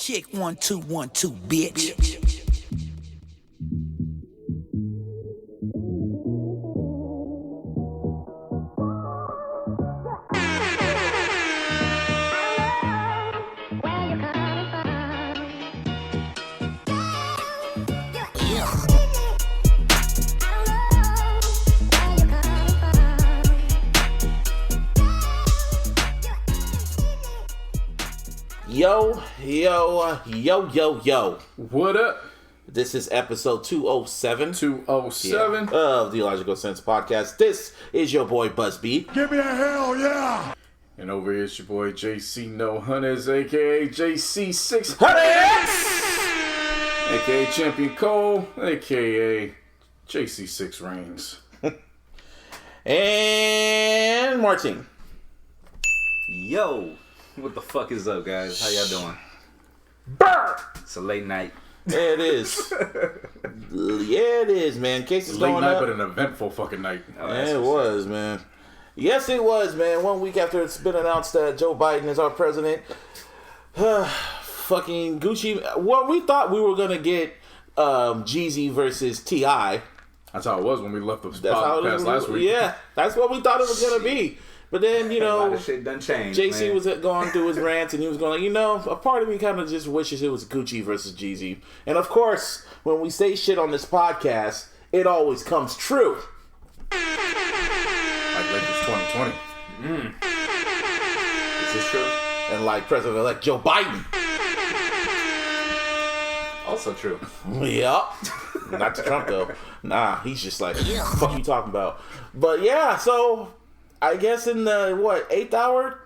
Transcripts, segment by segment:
Check 1 2 1 2, bitch. Yo. What up? This is episode 207. 207 of the iLLogical Sense podcast. This is your boy Buzzbeat. Give me a hell yeah! And over here is your boy JC No Hunters, aka JC6 aka Champion Cole, aka JC6 Reigns. And Martin. Yo, what the fuck is up, guys? How y'all doing? Burr! It's a late night. Yeah, it is. Yeah, it is, man. Cases Late going night, up. but an eventful fucking night. Oh, Yeah, that's it what's was, man. Yes, it was, man. 1 week after it's been announced that Joe Biden is our president. Fucking Gucci. Well, we thought we were going to get Jeezy versus T.I. That's how it was when we left the That's how it podcast was. last week. Yeah, that's what we thought it was going to be. But then, you A lot know, of shit done changed. JC man. was going through his rants and he was going like, a part of me kind of just wishes it was Gucci versus Jeezy. And of course, when we say shit on this podcast, it always comes true. Like Lakers 2020. Is this true? And like President-elect Joe Biden. Also true. Yep. Not to Trump though. Nah, he's just like, fuck you talking about. But yeah, so I guess in the 8th hour,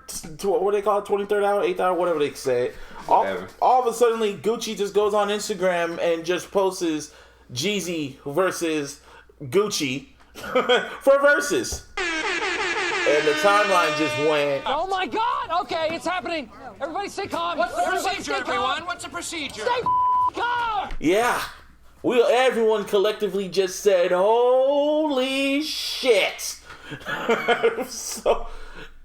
what do they call it, 23rd hour, 8th hour, whatever they say. All of a sudden, Gucci just goes on Instagram and just posts Jeezy versus Gucci for VERZUZ. And the timeline just went. Oh my God! Okay, it's happening. Everybody stay calm. What's the Everybody procedure, stay calm. everyone? What's the procedure? Stay calm. Yeah. Everyone collectively just said, holy shit. So,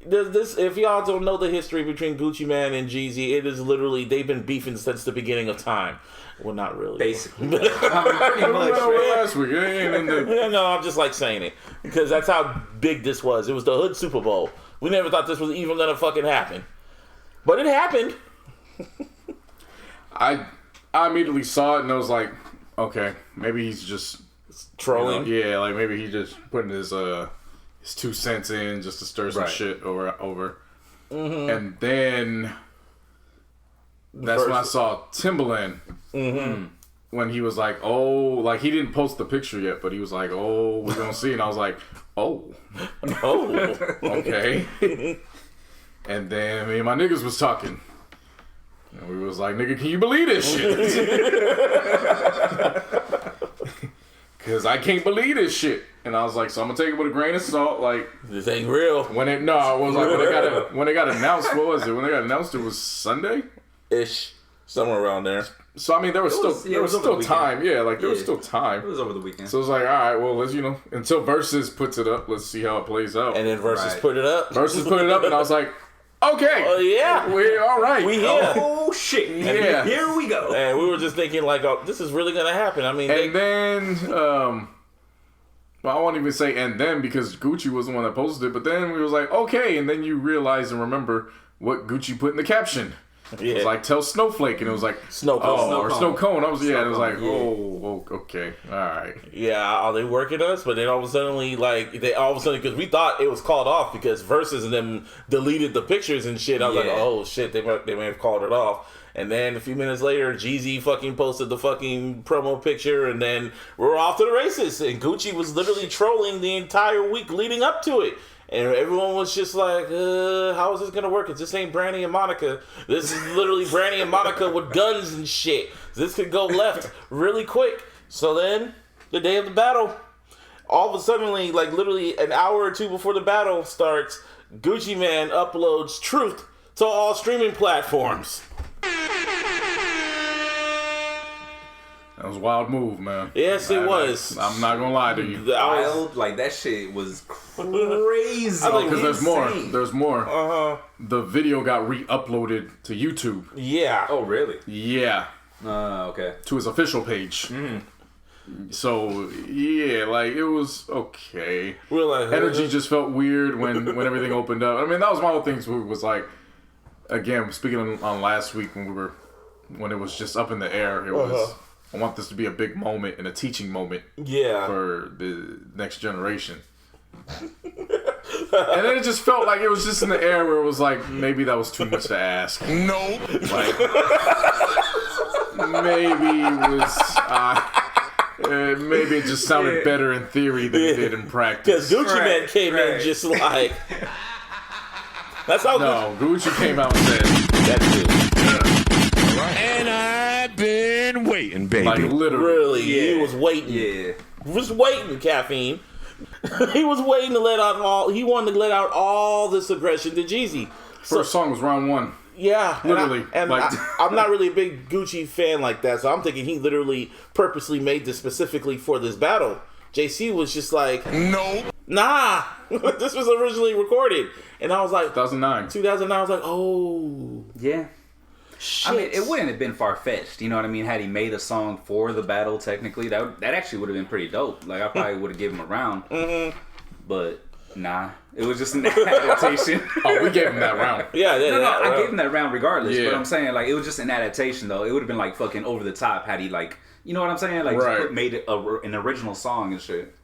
this, if y'all don't know the history between Gucci Mane and Jeezy, it is literally, they've been beefing since the beginning of time. Well, not really. Basically. Pretty much, right? Last week, it ain't in the... Yeah, no, I'm just like saying it. Because that's how big this was. It was the Hood Super Bowl. We never thought this was even going to fucking happen. But it happened. I immediately saw it and I was like, okay, maybe he's just Trolling. yeah, like maybe he just putting his 2 cents in just to stir some Right. shit over. And then that's when I saw Timbaland when he was like, oh, like he didn't post the picture yet, but he was like, oh, we're gonna see, and I was like, oh, okay. And then me and my niggas was talking. And we was like, nigga, can you believe this shit? Cause I can't believe this shit. And I was like, so I'm gonna take it with a grain of salt. Like, This ain't real. when it when it got announced, what was it? When it got announced, it was Sunday. Ish. Somewhere around there. So I mean, there was over still the time. weekend. Yeah, like there was Yeah. still time. It was over the weekend. So it's like, all right, well, let's until VERZUZ puts it up, let's see how it plays out. And then VERZUZ Right. put it up. VERZUZ put it up, and I was like, okay, Oh, yeah. we're all right. We here. Oh shit! Yeah. Here we go. And we were just thinking, like, oh, this is really going to happen. I mean, And then, well, I won't even say and then because Gucci was the one that posted it, but then we was like, okay, and then you realize and remember what Gucci put in the caption. It was like, tell Snowflake, and it was like, Snow cone. or Snow Cone. I was, yeah, and it was like, Cone, yeah. oh, okay, all right. Yeah, are they working us? But then all of a sudden, because we thought it was called off because VERZUZ and them deleted the pictures and shit. I was like, Yeah. oh shit, they may have called it off. And then a few minutes later, Jeezy fucking posted the fucking promo picture, and then we're off to the races. And Gucci was literally trolling the entire week leading up to it. And everyone was just like, how is this going to work? Because this ain't Brandy and Monica. This is literally Brandy and Monica with guns and shit. This could go left really quick. So then, the day of the battle, all of a sudden, like literally an hour or two before the battle starts, Gucci Mane uploads Truth to all streaming platforms. That was a wild move, man. Yes, it was. I'm not gonna lie to you. Wild, like that shit was crazy. Because there's more. There's more. The video got re-uploaded to YouTube. Yeah. Oh, really? Yeah. Okay. To his official page. So yeah, like it was okay. We're like, Energy just felt weird when everything opened up. I mean, that was one of the things. Was like, again, speaking on last week when it was just up in the air. It was. I want this to be a big moment and a teaching moment. Yeah. For the next generation. And then it just felt like it was just in the air where it was like maybe that was too much to ask. No. Like maybe it was. Maybe it just sounded better in theory than it did in practice. Because Gucci Mane came in just like. That's how. No, Gucci came out and said that's it. And I've been waiting, baby. Like literally. He was waiting. Yeah. He was waiting, Caffeine. He was waiting to let out all. He wanted to let out all this aggression to Jeezy. First song was round 1. Yeah, literally. I'm not really a big Gucci fan like that, so I'm thinking he literally purposely made this specifically for this battle. JC was just like, no, nah, this was originally recorded, and I was like, 2009. I was like, oh, yeah. Shit. I mean, it wouldn't have been far-fetched, you know what I mean? Had he made a song for the battle, technically, that actually would have been pretty dope. Like, I probably would have given him a round. But, nah. It was just an adaptation. Oh, we gave him that round. Yeah, I gave him that round regardless. Yeah. But I'm saying, like, it was just an adaptation, though. It would have been, like, fucking over the top had he, like, you know what I'm saying? Like, right. made it an original song and shit.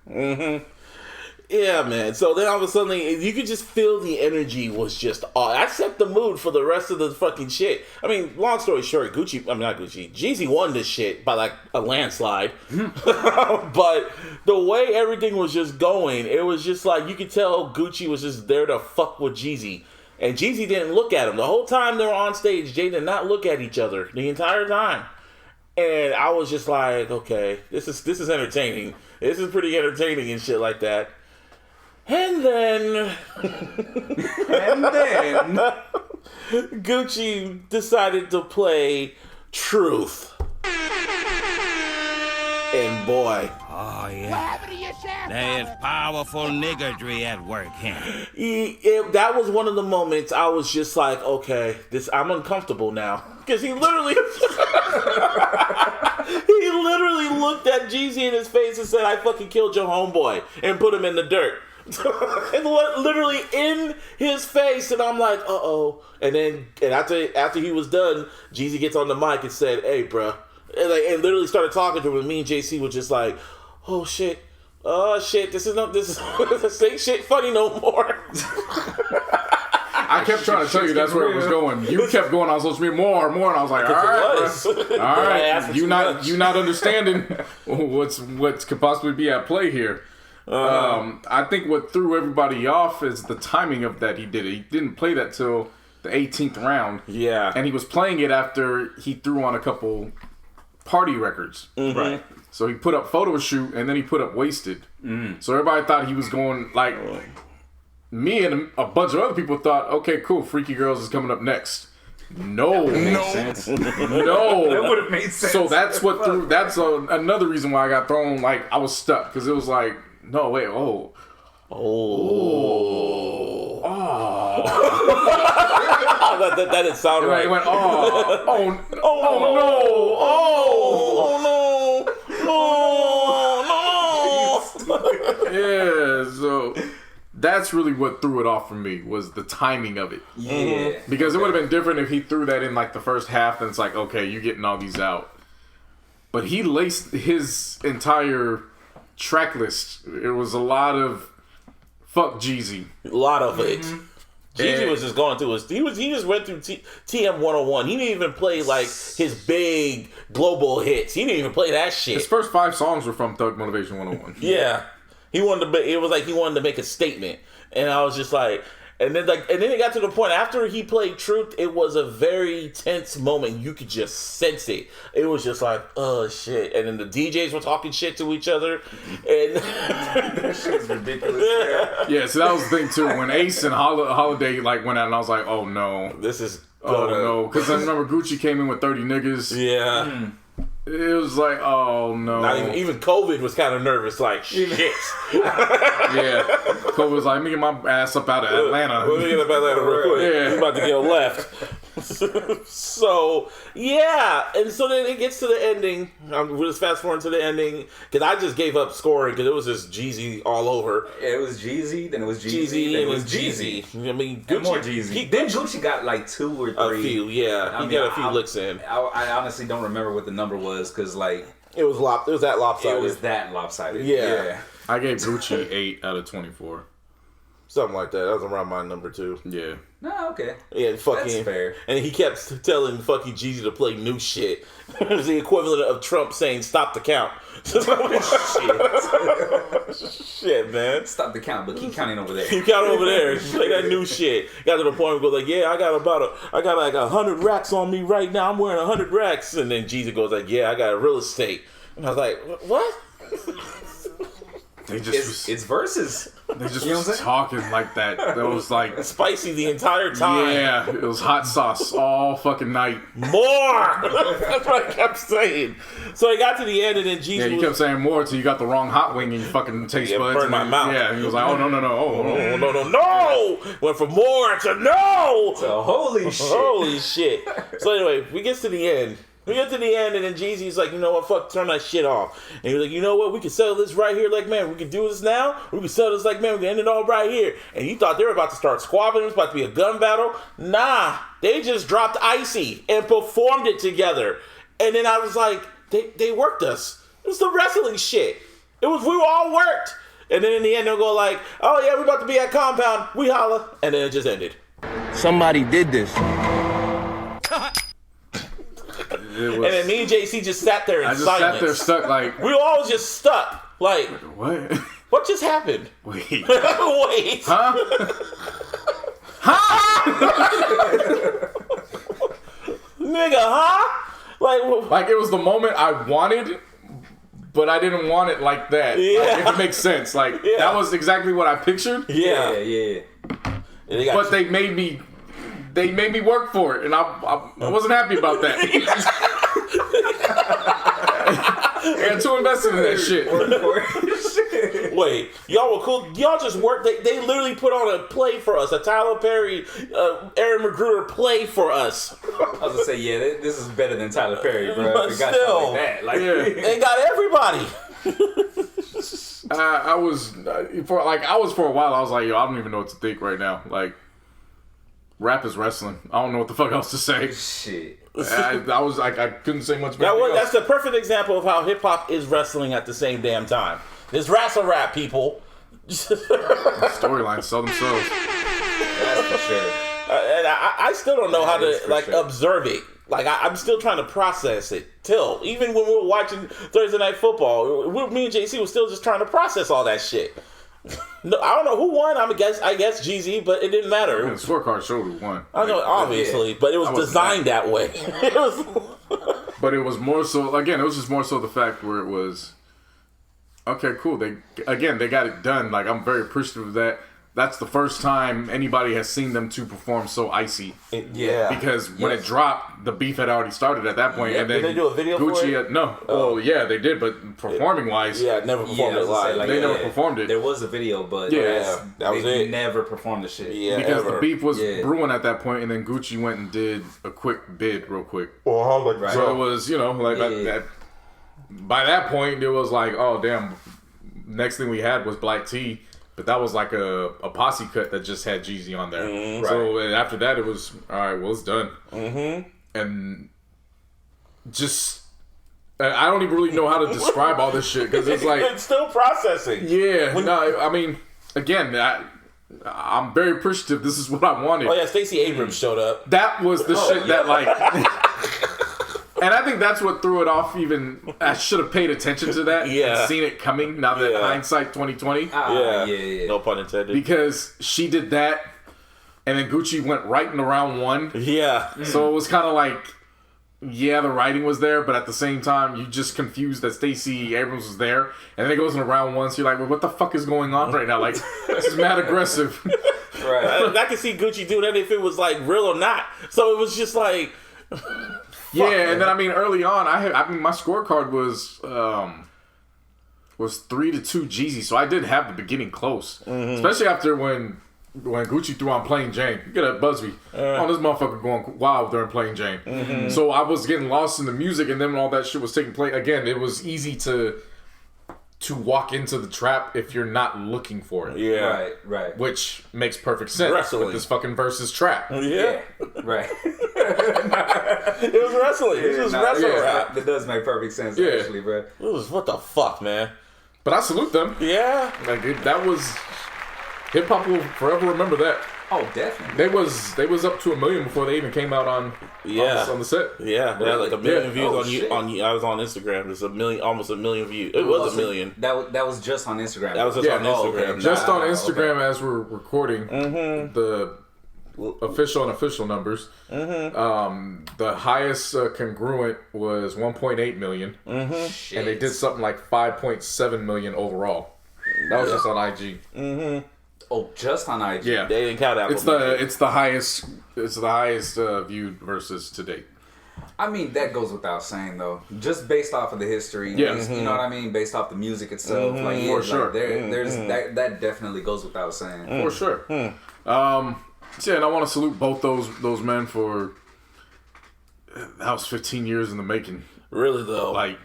Yeah, man. So then all of a sudden, you could just feel the energy was just off. I set the mood for the rest of the fucking shit. I mean, long story short, Jeezy won this shit by like a landslide. But the way everything was just going, it was just like, you could tell Gucci was just there to fuck with Jeezy. And Jeezy didn't look at him. The whole time they were on stage, they did not look at each other the entire time. And I was just like, okay, this is entertaining. This is pretty entertaining and shit like that. And then Gucci decided to play Truth. And boy, Oh, yeah. There's powerful niggardry at work, huh? that was one of the moments I was just like, okay, I'm uncomfortable now. Because he literally looked at Jeezy in his face and said, I fucking killed your homeboy, and put him in the dirt. And literally in his face, and I'm like, uh-oh. And then after he was done, Jeezy gets on the mic and said, hey, bruh. And literally started talking to him, and me and JC were just like, oh shit, this ain't shit funny no more. I kept trying to tell you that's where it was going. You kept going on social media more, and I was like, all right, you not understanding what could possibly be at play here. I think what threw everybody off is the timing of that he did it. He didn't play that till the 18th round. Yeah. And he was playing it after he threw on a couple party records. Mm-hmm. Right. So he put up Photo Shoot, and then he put up Wasted. Mm. So everybody thought he was going, like, me and a bunch of other people thought, okay, cool, Freaky Girls is coming up next. No. That would have made sense. So that's another reason why I got thrown, like, I was stuck, because it was like, no, wait, that didn't sound right. It went, no. Yeah, so that's really what threw it off for me, was the timing of it. Yeah. Because it would have been different if he threw that in like the first half, then it's like, okay, you're getting all these out. But he laced his entire track list. It was a lot of fuck Jeezy. A lot of it. Jeezy was just going through he just went through TM 101. He didn't even play like his big global hits. He didn't even play that shit. His first 5 songs were from Thug Motivation 101. Yeah. He wanted to make a statement. And I was just like, and then it got to the point after he played Truth, it was a very tense moment. You could just sense it. It was just like, oh shit. And then the DJs were talking shit to each other. And that shit's ridiculous. Yeah, so that was the thing too. When Ace and Holiday like went out, and I was like, oh no. This is no. Because I remember Gucci came in with 30 niggas. Yeah. It was like, oh no. Not even COVID was kind of nervous, like shit. Yeah. COVID was like, let me get my ass up out of Atlanta. Let me get up out of Atlanta real quick. Yeah. He's about to get left. So yeah, and so then it gets to the ending. We're just fast forwarding to the ending because I just gave up scoring because it was just Jeezy all over. Yeah, it was Jeezy, then it was Jeezy, then it was Jeezy. I mean, And Gucci, more Jeezy. Then Gucci got like 2 or 3. a few, yeah. He got a few licks in. I honestly don't remember what the number was because like It was that lopsided. it was that lopsided. Yeah. I gave Gucci 8 out of 24. Something like that. That was around my number 2. Yeah. No, okay. Yeah, fucking. That's fair. And he kept telling fucking Jeezy to play new shit. It was the equivalent of Trump saying "stop the count." Shit, man. Stop the count, but keep counting over there. Keep counting over there. Play that new shit. Got to the point where goes like, yeah, I got like 100 racks on me right now. I'm wearing 100 racks, and then Jeezy goes like, yeah, I got real estate. And I was like, what? They just It's versus. They just You know what I'm was saying? talking like that. That was like Spicy the entire time. yeah, it was hot sauce all fucking night. More. That's what I kept saying. So I got to the end, and then Jeezy Yeah, you was, kept saying more till you got the wrong hot wing in your fucking taste Yeah, buds. burned and my then- mouth. Yeah, and he was like, oh no. no. Went from more to no. So holy shit. Holy shit. So anyway, we get to the end. We get to the end, and then Jeezy's like, you know what, fuck, turn that shit off. And he was like, you know what, we can settle this right here, like, man, we can do this now. We can settle this like, man, we can end it all right here. And you thought they were about to start squabbling, it was about to be a gun battle. Nah, they just dropped Icy and performed it together. And then I was like, they worked us. It was the wrestling shit. We were all worked. And then in the end, they'll go like, oh yeah, we're about to be at Compound, we holla. And then it just ended. Somebody did this. It was, And then me and JC just sat there in I just silence. sat there stuck like, We were all just stuck. Like, what? what just happened? Wait. Wait. Huh? Nigga, huh? Like it was the moment I wanted, but I didn't want it like that. Yeah. Like, if it makes sense. Like Yeah. that was exactly what I pictured. yeah. Yeah. And they got But they made me work for it, and I wasn't happy about that. I got too invested in that shit. Wait, y'all were cool. Y'all just worked. They literally put on a play for us. A Tyler Perry, Aaron Magruder play for us. I was gonna say, yeah, this is better than Tyler Perry, bro. But If it got still. like that. Like, Yeah. They got everybody. I was for a while. I was like, yo, I don't even know what to think right now. Like, rap is wrestling. I don't know what the fuck else to say. shit. I was like, I couldn't say much about it. That's the perfect example of how hip hop is wrestling at the same damn time. This wrestle rap, people. Storylines sell themselves. That's for sure. And I still don't know how That is to for like sure. observe it. Like I'm still trying to process it. Even when we were watching Thursday Night Football, me and JC was still just trying to process all that shit. No, I don't know who won. I guess Jeezy, but it didn't matter. The scorecard showed who won. I know, obviously, but it was designed that way. It was. But it was more so. Again, it was just more so the fact where it was. Okay, cool. They got it done. Like, I'm very appreciative of that. That's the first time anybody has seen them two perform so icy. Yeah. Because when it dropped, the beef had already started at that point. Yeah, And then did they do a video for Gucci it? No. Oh. Well, yeah, they did, but performing wise, Yeah, never performed I it was gonna live. say, like, they never performed it. There was a video, but Yeah, that was they it. never performed the shit. Yeah, because ever. the beef was Yeah. brewing at that point, and then Gucci went and did a quick bid real quick. Well, how much? Right. So it was, like Yeah. by that point, it was like, oh damn. Next thing we had was Black Tea, but that was like a posse cut that just had Jeezy on there. Mm-hmm. So and after that, it was all right. Well, it's done. Mm-hmm. And just I don't even really know how to describe all this shit because it's like it's still processing. yeah. No, I mean, again, I'm very appreciative. This is what I wanted. Oh yeah, Stacey Abrams showed up. That was the shit that like. And I think that's what threw it off even. I should have paid attention to that Yeah. and seen it coming now that Yeah. hindsight 2020. Yeah, no pun intended. Because she did that and then Gucci went right into round one. Yeah, So it was kind of like, yeah, the writing was there, but at the same time, you just confused that Stacey Abrams was there. And then it goes into round one, so you're like, well, what the fuck is going on right now? Like, this is mad aggressive. Right. I could see Gucci do that if it was like real or not. So it was just like, Yeah, and then I mean, early on, I mean, my scorecard was 3-2 Jeezy, so I did have the beginning close, especially after when Gucci threw on Plain Jane. You get that Busby. Oh, this motherfucker going wild during Plain Jane. So I was getting lost in the music, and then when all that shit was taking place, again, it was easy to walk into the trap if you're not looking for it. Yeah. Right. Which makes perfect sense Wrestling. with this fucking versus trap. Yeah. Right. It was wrestling. It was wrestling rap. That does make perfect sense, Yeah. actually, bro. It was, what the fuck, man? But I salute them. Yeah. Like that was hip hop will forever remember that. Oh, definitely. They was up to 1 million before they even came out on the set. Yeah, they had like 1 million views Oh, on shit. I was on Instagram. There's almost 1 million views. It was 1 million. That was just on Instagram. That was just on Instagram. okay. Just on Wow, Instagram as we're recording the official and official numbers. The highest congruent was 1.8 million, and they did something like 5.7 million overall. That was just on IG. Oh, just on IG. Yeah, They didn't count Apple. it's the highest viewed versus to date. I mean, that goes without saying, though. Just based off of the history, Yeah. you know what I mean? Based off the music itself, like, For like, sure. There's that definitely goes without saying. For sure. So, and I want to salute both those men for that was 15 years in the making. Really though, Like,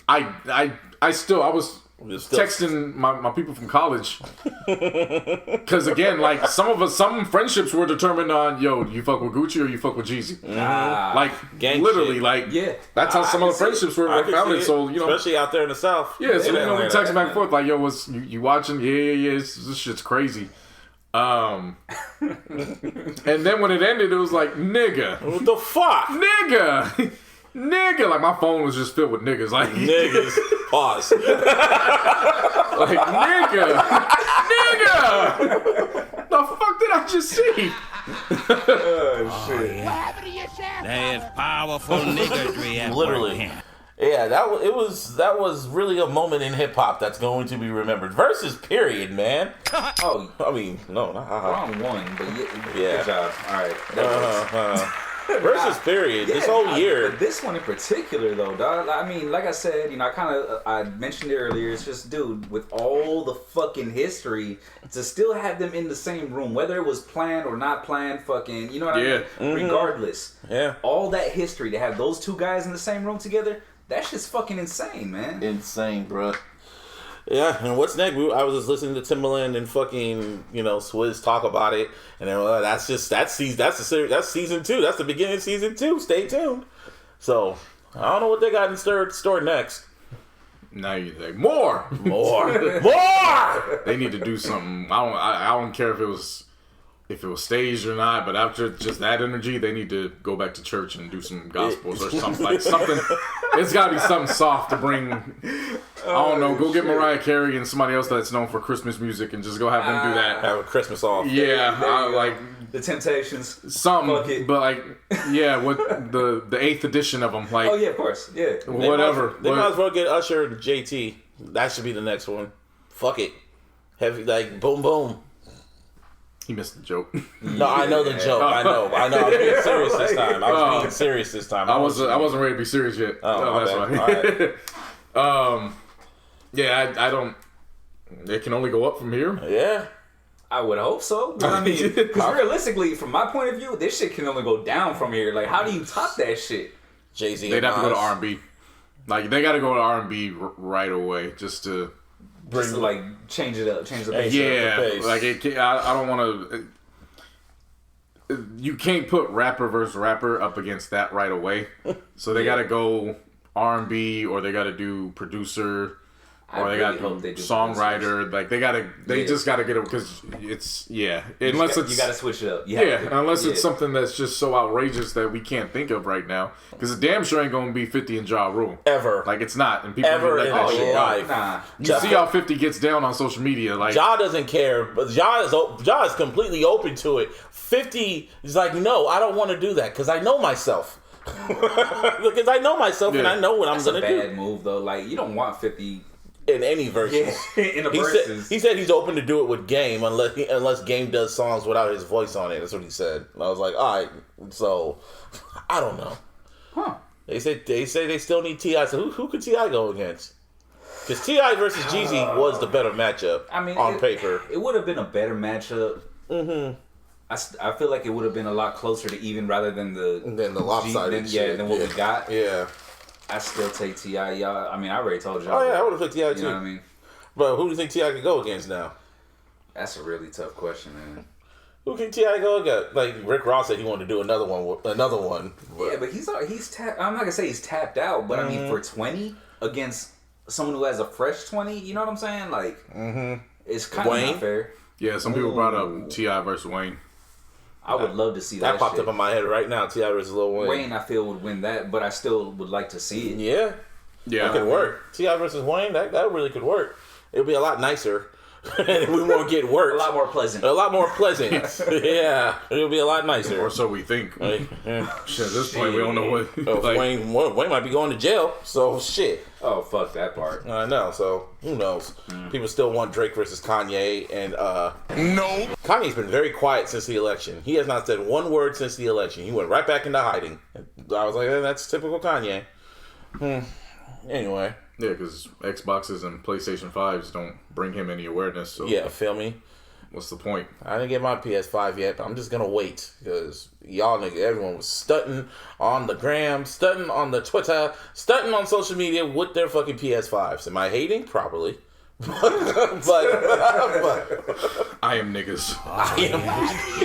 I was texting my people from college because again, like some friendships were determined on you fuck with Gucci or you fuck with Jeezy. Like Gang literally, shit. like Yeah. that's how some of the I can see friendships were I can founded. see it, So especially out there in the South. yeah, so In we Atlanta. text back and forth like, yo, what's you watching? Yeah, this shit's crazy. And then when it ended, it was like, nigga, What the fuck, nigga, nigga. Like my phone was just filled with niggas. Like niggas? Pause. like nigga, nigga. The fuck did I just see? There's powerful niggardry at Literally. work. Yeah, that was really a moment in hip hop that's going to be remembered. Versus period, man. Oh, I mean, no, not wrong one, but Yeah. good job. All right. That works. Versus period. This whole year. But this one in particular, though, dog. I mean, like I said, I mentioned it earlier. It's just, dude, with all the fucking history, to still have them in the same room, whether it was planned or not planned, fucking, you know what I mean? Regardless, all that history to have those two guys in the same room together, that shit's fucking insane, man. Insane, bro. Yeah, and what's next? I was just listening to Timbaland and fucking Swizz talk about it, and then that's season 2. That's the beginning of season 2. Stay tuned. So I don't know what they got in store next. Now you think more. More. They need to do something. I don't care if it was staged or not, but after just that energy, they need to go back to church and do some gospels or something. Like something. It's got to be something soft to bring. I don't know. Go get Mariah Carey and somebody else that's known for Christmas music and just go have them do that. Have a Christmas off. Yeah, like The Temptations. some, Fuck it. but like yeah, with the 8th edition of them, like Oh yeah, of course. Yeah. whatever. They might as well get Usher and JT. That should be the next one. Fuck it. Heavy, like boom boom. He missed the joke. No, I know the joke. I know. I was being serious this time. I wasn't ready to be serious yet. Oh, That's okay. why. Yeah, I don't. It can only go up from here. Yeah. I would hope so. But I mean, because realistically, from my point of view, this shit can only go down from here. Like, how do you top that shit? Jay-Z. They'd have to go to R&B. Like they got to go to R&B right away just to. Just to, like, change it up, change the bass. Yeah, the pace. like I don't want to. You can't put rapper versus rapper up against that right away. So they got to go R&B or they got to do producer. Or they got to do songwriter. Like they just got to get it because it's unless you got to switch it up. Unless it's something that's just so outrageous that we can't think of right now. Because the damn sure ain't gonna be 50 and Ja Rule Ever. Like it's not, and people Ever let in that shit go. life. Nah. You see how 50 gets down on social media. Like Ja doesn't care, but Ja is completely open to it. 50 is like, no, I don't want to do that because I know myself. Because I know myself and I know what I'm That's a gonna do. bad move though. Like you don't want 50 in any verses. in the He verses. said he's open to do it with Game unless Game does songs without his voice on it. That's what he said. And I was like, all right. So I don't know. Huh. They say they still need T.I. So who could T.I. go against? Because T.I. versus Jeezy was the better matchup. I mean, on paper, it would have been a better matchup. Mm-hmm. I feel like it would have been a lot closer to even rather than the lopsided shit. than what we got. Yeah. I still take T.I. Y'all. I mean, I already told y'all. Oh yeah, I would have picked T.I. too. You know what I mean? But who do you think T.I. could go against now? That's a really tough question, man. Who can T.I. go against? Like Rick Ross said, he wanted to do another one. But Yeah, but he's tapped. I'm not gonna say he's tapped out, but I mean for 20 against someone who has a fresh 20, you know what I'm saying? Like, it's kind of not fair. Yeah, some people brought up T.I. versus Wayne. I would love to see that. That popped up in my head right now. T.I. versus Lil Wayne. Wayne, I feel, would win that, but I still would like to see it. Yeah. That could work. T.I. versus Wayne, that really could work. It would be a lot nicer. We won't get worked. A lot more pleasant. Yeah. It'll be a lot nicer. Or so we think. Like, Shit, at this point, we don't know what. Like, Wayne might be going to jail, so shit. Oh, fuck that part. I know, so who knows? People still want Drake versus Kanye, and no. Kanye's been very quiet since the election. He has not said one word since the election. He went right back into hiding. I was like, that's typical Kanye. Anyway. Yeah, because Xboxes and PlayStation 5s don't bring him any awareness. So yeah, feel me? What's the point? I didn't get my PS5 yet, but I'm just gonna wait because y'all niggas, everyone was stunting on the gram, stunting on the Twitter, stunting on social media with their fucking PS5s. Am I hating? Probably. but I am niggas. I am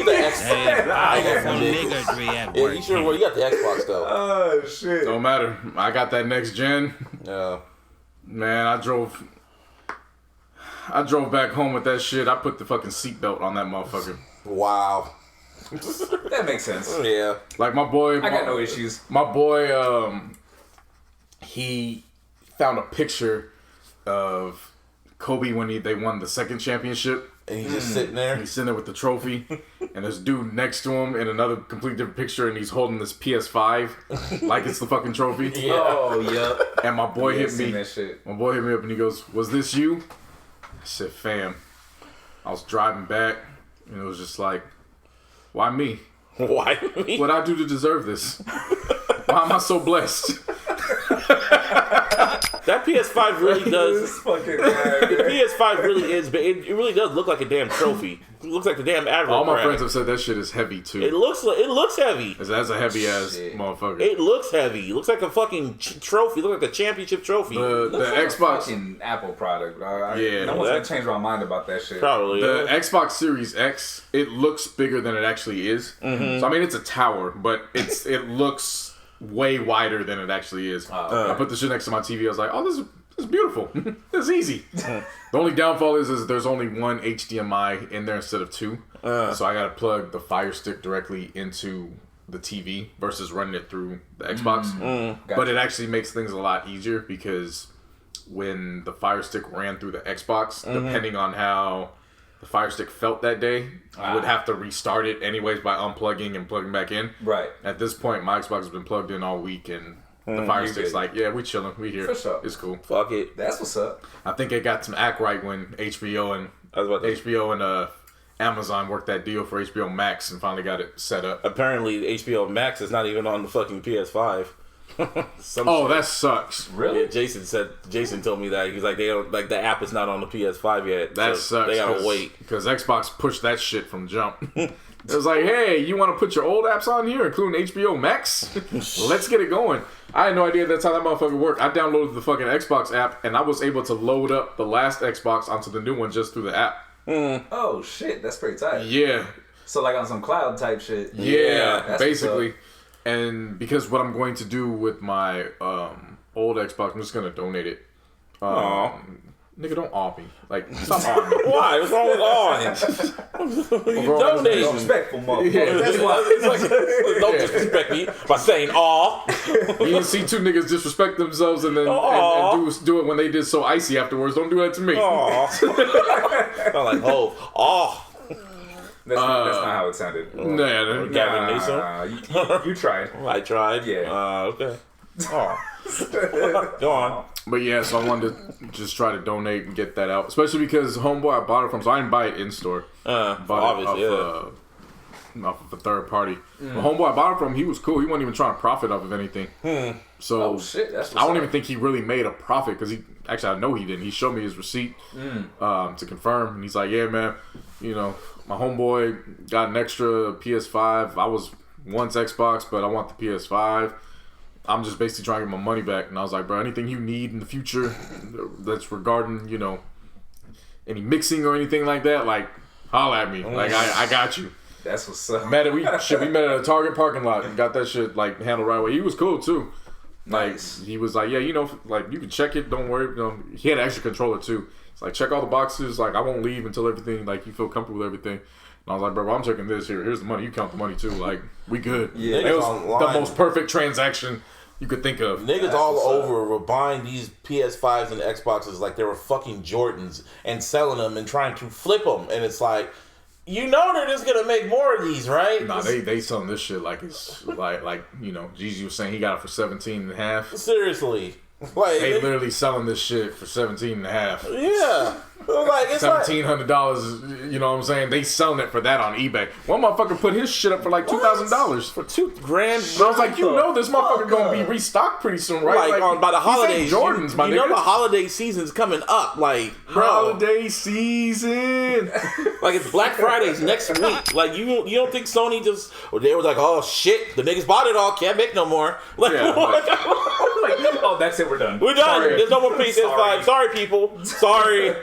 the Xbox. I am niggardry at Yeah, work. you sure? Well, you got the Xbox though. Oh shit. Don't matter. I got that next gen. Man, I drove back home with that shit. I put the fucking seatbelt on that motherfucker. Wow. That makes sense. Yeah. Like my boy. I got no issues. My boy, he found a picture of Kobe when they won the second championship. And he's just sitting there. He's sitting there with the trophy, and there's dude next to him in another completely different picture, and he's holding this PS5 like it's the fucking trophy. Yeah. Oh, yeah. And my boy hit me. That shit. My boy hit me up, and he goes, "Was this you?" I said, "Fam." I was driving back, and it was just like, "Why me? Why me? What I do to deserve this? Why am I so blessed?" That PS5 really does. This fucking guy. The PS5 really is, but it really does look like a damn trophy. It looks like the damn Admiral. All my friends have said that shit is heavy too. It looks heavy. That's a heavy ass motherfucker. It looks heavy. It looks like a fucking trophy. It looks like a championship trophy. The Like Xbox, a fucking Apple product. Yeah. No one's gonna change my mind about that shit. Probably. the Xbox Series X, it looks bigger than it actually is. So I mean, it's a tower, but it looks way wider than it actually is. I put the shit next to my TV. I was like, oh, this is beautiful. This is easy. The only downfall is there's only one HDMI in there instead of two. So I got to plug the Fire Stick directly into the TV versus running it through the Xbox. Gotcha. But it actually makes things a lot easier because when the Fire Stick ran through the Xbox, depending on how the Fire Stick felt that day, you would have to restart it anyways by unplugging and plugging back in. Right. At this point, my Xbox has been plugged in all week, and the Fire Stick's good. like, yeah, we chilling, we here. For sure. It's cool. Fuck it. That's what's up. I think it got some act right when HBO and Amazon worked that deal for HBO Max and finally got it set up. Apparently, HBO Max is not even on the fucking PS5. That sucks. Really? Yeah, Jason told me that. He's like, they don't, like, the app is not on the PS5 yet. That so sucks. They gotta wait. Because Xbox pushed that shit from jump. It was like, hey, you want to put your old apps on here, including HBO Max? Let's get it going. I had no idea that's how that motherfucker worked. I downloaded the fucking Xbox app, and I was able to load up the last Xbox onto the new one just through the app. Oh shit, that's pretty tight. Yeah. So like on some cloud type shit. Yeah, That's basically. And because what I'm going to do with my old Xbox, I'm just going to donate it. Nigga, don't awe me. Like, stop awing me. Why? What's wrong with awing? You donate. Disrespectful motherfucker. Yeah, That's why. It's like, don't disrespect me by saying aw. You didn't see two niggas disrespect themselves and then and do it when they did So Icy afterwards. Don't do that to me. Aw. I'm like, oh, aw. That's not how it sounded. Nah, Gavin Newsom? You tried. I tried. Yeah. Okay. Go on. But yeah, so I wanted to just try to donate and get that out. Especially because homeboy I bought it from, so I didn't buy it in store. Bought obviously, it off off of a third party. The homeboy I bought it from, he was cool. He wasn't even trying to profit off of anything. So Oh shit, that's what's I don't up. even think he really made a profit because I know he didn't. He showed me his receipt to confirm, and he's like, yeah, man, you know, my homeboy got an extra PS5. I was once Xbox, but I want the PS5. I'm just basically trying to get my money back. And I was like, bro, anything you need in the future that's regarding, you know, any mixing or anything like that, like, holla at me. Like, I got you. That's what's up. We met at a Target parking lot and got that shit, like, handled right away. He was cool, too. Like, Nice. he was like, yeah, you know, like, you can check it, don't worry. You know, he had an extra controller, too. It's like, check all the boxes. Like, I won't leave until everything, like, you feel comfortable with everything. And I was like, bro, I'm checking this here. Here's the money. You count the money, too. Like, we good. Yeah. It was Online. the most perfect transaction you could think of. Niggas all over were buying these PS5s and Xboxes like they were fucking Jordans and selling them and trying to flip them. And it's like, you know they're just gonna make more of these, right? Nah, they selling this shit like it's like you know, Jeezy was saying he got it for 17 and a half. Seriously. Like, They literally selling this shit for 17 and a half. yeah. Like, it's like, $1,700, you know what I'm saying? They selling it for that on eBay. One motherfucker put his shit up for like $2,000. for $2,000. I was like, you know this motherfucker gonna be restocked pretty soon, right? Like, by the holidays, Jordans, my you know nigga. the holiday season's coming up. Like, bro, Holiday season. like it's Black Friday's next week. Like, you don't think Sony just, or they were like, oh shit, the niggas bought it all, can't make no more. Like, Yeah, Like, oh, that's it. We're done. we're done. Sorry. There's no more PS5. Sorry, people. Sorry.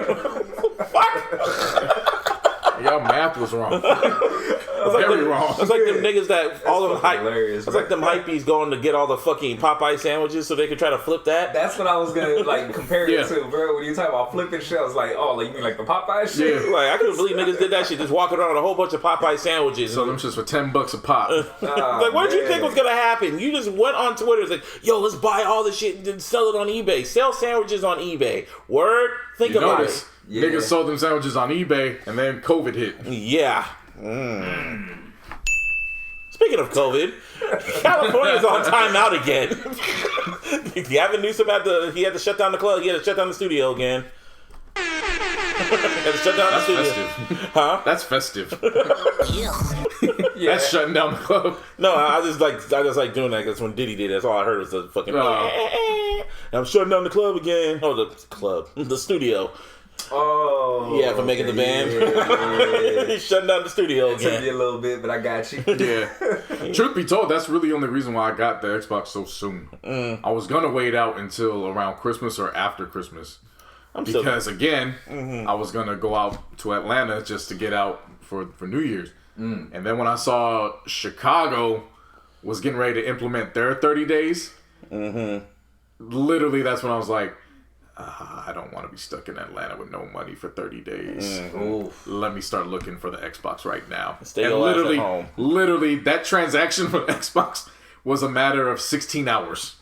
Y'all math was wrong. Like Very wrong. It's like them niggas that all of them hype. hilarious, It's like them hypebees going to get all the fucking Popeye sandwiches so they could try to flip that. That's what I was gonna like compare Yeah. it to, bro. When you talk about flipping shit, I was like, oh, like you mean like the Popeye shit? Yeah. Like, I couldn't believe niggas did that shit, just walking around with a whole bunch of Popeye sandwiches. So them shits for $10 a pop. Like, what did you think was gonna happen? You just went on Twitter and said, yo, let's buy all this shit and then sell it on eBay. Sell sandwiches on eBay. Word? Think You about notice, it. Yeah. niggas sold them sandwiches on eBay, and then COVID hit. Yeah. Speaking of COVID, California's on timeout again. Gavin Newsom he had to shut down the club. He had to shut down the studio again. He had to shut down the studio. Festive. Huh? That's festive. Yeah. That's shutting down the club. No, I just like doing that because when Diddy did it, that's all I heard was the fucking. Oh. I'm shutting down the club again. Oh, the club, the studio. Oh, Yeah, for making the band. Yeah. He's shutting down the studio It took me a again. little bit, but I got you. Yeah. Truth be told, that's really the only reason why I got the Xbox so soon. I was gonna wait out until around Christmas or after Christmas. Because again, I was gonna go out to Atlanta just to get out for New Year's. And then when I saw Chicago was getting ready to implement their 30 days, literally that's when I was like, I don't want to be stuck in Atlanta with no money for 30 days. Oof. Let me start looking for the Xbox right now. Stay your ass at home. Literally, that transaction for Xbox was a matter of 16 hours.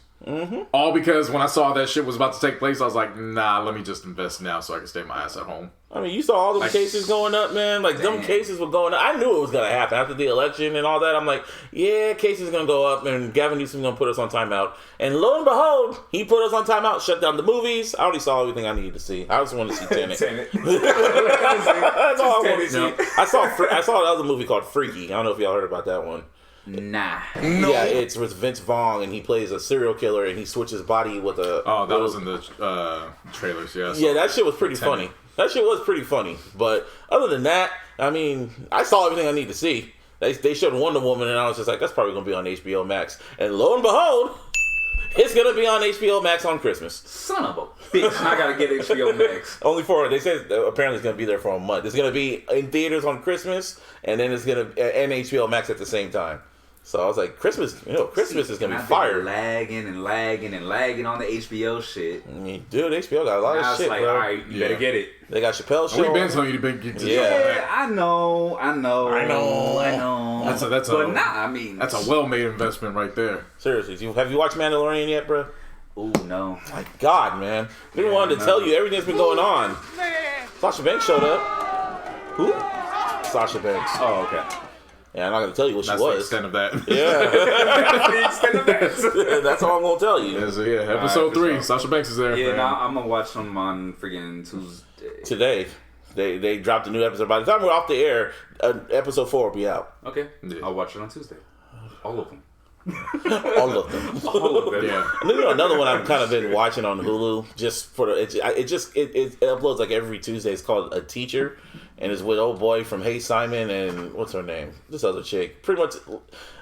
All because when I saw that shit was about to take place, I was like, nah, let me just invest now so I can stay my ass at home. I mean, you saw all those cases going up, man. Like, them cases were going up. I knew it was going to happen after the election and all that. I'm like, yeah, cases going to go up, and Gavin Newsom's going to put us on timeout. And lo and behold, he put us on timeout, shut down the movies. I already saw everything I needed to see. I just wanted to see Tenet. Tenet. That's all I wanted to see. Tenet. I saw the other movie called Freaky. I don't know if y'all heard about that one. Nah. Yeah, it's with Vince Vaughn, and he plays a serial killer, and he switches body with a... Oh, that was in the trailers, yeah. Yeah, that shit was pretty funny. That shit was pretty funny. But other than that, I mean, I saw everything I need to see. They showed Wonder Woman, and I was just like, that's probably going to be on HBO Max. And lo and behold, it's going to be on HBO Max on Christmas. Son of a bitch. I gotta get HBO Max. Only for, they said apparently it's going to be there for a month. It's going to be in theaters on Christmas, and then it's going to, and HBO Max at the same time. So I was like, Christmas is going to be fire. Lagging and lagging and lagging on the HBO shit. I mean, dude, HBO got a lot Now of it's shit, like, bro. alright, you better get it. They got Chappelle Show. We've been telling you to get to Yeah, I know. That's But nah, I mean, That's a well-made investment right there. Seriously, have you watched Mandalorian yet, bro? ooh, no. My God, man. We wanted to tell you everything that's been going on. Sasha Banks showed up. Who? Sasha Banks. Oh, okay. Yeah, I'm not going to tell you what That's she the was. extent of that. Yeah. The extent of that. That's all I'm going to tell you. Episode 3. Sasha Banks is there. Yeah, man. nah, I'm gonna watch them on friggin' Tuesday. Today. They dropped a new episode. By the time we're off the air, episode 4 will be out. Okay, I'll watch it on Tuesday. All of them. All of them. All of them. Yeah. And then, another one I've kind of been watching on Hulu just for it uploads like every Tuesday. It's called A Teacher, and it's with old boy from Hey Simon and what's her name? This other chick. Pretty much,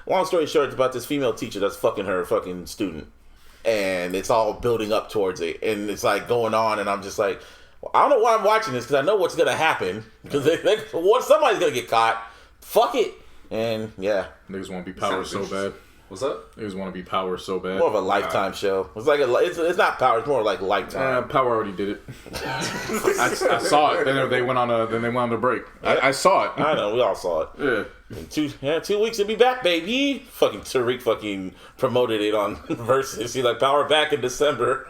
long story short, it's about this female teacher that's fucking her fucking student, and it's all building up towards it, and it's like going on, and I'm just like, I don't know why I'm watching this because I know what's gonna happen because somebody's gonna get caught. Fuck it, and yeah, Niggas want to be Power so bad. What's up? Niggas want to be Power so bad. more of a Lifetime show. It's like it's not Power. It's more like Lifetime. Power already did it. I saw it. Then they went on a break. I saw it. I know, we all saw it. Yeah. 2 weeks to be back, baby. Fucking Tariq fucking promoted it on VERZUZ. He's like, Power back in December.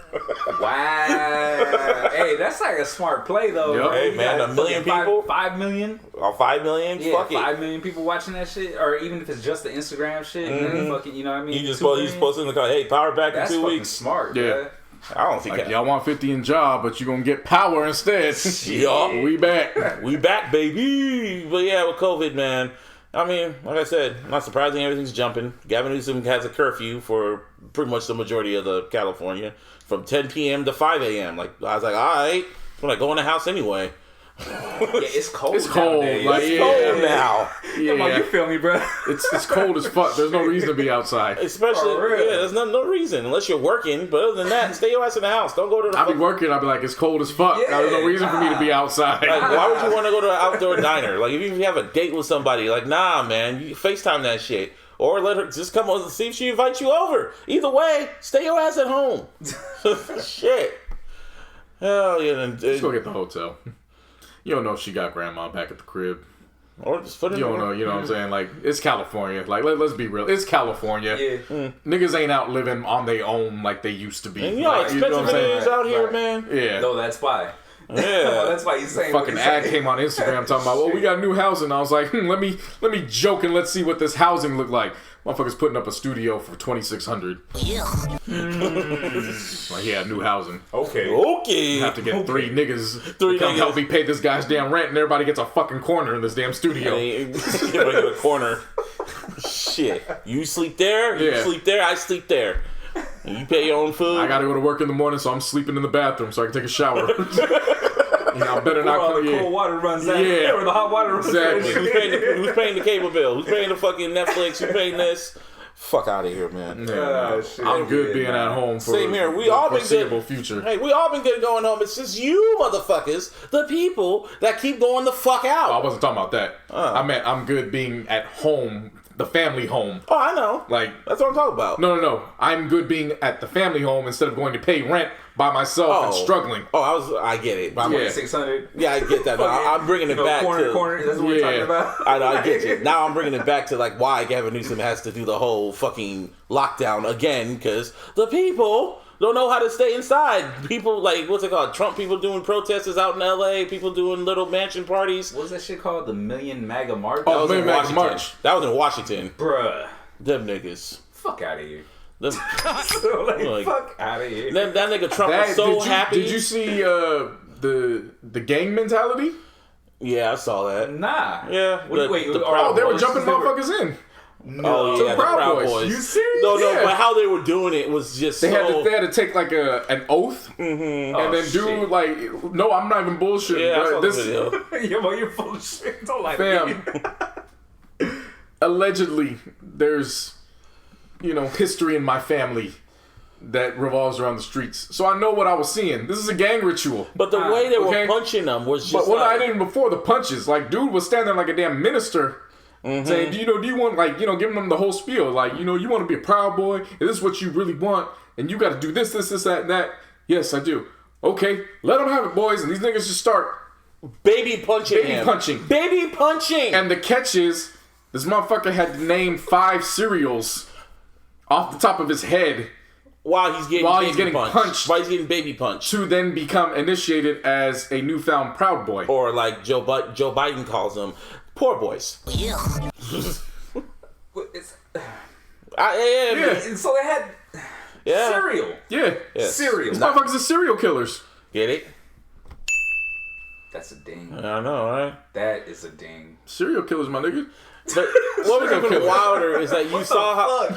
Wow. Hey, that's like a smart play though. Yep. Right? Hey, You man, got 1 million fucking people? 5 million? Oh, 5 million? Yeah, Fuck 5 it. million people watching that shit, or even if it's just the Instagram shit, and then fucking, you know what I mean? You just 2 million? posted in the car, hey, Power back That's in 2 fucking weeks. smart. Yeah. Yeah. I don't think Like, y'all want 50 in job, but you're going to get Power instead. Yup. We back. We back, baby. But yeah, with COVID, man. I mean, like I said, not surprising, everything's jumping. Gavin Newsom has a curfew for pretty much the majority of the California from 10 p.m. to 5 a.m. Like, I was like, all right, I'm going to go in the house anyway. Yeah, it's cold. It's cold. nowadays. Like, It's cold now. Come on, you feel me, bro? It's cold as fuck. There's no reason to be outside. Especially, For real. yeah, there's no reason unless you're working. But other than that, stay your ass in the house. Don't go to the. I'll be working. I'll be like, it's cold as fuck. Yeah, There's no reason for me to be outside. Like, why would you want to go to an outdoor diner? Like, if you have a date with somebody, like, nah, man, you FaceTime that shit. Or let her just come on and see if she invites you over. Either way, stay your ass at home. Shit. Hell yeah. Let's go get the hotel. You don't know if she got grandma back at the crib. Or just put it You don't know. You know what I'm saying? Like, it's California. Like, let's be real. It's California. Yeah. Niggas ain't out living on their own like they used to be. And you know how Like, expensive what I'm it is saying? out here, Right. man. Yeah. No, that's why. Yeah. That's why you saying Fucking what ad you're came on Instagram talking about, well, we got new housing. I was like, let me joke and let's see what this housing look like. Motherfuckers putting up a studio for $2,600. Like, yeah, new housing. Okay. Okay. Have to get three niggas Three to come niggas. help me pay this guy's damn rent, and everybody gets a fucking corner in this damn studio. Everybody in a corner. Shit. You sleep there, you Yeah. sleep there, I sleep there. And you pay your own food. I gotta go to work in the morning, so I'm sleeping in the bathroom so I can take a shower. You know, I better not Where all come the here. cold water runs out. Yeah. Where the hot water runs Exactly. out. Who's paying the cable bill? Who's paying the fucking Netflix? Who's paying this? Fuck out of here, man. Yeah, shit. I'm good Yeah, being nah. at home for Same here. We the all been foreseeable good. future. Hey, we all been good going home. It's just you motherfuckers, the people that keep going the fuck I out. wasn't talking about that. I meant I'm good being at home, the family home. Oh, I know. Like, That's what I'm talking about. no. I'm good being at the family home instead of going to pay rent by myself and struggling. Oh, I get it. Yeah. 600. Yeah, I get that. I'm bringing it back corner, to. corner. That's what we're Yeah. talking about. I know, I get you. Now I'm bringing it back to like why Gavin Newsom has to do the whole fucking lockdown again because the people don't know how to stay inside. People like what's it called? Trump people doing protesters out in LA. People doing little mansion parties. What's that shit called? The Million MAGA March? Oh, That was in Million MAGA Washington. March. That was in Washington. Bruh. Them niggas. Fuck out of here. Them, Like, fuck out of here. that nigga Trump was so happy. Did you see the gang mentality? Yeah, I saw that. Nah. Yeah. Wait, the oh, Proud Oh, they were Boys. jumping motherfuckers in. Oh yeah, the Proud Boys. You serious? No, Yeah. but how they were doing it was just They so. had to take like an oath and then do shit. like, no, I'm not even bullshitting. Yeah, I saw bro. the video. Yo, you're full of shit. Don't lie to me. Fam, allegedly, there's, history in my family that revolves around the streets. So I know what I was seeing. This is a gang ritual. But the way they okay. were punching them was just. But what I like, didn't before the punches, like, dude was standing there like a damn minister saying, do you want, like, giving them the whole spiel. Like, you want to be a Proud Boy, and this is what you really want, and you got to do this, that, and that. Yes, I do. Okay, let them have it, boys. And these niggas just start. baby punching Baby him. punching. Baby punching. And the catch is, this motherfucker had to name 5 cereals off the top of his head while he's getting While baby he's getting punched. While he's getting baby punched. to then become initiated as a newfound Proud Boy. Or like Joe Biden calls them, poor boys. It's, Yeah. and so they had Yeah. cereal. Yeah. Yes. Cereal. These motherfuckers are serial killers. Get it? That's a ding. I know, right? That is a ding. Serial killers, my nigga. But what was even wilder is that you saw how.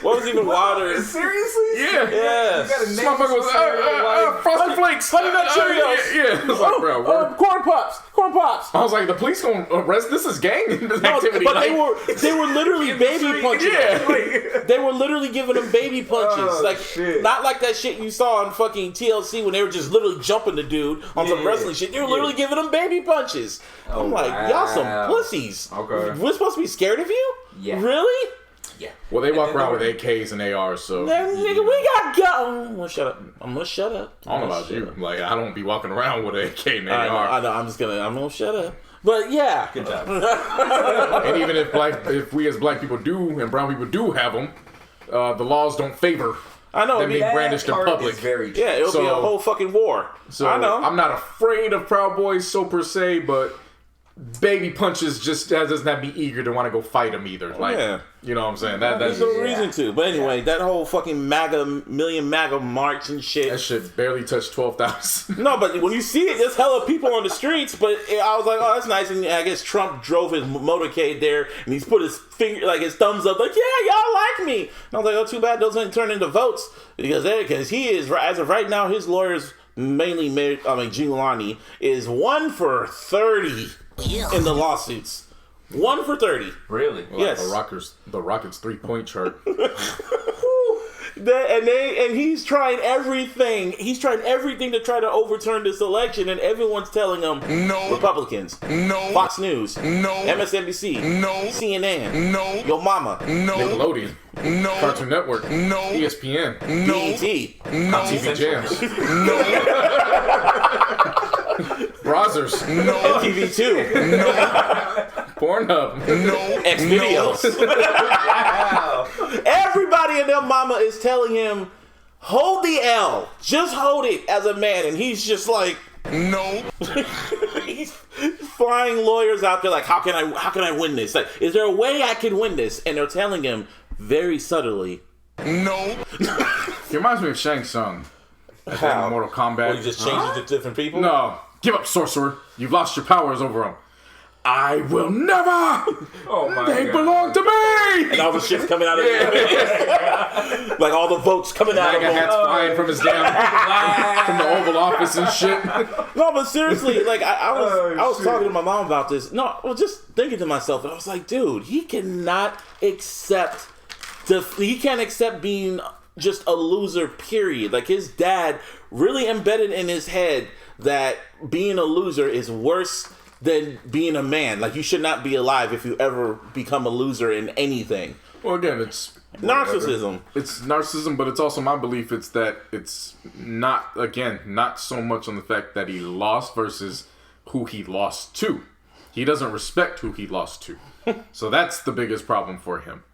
What was even wilder? Seriously? Yeah. Yes. This motherfucker was Frosted Flakes, Honey Nut Cheerios. Yeah. It was like, bro, Corn Pops. Corn Pops. I was like, the police gonna arrest this is gang activity. But like, they were literally baby punching. Yeah. They were literally giving them baby punches. Shit. Not like that shit you saw on fucking TLC when they were just literally jumping the dude on some wrestling shit. They were literally giving them baby punches. I'm like, y'all some pussies. Okay. We're supposed to be scared of you? Yeah. Really? Yeah. Well, they walk around with AKs and ARs, so. Nigga, we got gun. I'm gonna shut up. I don't know about you. Like, I don't be walking around with an AK and AR. I know. I'm gonna shut up. But yeah. Good job. And even if we as black people do and brown people do have them, the laws don't favor I know. them being brandished in public. Very true. Yeah, it'll be a whole fucking war. So I know. I'm not afraid of Proud Boys so per se, but baby punches just doesn't have me eager to want to go fight them either. Like, you know what I'm saying? There's no reason to. But anyway, that whole fucking million MAGA march and shit. That shit barely touched 12,000. No, but when you see it, there's hella people on the streets. But I was like, oh, that's nice. And I guess Trump drove his motorcade there, and he's put his finger, like his thumbs up, like, yeah, y'all like me. And I was like, oh, too bad those didn't turn into votes because he is, as of right now, his lawyers mainly, Giuliani is 1 for 30 in the lawsuits. 1 for 30. Really? Well, Yes. The Rockets 3-point chart. And he's trying everything. He's trying everything to try to overturn this election, and everyone's telling him no. Republicans, no. Fox News, no. MSNBC, no. CNN, no. Your mama, no. Nickelodeon, no. Cartoon Network, no. ESPN, no. BET, no. TV Jams, no. Browsers, no. MTV2, no. Pornhub, no. Xvideos. Everybody and their mama is telling him, hold the L. Just hold it as a man. And he's just like, no. He's flying lawyers out there like, how can I win this? Like, is there a way I can win this? And they're telling him very subtly, no. He reminds me of Shang Tsung. How? Mortal Kombat. Well, you just change it to different people? No. Give up, sorcerer. You've lost your powers over him. I will never. Oh my they God. belong to me. And all the shit's coming out of it. Like all the votes coming out of him. Hats flying from his damn from the Oval Office and shit. No, but seriously, like I was talking to my mom about this. No, I was just thinking to myself, and I was like, dude, he can't accept being just a loser, period. Like his dad really embedded in his head that being a loser is worse than being a man. Like you should not be alive if you ever become a loser in anything. Well, again, it's narcissism. It's narcissism, but it's also my belief it's that it's not so much on the fact that he lost versus who he lost to. He doesn't respect who he lost to. So that's the biggest problem for him.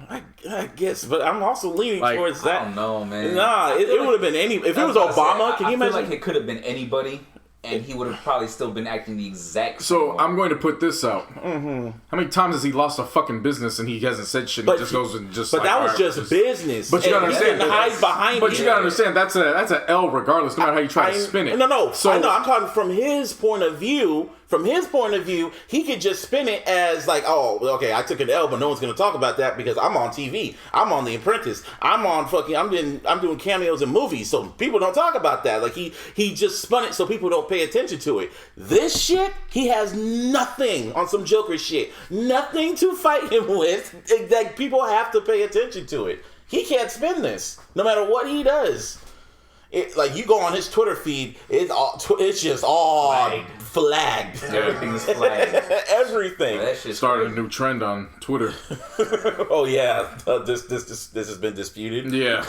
I guess, but I'm also leaning towards that. I don't know, man. Nah, it would have been any. If it was Obama, can you imagine? Like it could have been anybody, and he would have probably still been acting the exact same So way. I'm going to put this out. Mm-hmm. How many times has he lost a fucking business and he hasn't said shit? He just goes and just. But that was just business. But you gotta understand. Hide behind. But you gotta understand that's an L regardless, no matter how you try to spin it. No. So I know. I'm talking from his point of view. From his point of view, he could just spin it as like, oh, okay, I took an L, but no one's gonna talk about that because I'm on TV. I'm on The Apprentice. I'm doing cameos in movies, so people don't talk about that. Like he just spun it so people don't pay attention to it. This shit, he has nothing on some Joker shit. Nothing to fight him with. Like people have to pay attention to it. He can't spin this, no matter what he does. Like you go on his Twitter feed, it's just all flagged. Everything's flagged. Everything. Well, that shit started a new trend on Twitter. Oh yeah, this has been disputed. Yeah,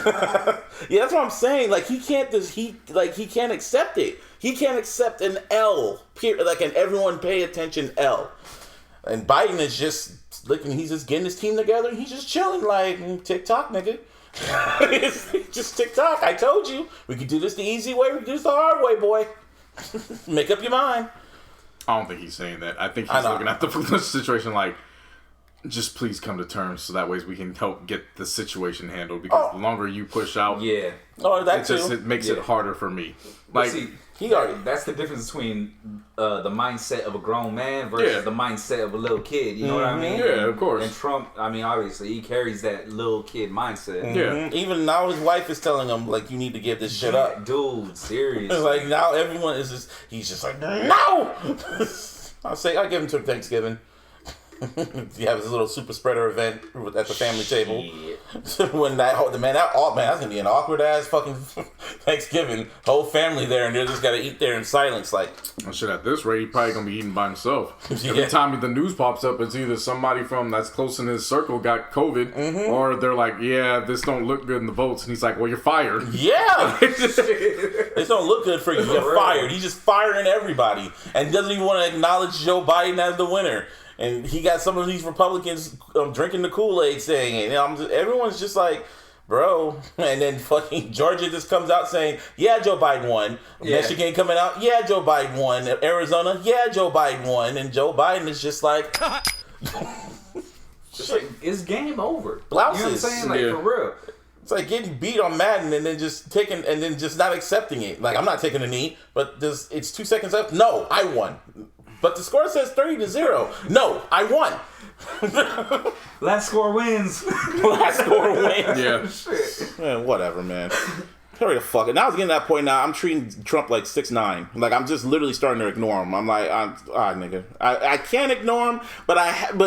yeah, that's what I'm saying. Like he can't accept it. He can't accept an L. Like an everyone pay attention L. And Biden is just looking. He's just getting his team together. And he's just chilling like TikTok, nigga. It's just TikTok. I told you we could do this the easy way. We could do this the hard way, boy. Make up your mind. I don't think he's saying that. I think he's looking at the situation like just please come to terms so that way we can help get the situation handled. Because the longer you push out, Yeah. it makes it harder for me. Like, see, that's the difference between the mindset of a grown man versus the mindset of a little kid. You know what I mean? Yeah, of course. And Trump, I mean, obviously, he carries that little kid mindset. Yeah. Even now, his wife is telling him like, "You need to give this shit up, dude. Seriously. Like now, everyone is just. He's just like, no. I give him to Thanksgiving. You have his little super spreader event at the family table. When that's gonna be an awkward ass fucking Thanksgiving. Whole family there, and they're just gotta eat there in silence. Like, shit, at this rate, he probably gonna be eating by himself. Every time the news pops up, it's either somebody from that's close in his circle got COVID, or they're like, "Yeah, this don't look good in the votes," and he's like, "Well, you're fired." Yeah, this don't look good for you. You're fired. He's just firing everybody, and doesn't even want to acknowledge Joe Biden as the winner. And he got some of these Republicans drinking the Kool-Aid saying it. Everyone's just like, bro. And then fucking Georgia just comes out saying, yeah, Joe Biden won. Yeah. Michigan coming out, yeah, Joe Biden won. Arizona, yeah, Joe Biden won. And Joe Biden is just like... it's game over. Blouses. You know what I'm saying? Like, for real. It's like getting beat on Madden and then just not accepting it. Like, I'm not taking a knee, but it's 2 seconds left. No, I won. But the score says 30-0. No, I won. Last score wins. Last score wins. Yeah. Shit. Man, whatever, man. Hurry the fuck it. Now I was getting to that point now. I'm treating Trump like 6'9". Like, I'm just literally starting to ignore him. I'm like, nigga. I can't ignore him, but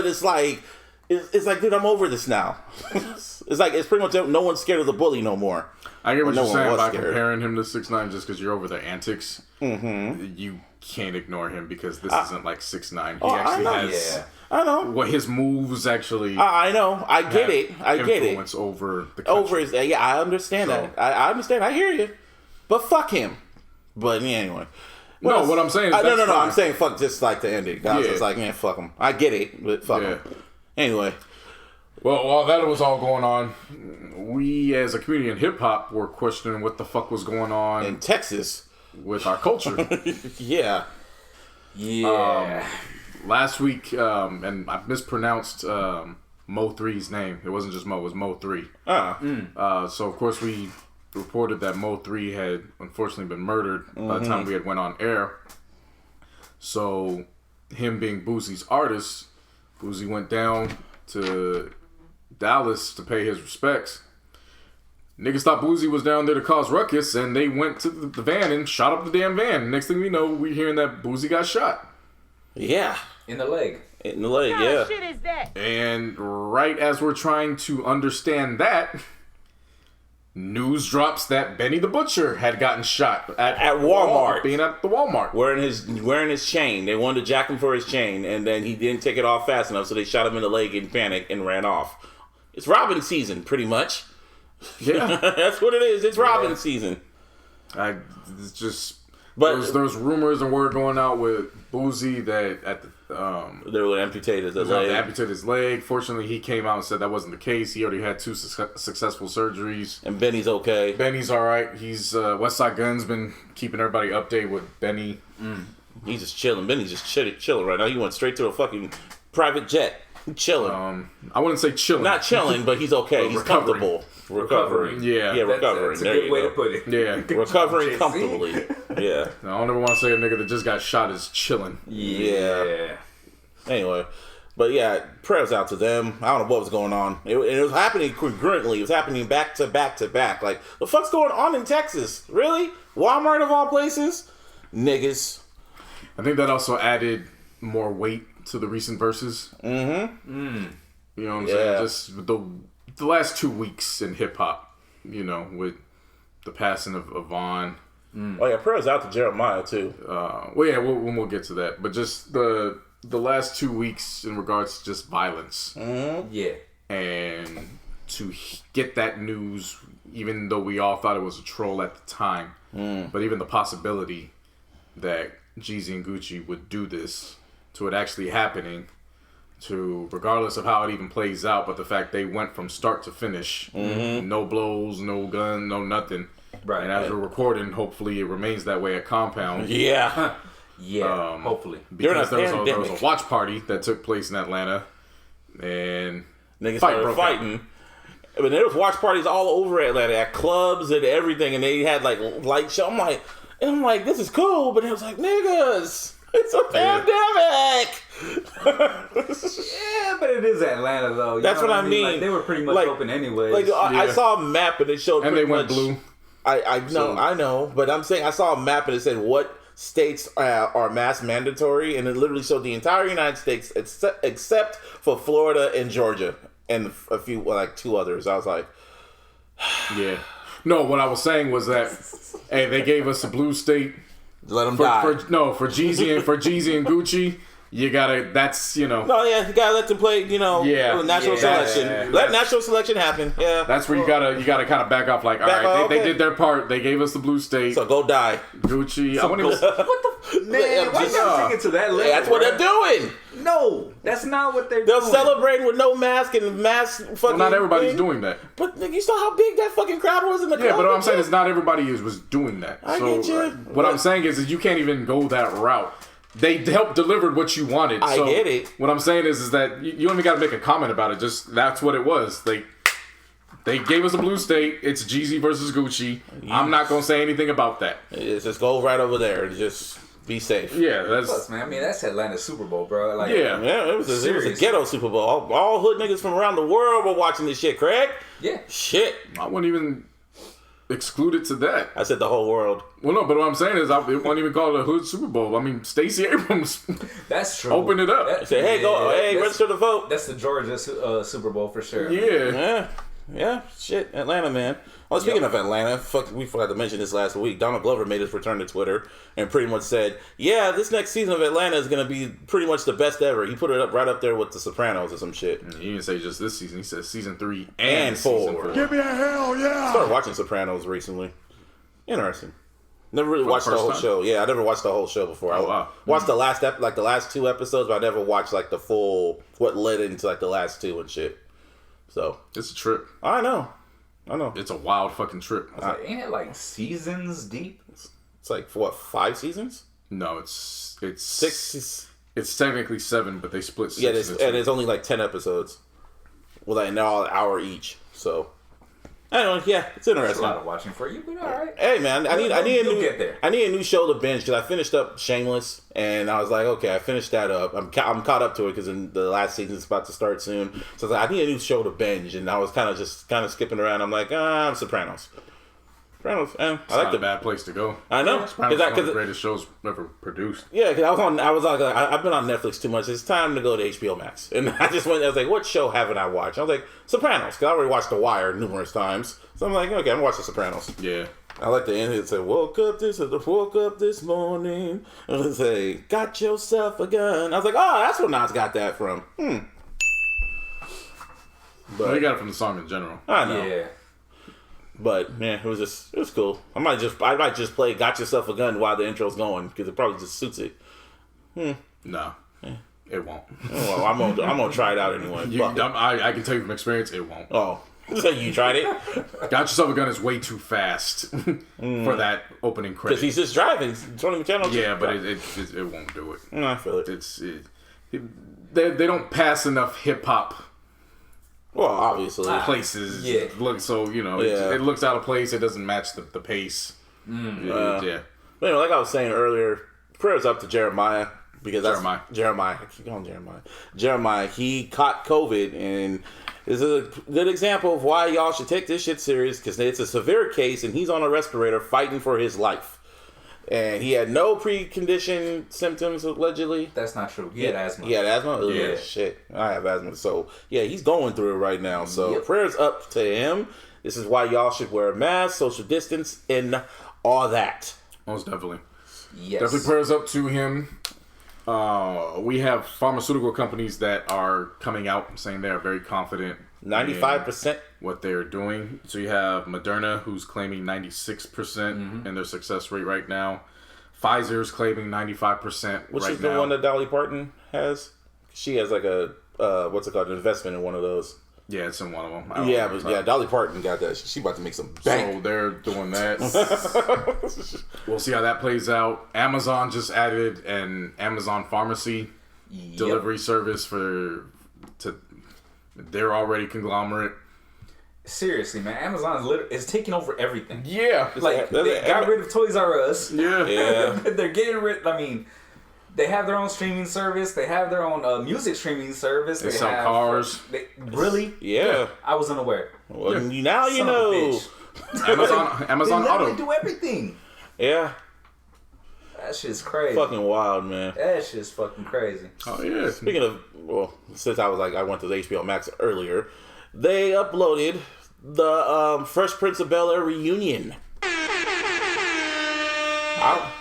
it's like, dude, I'm over this now. It's like, it's pretty much no one's scared of the bully no more. I get what you're saying by comparing him to 6'9" just because you're over the antics. You can't ignore him because this isn't like 6'9". He actually has. I know. What his moves actually. I know. I get it. Influence over the country. I understand that. I understand. I hear you. But fuck him. But anyway. What I'm saying is no. I'm saying fuck just like the ending. I was just like, man, fuck him. I get it, but fuck him. Anyway. Well, while that was all going on, we as a community in hip hop were questioning what the fuck was going on in Texas with our culture. Yeah. Last week, and I mispronounced Mo3's name. It wasn't just Mo, it was Mo3. So, of course, we reported that Mo3 had unfortunately been murdered by the time we had went on air. So, him being Boosie's artist, Boosie went down to Dallas to pay his respects. Niggas thought Boosie was down there to cause ruckus, and they went to the van and shot up the damn van. Next thing we know, we're hearing that Boosie got shot. Yeah. In the leg. In the leg, What kind of shit is that? And right as we're trying to understand that, news drops that Benny the Butcher had gotten shot at Walmart. Being at the Walmart. Wearing his chain. They wanted to jack him for his chain, and then he didn't take it off fast enough, so they shot him in the leg in panic and ran off. It's Robin season, pretty much. Yeah. That's what it is. It's Robin season. It's just... But there's rumors and word going out with Boosie that at the they were amputated his leg. Amputated his leg. Fortunately, he came out and said that wasn't the case. He already had 2 successful surgeries. And Benny's okay. Benny's all right. He's Westside Gun's been keeping everybody updated with Benny. He's just chilling. Benny's just chilling right now. He went straight to a fucking private jet. Chilling. I wouldn't say chilling. Not chilling, but he's okay. He's comfortable. Recovering. Yeah. Recovering. That's a good way to put it. Yeah. Recovering comfortably. Yeah. I don't ever want to say a nigga that just got shot is chilling. Yeah. Anyway. But yeah, prayers out to them. I don't know what was going on. It was happening congruently. It was happening back to back to back. Like, the fuck's going on in Texas? Really? Walmart of all places? Niggas. I think that also added more weight to the recent verses. You know what I'm saying? Just the last 2 weeks in hip hop, you know, with the passing of Vaughn. Oh yeah, prayers out to Jeremiah too. We'll get to that. But just the last 2 weeks in regards to just violence. Yeah. And to get that news, even though we all thought it was a troll at the time, but even the possibility that Jeezy and Gucci would do this, to it actually happening, to regardless of how it even plays out, but the fact they went from start to finish, no blows, no gun, no nothing. Right. And as we're recording, hopefully it remains that way at Compound. Yeah. Hopefully. Because there was a watch party that took place in Atlanta. and niggas started fighting. But there was watch parties all over Atlanta at clubs and everything, and they had like light show. I'm like, this is cool, but it was like, niggas, it's a pandemic. Yeah, but it is Atlanta though. That's what I mean. Like, they were pretty much open anyway. Like I saw a map and it showed, and they went blue. I know, but I'm saying I saw a map and it said what states are mask mandatory, and it literally showed the entire United States except for Florida and Georgia and a few, like 2 others. I was like, yeah. No, what I was saying was that, hey, they gave us a blue state. Let them die. For Jeezy and Gucci. You gotta, that's, you know. No, yeah, you gotta let them play, you know, national selection. Let national selection happen, yeah. That's where you gotta kind of back off, like, all right, they did their part. They gave us the blue state. So go die. Gucci. I wouldn't even... What the... Man, why you gotta take it to that level? Yeah, that's what they're doing. No, that's not what they're doing. They'll celebrate with no mask and mask fucking... Well, not everybody's doing that. But you saw how big that fucking crowd was in the club? Yeah, but what I'm saying is not everybody was doing that. I get you. What I'm saying is you can't even go that route. They helped delivered what you wanted. I get it. What I'm saying is that you don't even got to make a comment about it. Just that's what it was. They gave us a blue state. It's Jeezy versus Gucci. Yes. I'm not gonna say anything about that. Just go right over there and just be safe. Yeah, that's. Plus, man, I mean, that's Atlanta's Super Bowl, bro. Like, yeah, it was a ghetto Super Bowl. All hood niggas from around the world were watching this shit. Craig. Yeah. Shit. I wouldn't even exclude it to that. I said the whole world. Well, no, but what I'm saying is I wouldn't even call it a hood Super Bowl. I mean, Stacey Abrams. That's true. Opened it up. Say, hey, register to vote. That's the Georgia Super Bowl for sure. Yeah. Shit, Atlanta, man. Oh, speaking of Atlanta, we forgot to mention this last week. Donald Glover made his return to Twitter and pretty much said, yeah, this next season of Atlanta is going to be pretty much the best ever. He put it up right up there with The Sopranos or some shit. He didn't say just this season. He said season 3 and 4. Give me a hell yeah. I started watching Sopranos recently. Interesting. Never really watched the whole show. Yeah, I never watched the whole show before. I watched the last the last 2 episodes, but I never watched like the full, what led into like the last 2 and shit. So it's a trip. I know. It's a wild fucking trip. Ain't it like seasons deep? It's like what, 5 seasons? No, it's 6. It's technically 7, but they split 6. Yeah, and it's only like 10 episodes. Well, like now an hour each. So anyway, yeah, it's interesting. That's a lot of watching for you, but all right. Hey man, I need a new show to binge because I finished up Shameless, and I was like, okay, I finished that up. I'm caught up to it because in the last season is about to start soon. So I was like, I need a new show to binge, and I was kind of skipping around. I'm like, Sopranos. It's not a bad place to go. I know. It's one of the greatest shows ever produced. Yeah, because I've been on Netflix too much. It's time to go to HBO Max. And I was like, what show haven't I watched? I was like, Sopranos, because I already watched The Wire numerous times. So I'm like, okay, I'm going to watch The Sopranos. Yeah. I like the end. It said, woke up this morning. And it say, got yourself a gun. I was like, oh, that's where Nas got that from. But he got it from the song in general. I know. Yeah. But man, it was cool. I might just play "Got Yourself a Gun" while the intro's going because it probably just suits it. No, it won't. Well, I'm gonna try it out anyway. I can tell you from experience, it won't. Oh, so you tried it? "Got Yourself a Gun" is way too fast for that opening credit. Because he's just driving. Tony McCannell. Yeah, but it won't do it. No, I feel it. They don't pass enough hip hop. Well, obviously. Places. Yeah. Look, so, you know, it looks out of place. It doesn't match the pace. Yeah. But anyway, like I was saying earlier, prayers up to Jeremiah. Because Jeremiah. I keep calling Jeremiah. Jeremiah, he caught COVID, and this is a good example of why y'all should take this shit serious, because it's a severe case, and he's on a respirator fighting for his life. And he had no preconditioned symptoms, allegedly. That's not true. He had asthma. He had asthma? Ugh, yeah. Shit. I have asthma. So, yeah, he's going through it right now. So, prayers up to him. This is why y'all should wear a mask, social distance, and all that. Most definitely. Yes. Definitely prayers up to him. We have pharmaceutical companies that are coming out saying they are very confident. 95%. What they're doing. So you have Moderna, who's claiming 96% in their success rate right now. Pfizer's claiming 95% Which right is the now. one that Dolly Parton has? She has like a, what's it called, an investment in one of those. Yeah, it's in one of them. Dolly Parton got that. She about to make some bank. So they're doing that. We'll see how that plays out. Amazon just added an Amazon Pharmacy delivery service for They're already conglomerate. Seriously, man, Amazon is taking over everything. Yeah. Like, they got rid of Toys R Us. Yeah. They're getting rid, I mean, they have their own streaming service. They have their own music streaming service. They sell cars. Really? Yeah. I was unaware. Well, now you Son of a know. bitch. Amazon they Auto. do everything. Yeah. That shit's crazy. Fucking wild, man. That shit's fucking crazy. Oh yeah. Speaking of, well, since I went to the HBO Max earlier, they uploaded the Fresh Prince of Bel-Air reunion.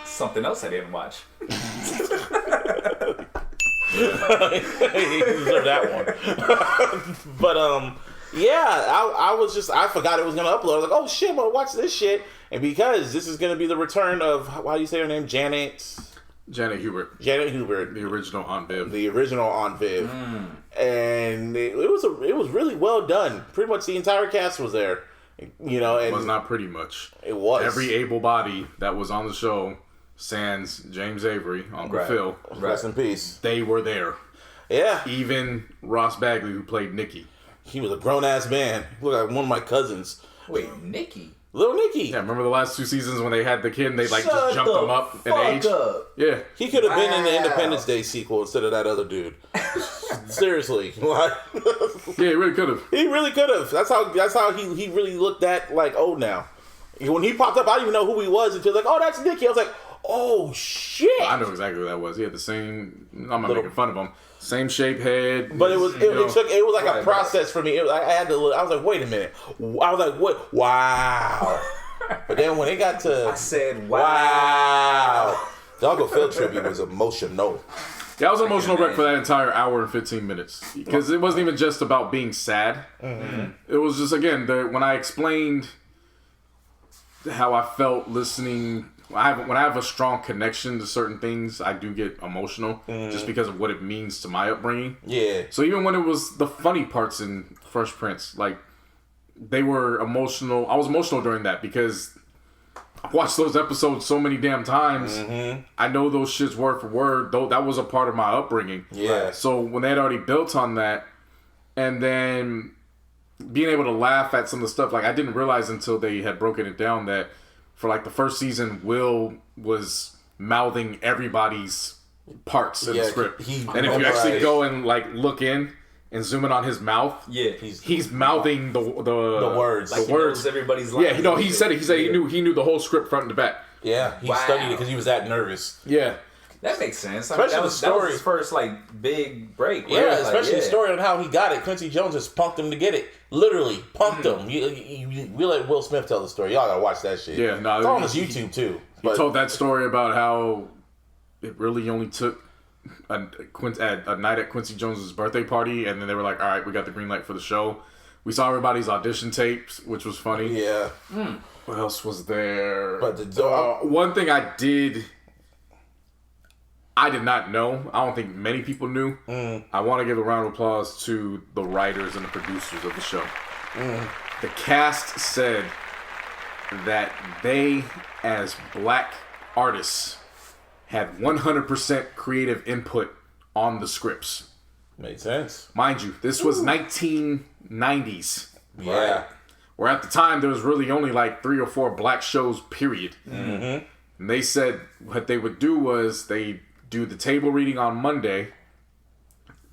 Something else I didn't watch. You deserve that one. But yeah, I forgot it was gonna upload. I was like, oh shit, I'm gonna watch this shit. And because this is gonna be the return of, how do you say her name? Janet Hubert. The original Aunt Viv. And it was really well done. Pretty much the entire cast was there. You know, and It was not pretty much. It was. Every able body that was on the show, sans James Avery, Uncle Phil. Rest in peace. They were there. Yeah. Even Ross Bagley, who played Nicky. He was a grown-ass man. He looked like one of my cousins. Wait, Nicky? Little Nicky. Yeah, remember the last 2 seasons when they had the kid and they just Shut jumped him up in age? Up. Yeah. He could have been in the Wow. Independence Day sequel instead of that other dude. Seriously. Like, Yeah, he really could have. he really could have. That's how he really looked at, like, old now. When he popped up, I didn't even know who he was until like, oh, that's Nicky. I was like, oh shit. I know exactly who that was. He had the same, I'm not making fun of him, same shape head. But it was like Right, a process for me. I had to look. I was like, wait a minute. I was like, what? Wow. But then when it got to, I said, wow. The Uncle Phil tribute was emotional. Yeah, I was an emotional wreck for that entire hour and 15 minutes. Because it wasn't even just about being sad. Mm-hmm. It was just, again, when I explained how I felt listening, when I have a strong connection to certain things, I do get emotional just because of what it means to my upbringing. Yeah. So even when it was the funny parts in Fresh Prince, like, they were emotional. I was emotional during that because I watched those episodes so many damn times. Mm-hmm. I know those shits word for word. Though that was a part of my upbringing. Yeah. So when they had already built on that, and then being able to laugh at some of the stuff, like I didn't realize until they had broken it down that for like the first season, Will was mouthing everybody's parts in the script. And if you actually go and like look in and zoom in on his mouth, yeah, he's mouthing the words. Like the words. He knows everybody's lines. Yeah, he said it. He said he knew the whole script front to back. Yeah, he studied it because he was that nervous. Yeah. That makes sense. I mean, that was his first like big break. Right? Yeah, especially the story on how he got it. Quincy Jones just punked him to get it. Literally punked him. We let Will Smith tell the story. Y'all gotta watch that shit. Yeah, no, it's on his YouTube too. He told that story about how it really only took a night at Quincy Jones's birthday party, and then they were like, "All right, we got the green light for the show." We saw everybody's audition tapes, which was funny. Yeah. What else was there? But one thing I did not know. I don't think many people knew. I want to give a round of applause to the writers and the producers of the show. The cast said that they, as black artists, had 100% creative input on the scripts. Made sense. Mind you, this was 1990s. Yeah. Where at the time, there was really only like 3 or 4 black shows, period. Mm-hmm. And they said what they would do was they do the table reading on Monday.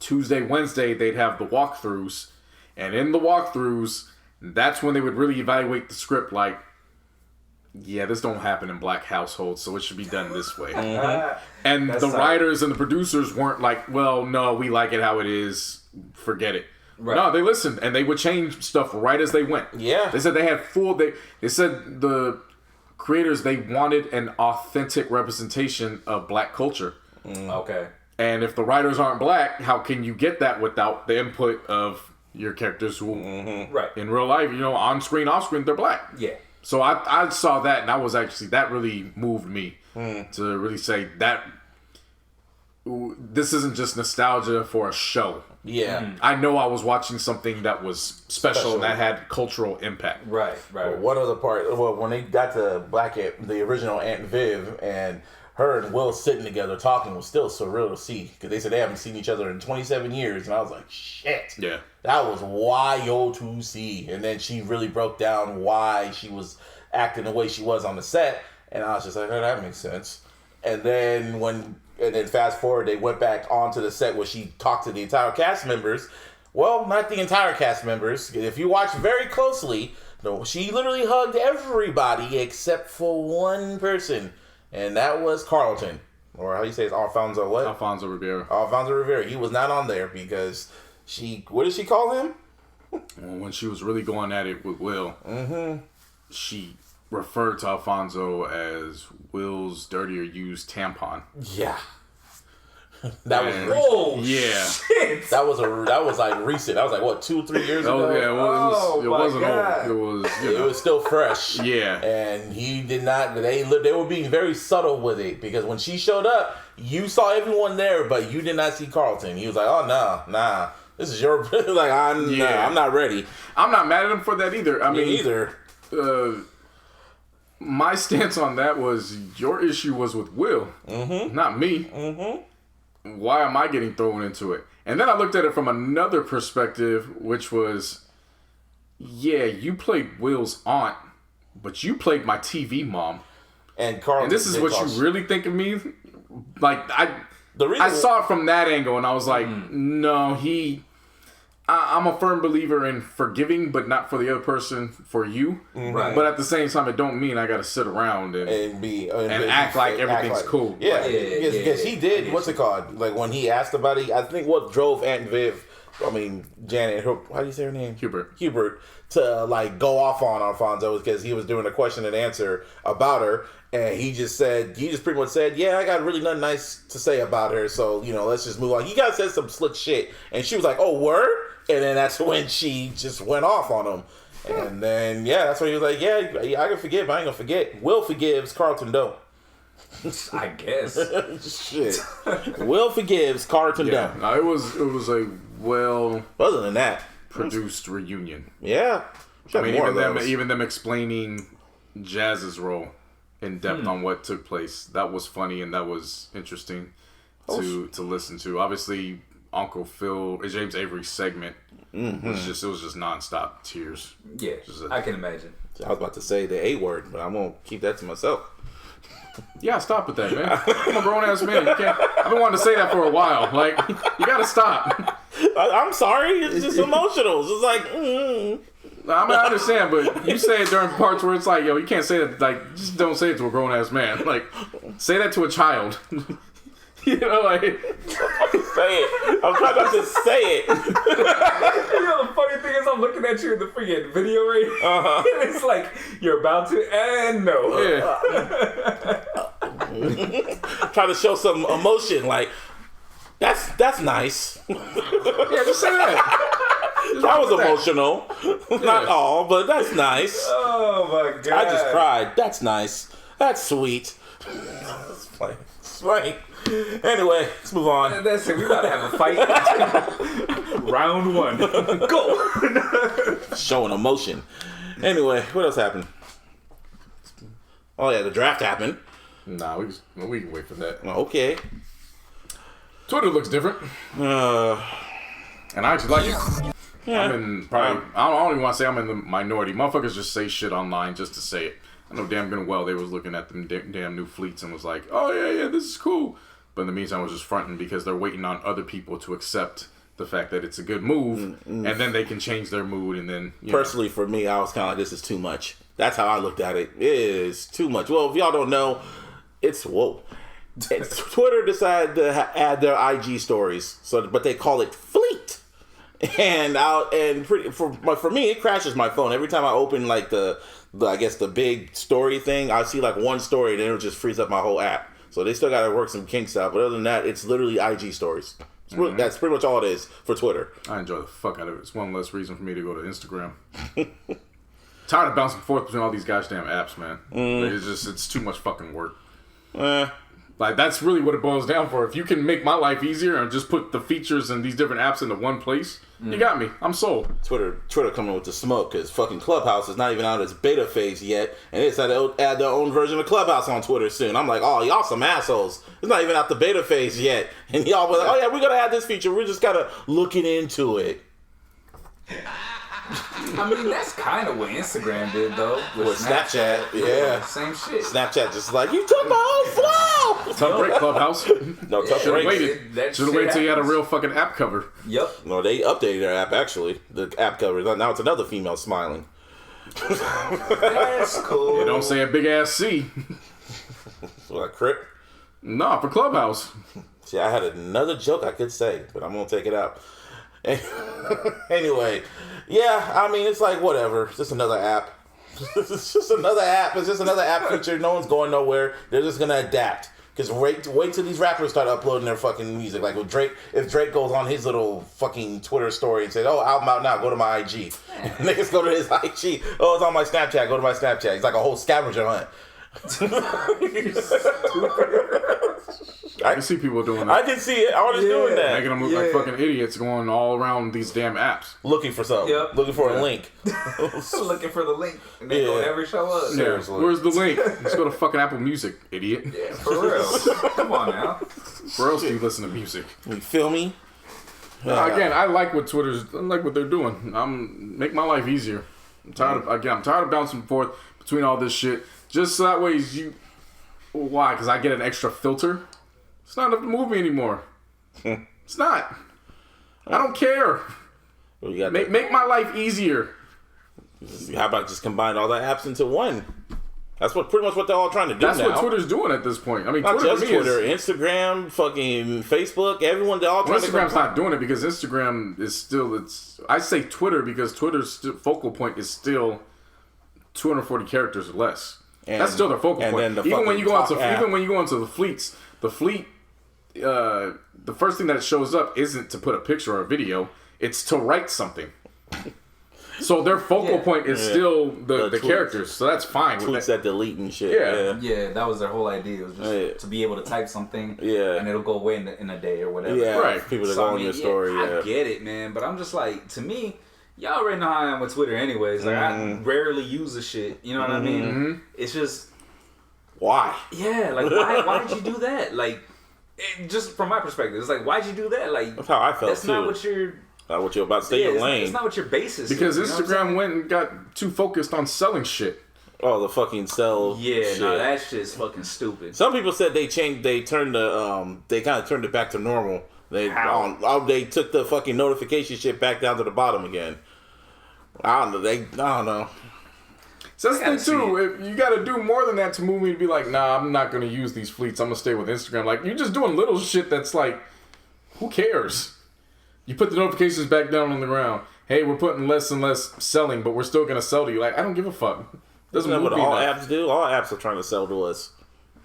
Tuesday, Wednesday, they'd have the walkthroughs. And in the walkthroughs, that's when they would really evaluate the script like, yeah, this don't happen in black households, so it should be done this way. And the writers and the producers weren't like, well, no, we like it how it is. Forget it. Right. No, they listened, and they would change stuff right as they went. Yeah. They said they had they said the creators, they wanted an authentic representation of black culture. Okay. And if the writers aren't black, how can you get that without the input of your characters who, right, in real life, on screen, off screen, they're black. Yeah. So I saw that, and that really moved me to really say that this isn't just nostalgia for a show. Yeah. I know I was watching something that was special and that had cultural impact. Right. One other part, when they got to the original Aunt Viv, and her and Will sitting together talking was still surreal to see because they said they haven't seen each other in 27 years, and I was like, shit. Yeah. That was wild to see. And then she really broke down why she was acting the way she was on the set, and I was just like, oh, that makes sense. And then fast forward, they went back onto the set where she talked to the entire cast members. Well, not the entire cast members. If you watch very closely, no, she literally hugged everybody except for one person. And that was Carlton. Or how do you say it? Alfonso what? Alfonso Rivera. Alfonso Rivera. He was not on there because what did she call him? When she was really going at it with Will, she referred to Alfonso as Will's dirty or used tampon. Yeah. That was recent. Yeah. Shit. That was like recent. That was like what 2-3 years ago. Oh yeah, well, it wasn't God. old. It was still fresh. Yeah. And he did not. They were being very subtle with it because when she showed up, you saw everyone there, but you did not see Carlton. He was like, "Oh nah, this is your like I'm not ready." I'm not mad at him for that either. I mean, either. My stance on that was your issue was with Will, not me. Why am I getting thrown into it? And then I looked at it from another perspective, which was, yeah, you played Will's aunt, but you played my TV mom. And Carlton. And this is what you really think of me? Like, I saw it from that angle, and I was like, no, I'm a firm believer in forgiving, but not for the other person, for you. Right. But at the same time, it don't mean I got to sit around and act like everything's cool. Yeah, because he did. What's it called? Like when he asked about it, I think what drove Aunt Viv, Janet. How do you say her name? Hubert, to like go off on Alfonso was because he was doing a question and answer about her, and he just pretty much said, yeah, I got really nothing nice to say about her, so let's just move on. He said some slick shit, and she was like, oh, word? And then that's when she just went off on him. And then, that's when he was like, yeah, I can forgive, I ain't gonna forget. Will forgives, Carlton don't. I guess. Shit. Will forgives, Carlton don't. No, it was a other than that, produced reunion. Yeah. I mean, even them explaining Jazz's role in depth on what took place. That was funny and that was interesting to listen to. Obviously, Uncle Phil, James Avery's segment was just nonstop tears. Yeah, I can imagine. I was about to say the A word, but I'm gonna keep that to myself. Yeah, stop with that, man. I'm a grown ass man. I've been wanting to say that for a while. Like, you gotta stop. I'm sorry. It's just emotional. It's just like. I mean, I understand, but you say it during parts where it's like, yo, you can't say that. Like, just don't say it to a grown ass man. Like, say that to a child. Say it. I'm trying not to say it. The funny thing is, I'm looking at you in the freaking video right now. And it's like, you're about to, and no. Yeah. Trying to show some emotion, like, that's nice. Yeah, just say that. That was emotional. Not all, but that's nice. Oh my God. I just cried. That's nice. That's sweet. It's funny. Anyway, let's move on. That's it. We gotta have a fight. Round 1. Go. Showing emotion. Anyway, what else happened? Oh yeah, the draft happened. Nah, we can wait for that. Okay. Twitter looks different. And I actually like it. Yeah. I don't even want to say I'm in the minority. Motherfuckers just say shit online just to say it. I know damn good and well they was looking at them damn new fleets and was like, oh yeah, this is cool. But in the meantime, I was just fronting because they're waiting on other people to accept the fact that it's a good move, and then they can change their mood. And then, personally, for me, I was kind of like, this is too much. That's how I looked at it. It is too much. Well, if y'all don't know, Twitter decided to add their IG stories, but they call it Fleet. For me, it crashes my phone every time I open like the big story thing. I see like one story, and it'll just freeze up my whole app. So they still got to work some kinks out. But other than that, it's literally IG stories. That's pretty much all it is for Twitter. I enjoy the fuck out of it. It's one less reason for me to go to Instagram. Tired of bouncing forth between all these goddamn apps, man. It's too much fucking work. Like, that's really what it boils down for. If you can make my life easier and just put the features and these different apps into one place, you got me. I'm sold. Twitter coming with the smoke because fucking Clubhouse is not even out of its beta phase yet, and it's to add their own version of Clubhouse on Twitter soon. I'm like, oh, y'all some assholes. It's not even out the beta phase yet, and y'all were like, oh yeah, we're gonna add this feature. We're just kind of looking into it. I mean, that's kind of what Instagram did, though. With Snapchat, yeah. Same shit. Snapchat just like, you took my whole flow! Tough break, Clubhouse. No, tough Should've break. waited. That Should've shit waited till you had a happens. real fucking app cover. Yep. No, they updated their app, actually. The app cover. Now it's another female smiling. That's cool. You don't say a big ass C. What, Crip? Nah, for Clubhouse. See, I had another joke I could say, but I'm going to take it out. Anyway, yeah, I mean, it's like, whatever. It's just another app. It's just another app. It's just another app feature. No one's going nowhere. They're just going to adapt. Because wait till these rappers start uploading their fucking music. Like, if Drake goes on his little fucking Twitter story and says, oh, album out now, go to my IG. Niggas go to his IG. Oh, it's on my Snapchat, go to my Snapchat. It's like a whole scavenger hunt. I can see people doing that. I can see it. I was just doing that. Making them look like fucking idiots going all around these damn apps. Looking for something. Yep. Looking for a link. Looking for the link. And they don't ever show up. Seriously. Where's the link? Let's go to fucking Apple Music, idiot. Yeah, for real. Come on now. Where else do you listen to music? You feel me? Again, I like what they're doing. Make my life easier. I'm tired of bouncing forth between all this shit. Just so that way why? Because I get an extra filter? It's not enough to move me anymore. It's not. I don't care. Well, you got Make my life easier. How about just combine all the apps into one? That's pretty much what they're all trying to do. That's now. what Twitter's doing at this point. I mean, Not Twitter, just to me Twitter, is, Instagram, fucking Facebook, everyone, they're all trying to Instagram's not doing it because Instagram is still, I say Twitter because Twitter's focal point is still 240 characters or less. And that's still their focal point. Even when you go into the fleets, the fleet, the first thing that shows up isn't to put a picture or a video; it's to write something. So their focal point is still the tweets. Characters. So that's fine. Tweets that delete and shit. Yeah, that was their whole idea. It was just to be able to type something, and it'll go away in a day or whatever. Yeah, right. People that go on your story. I get it, man, but I'm just like, to me, y'all already know how I am with Twitter, anyways. Like, I rarely use the shit. You know what I mean? Mm-hmm. It's just, why? Yeah, like why did you do that? Like, just from my perspective, it's like, why'd you do that? Like, that's how I felt. That's too. not what you're. Not what you're about to stay in your lane. It's not what your basis is. Because Instagram went and got too focused on selling shit. Oh, the fucking sell. Yeah, shit. no, that shit's fucking stupid. Some people said they kind of turned it back to normal. They took the fucking notification shit back down to the bottom again. I don't know. So that's the thing too. If you got to do more than that to move me to be like, nah, I'm not going to use these fleets. I'm going to stay with Instagram. Like, you're just doing little shit that's like, who cares? You put the notifications back down on the ground. Hey, we're putting less and less selling, but we're still going to sell to you. Like, I don't give a fuck. Isn't that what all apps do? All apps are trying to sell to us.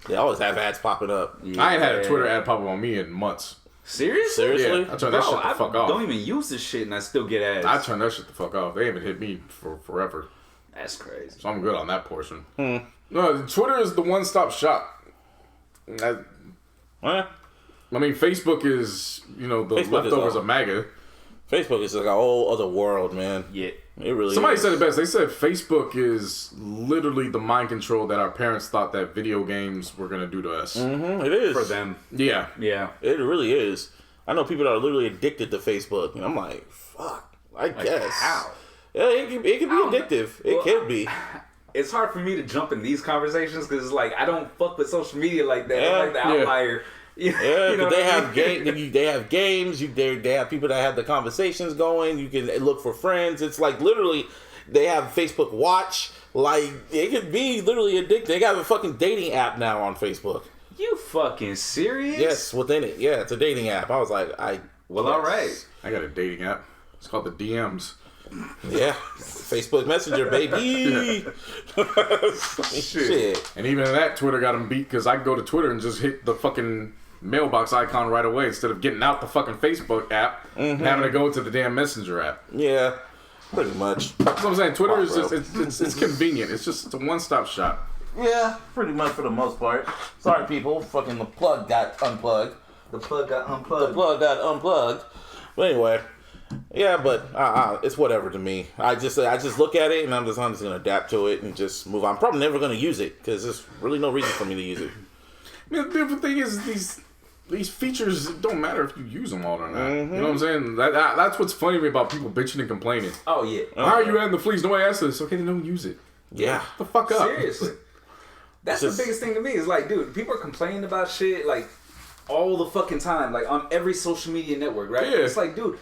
They always have ads popping up. Yeah. I ain't had a Twitter ad pop up on me in months. Seriously? Yeah, I turned that shit the fuck off. I don't even use this shit and I still get ads. I turned that shit the fuck off. They haven't hit me for forever. That's crazy. So I'm good on that portion. No, Twitter is the one-stop shop. I mean, Facebook is, the leftovers of MAGA. Facebook is like a whole other world, man. Yeah. It really Somebody is. said it best. They said Facebook is literally the mind control that our parents thought that video games were going to do to us. Mm-hmm, it is. For them. Yeah. Yeah. It really is. I know people that are literally addicted to Facebook. And I'm like, fuck. I guess. How? Yeah, it can be addictive. It can be. It's hard for me to jump in these conversations because it's like I don't fuck with social media like that. I'm like the outlier. Yeah, but they have they have games. They have people that have the conversations going. You can look for friends. It's like literally, they have Facebook Watch. Like it could be literally addictive. They got a fucking dating app now on Facebook. You fucking serious? Yes, within it. Yeah, it's a dating app. I was like, all right. I got a dating app. It's called the DMs. Yeah, Facebook Messenger, baby. Shit. And even that, Twitter got them beat because I go to Twitter and just hit the fucking mailbox icon right away instead of getting out the fucking Facebook app and having to go to the damn Messenger app. Yeah, pretty much. That's what I'm saying. Twitter is just it's convenient. It's a one-stop shop. Yeah, pretty much for the most part. Sorry, people. Fucking the plug got unplugged. The plug got unplugged. The plug got unplugged. But anyway, yeah, but it's whatever to me. I just look at it and I'm just gonna adapt to it and just move on. I'm probably never gonna use it because there's really no reason for me to use it. I mean, the beautiful thing is these features don't matter if you use them all or not. You know what I'm saying? That's what's funny to me about people bitching and complaining. Oh yeah. Why are you adding the fleas? Nobody asked this. Okay, then don't use it. Yeah. The fuck up. Seriously. That's the biggest thing to me. Is like, dude, people are complaining about shit like all the fucking time, like on every social media network, right? Yeah. It's like, dude,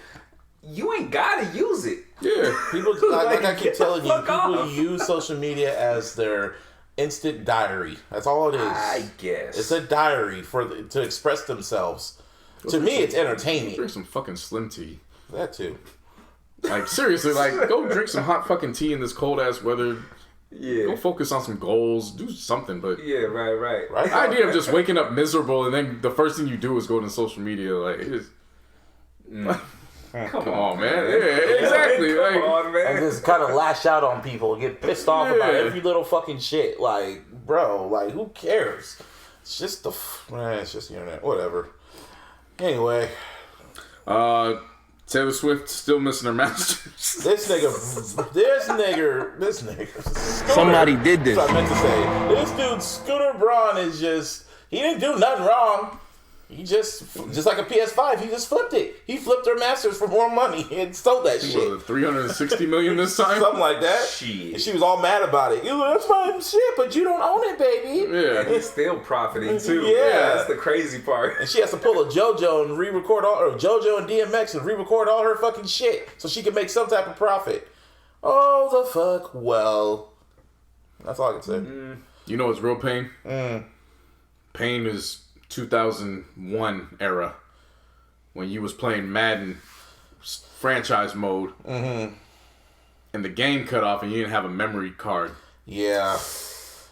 you ain't gotta use it. Yeah. People, like I keep telling you, people off. use social media as their instant diary. That's all it is. I guess It's a diary to express themselves. To me, it's entertaining. Drink some fucking Slim tea. That too. Like, seriously, like, go drink some hot fucking tea in this cold ass weather. Yeah. Go focus on some goals. Do something, but Yeah, right. Right? the idea of just waking up miserable and then the first thing you do is go to social media, like, it's... Come on, man. Yeah, exactly. Come Like, on, man. And just kind of lash out on people, get pissed off about Yeah. every little fucking shit. Like, bro, like, who cares? It's just it's just the internet. Whatever. Anyway, Taylor Swift still missing her masters. this nigga. Somebody did this. That's what I meant to say. This dude, Scooter Braun, is just, he didn't do nothing wrong. He just like a PS5, he just flipped it. He flipped her masters for more money and sold that shit. What, 360 million this time? Something like that. Shit. And she was all mad about it. That's my shit, but you don't own it, baby. Yeah. And he's still profiting too. Yeah. That's the crazy part. And she has to pull a JoJo and re-record JoJo and DMX and re-record all her fucking shit so she can make some type of profit. Oh, the fuck. Well, that's all I can say. You know what's real pain? Pain is 2001 era when you was playing Madden franchise mode and the game cut off and you didn't have a memory card Yeah.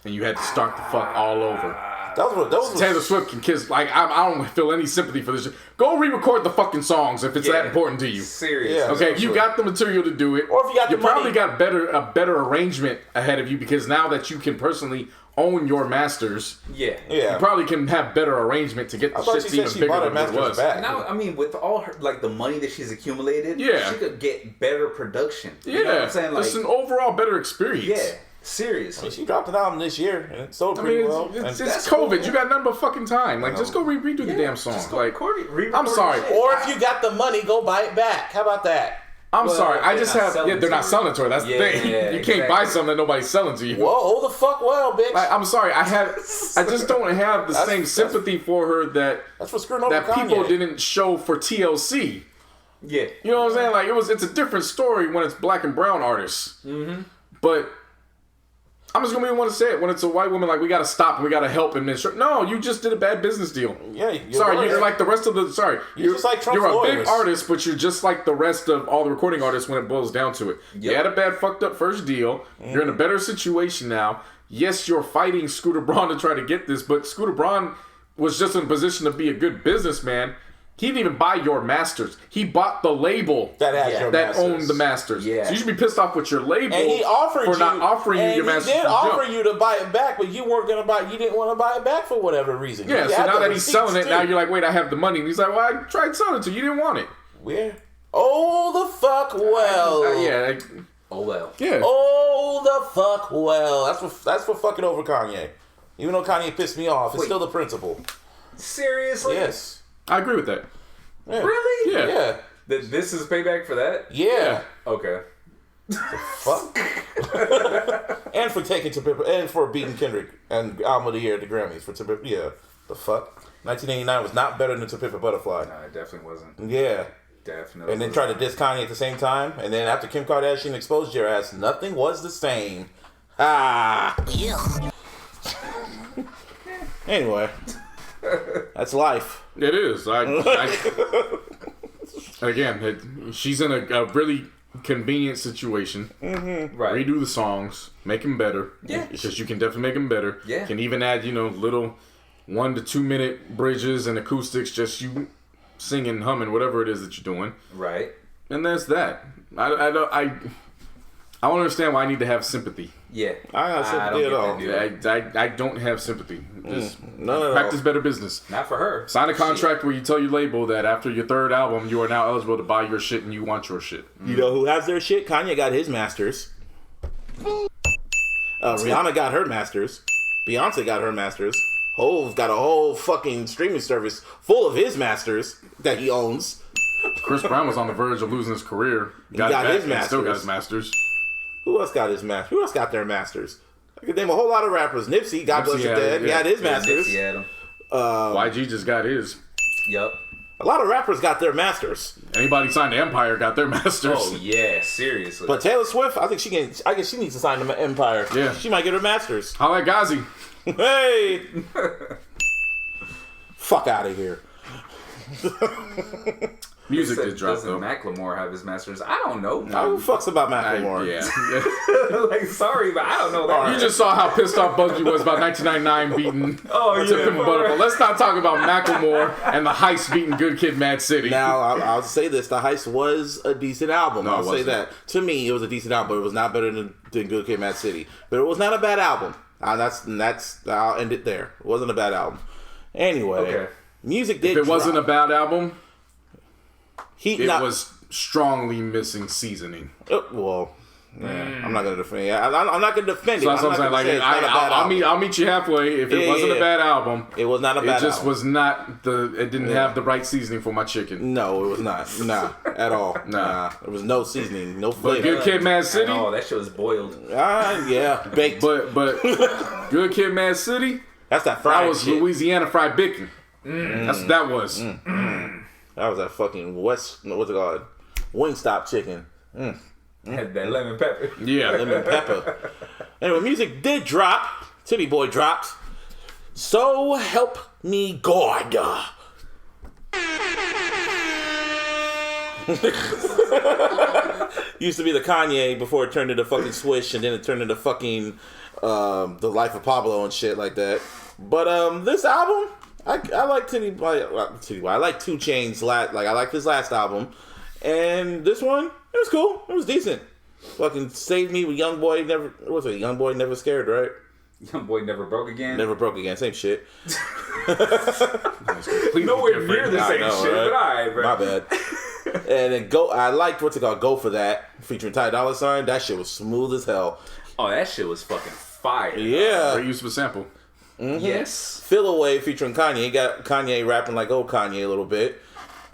and you had to start the fuck all over. That was Taylor Swift can kiss, like, I don't feel any sympathy for this shit. Go re-record the fucking songs if it's that important to you. Serious. Yeah. Okay, if you got the material to do it, Or if you got the probably money. got a better arrangement ahead of you because now that you can personally own your masters, Yeah. Yeah. you probably can have better arrangement to get I the thought shit she even said she bigger bought her than what it masters was. back. Now, I mean, with all her, like, the money that she's accumulated, Yeah. she could get better production. Yeah, You know what I'm saying? Like, it's an overall better experience. yeah, seriously. She dropped an album this year and it sold I pretty mean, well. it's And- that's COVID. cool. You got nothing but fucking time. Like, just go redo the damn song. Just go Like, re-record I'm sorry. shit. or if you got the money, go buy it back. How about that? I'm Well, sorry. I they're just not have. selling Yeah, they're to not you. selling to her. That's the Yeah, thing. yeah, You can't buy exactly. something that nobody's selling to you. Whoa, hold the fuck well, bitch. Like, I'm sorry. I just don't have the same sympathy for her that That's for screwing over Kanye. people didn't show for TLC. Yeah. You know what I'm saying? Like, it's a different story when it's black and brown artists. But I'm just gonna be the one to say it. When it's a white woman, like, we gotta stop and we gotta help and then no, you just did a bad business deal. Yeah, You're like the rest of the. Sorry, You're just like Trump's You're a lawyers. big artist, but you're just like the rest of all the recording artists when it boils down to it. You had a bad, fucked up first deal. You're in a better situation now. Yes, you're fighting Scooter Braun to try to get this, but Scooter Braun was just in a position to be a good businessman. He didn't even buy your masters. He bought the label That has your that masters. owned the masters. Yeah. So you should be pissed off with your label And he offered for not offering you and your masters. He did from offer jump. you to buy it back, but you weren't gonna buy. You didn't want to buy it back for whatever reason. Yeah, You so had now the that he's selling it, receipts, now too. you're like, wait, I have the money. And he's like, well, I tried selling it to you. You didn't want it. Where? Oh the fuck well. Yeah. Oh, well. Yeah. Oh the fuck well. That's for fucking over Kanye. Even though Kanye pissed me off, it's Wait. still the principle. Seriously? Yes. I agree with that. Yeah. Really? Yeah. Yeah. This is payback for that? Yeah. Okay. Fuck. And for taking to Pippa, and for beating Kendrick and album of the year at the Grammys for To Pimp. Yeah. The fuck. 1989 was not better than To Pimp a Butterfly. No, it definitely wasn't. Yeah. Definitely. And then try to diss Kanye at the same time. And then after Kim Kardashian exposed your ass, nothing was the same. Ah. Anyway. That's life. It is. Again, she's in a really convenient situation. Right. Redo the songs, make them better. Yeah. Because you can definitely make them better. Yeah. Can even add, little 1 to 2 minute bridges and acoustics, just you singing, humming, whatever it is that you're doing. Right. And that's that. I don't understand why I need to have sympathy. Yeah. I got sympathy at all. I don't have sympathy. Just None at all. practice better business. Not for her. Sign a contract where you tell your label that after your third album, you are now eligible to buy your shit and you want your shit. You know who has their shit? Kanye got his masters. Rihanna got her masters. Beyonce got her masters. Hov got a whole fucking streaming service full of his masters that he owns. Chris Brown was on the verge of losing his career. Got his masters. Still got his masters. Who else got his masters? Who else got their masters? I could name a whole lot of rappers. Nipsey, God bless his dead. He had his masters. Nipsey had him. YG just got his. Yup. A lot of rappers got their masters. Anybody signed to Empire got their masters. Oh yeah, seriously. But Taylor Swift, I guess she needs to sign to Empire. Yeah. She might get her masters. How like Ghazi? Hey! Fuck out of here. Music did drop Doesn't though. Macklemore have his masters? I don't know. Who fucks about Macklemore? Yeah. Like, sorry, but I don't know that. You just saw how pissed off Bugsy was about 1999 beating to Pimp a Butterfly. Let's not talk about Macklemore and the Heist beating Good Kid, Mad City. Now, I'll say this. The Heist was a decent album. No, I'll say that. To me, it was a decent album, but it was not better than Good Kid, Mad City. But it was not a bad album. That's I'll end it there. It wasn't a bad album. Anyway, Okay. Music did If it wasn't a drop. bad album, He it not, was strongly missing seasoning. well, I'm not gonna defend it. I'm not gonna defend it. So that's I'm what I'm not saying. gonna say Like, it's not a bad album. I'll meet you halfway. If it wasn't a bad album, It was not a bad it just album. was not it didn't have the right seasoning for my chicken. No, it was not. Nah, at all. Nah. There was no seasoning, no But flavor. Good Kid, Mad City. Oh, that shit was boiled. Yeah, baked. But Good Kid, Mad City. That's that fried That was shit. Louisiana fried bacon. That's what that was. That was that fucking what's it called? Wingstop chicken. Had that lemon pepper. Yeah. Lemon pepper. Anyway, music did drop. Titty Boy dropped. So help me God. Used to be the Kanye before it turned into fucking Swish, and then it turned into fucking The Life of Pablo and shit like that. But this album, I like Titty Boy. I like 2 Chainz. I like his last album, and this one, it was cool. It was decent. Fucking Save Me with Young Boy Never. What's it? Young Boy Never Scared, right? Young boy never broke again. Never Broke Again. Same shit. Nowhere near the same know, shit, right? but alright, bro. My bad. And then I liked what's it called? Go For That featuring Ty Dolla $ign. That shit was smooth as hell. Oh, that shit was fucking fire. Yeah. Great use of a sample. Yes. Feel Away featuring Kanye. Got Kanye rapping like old Kanye a little bit.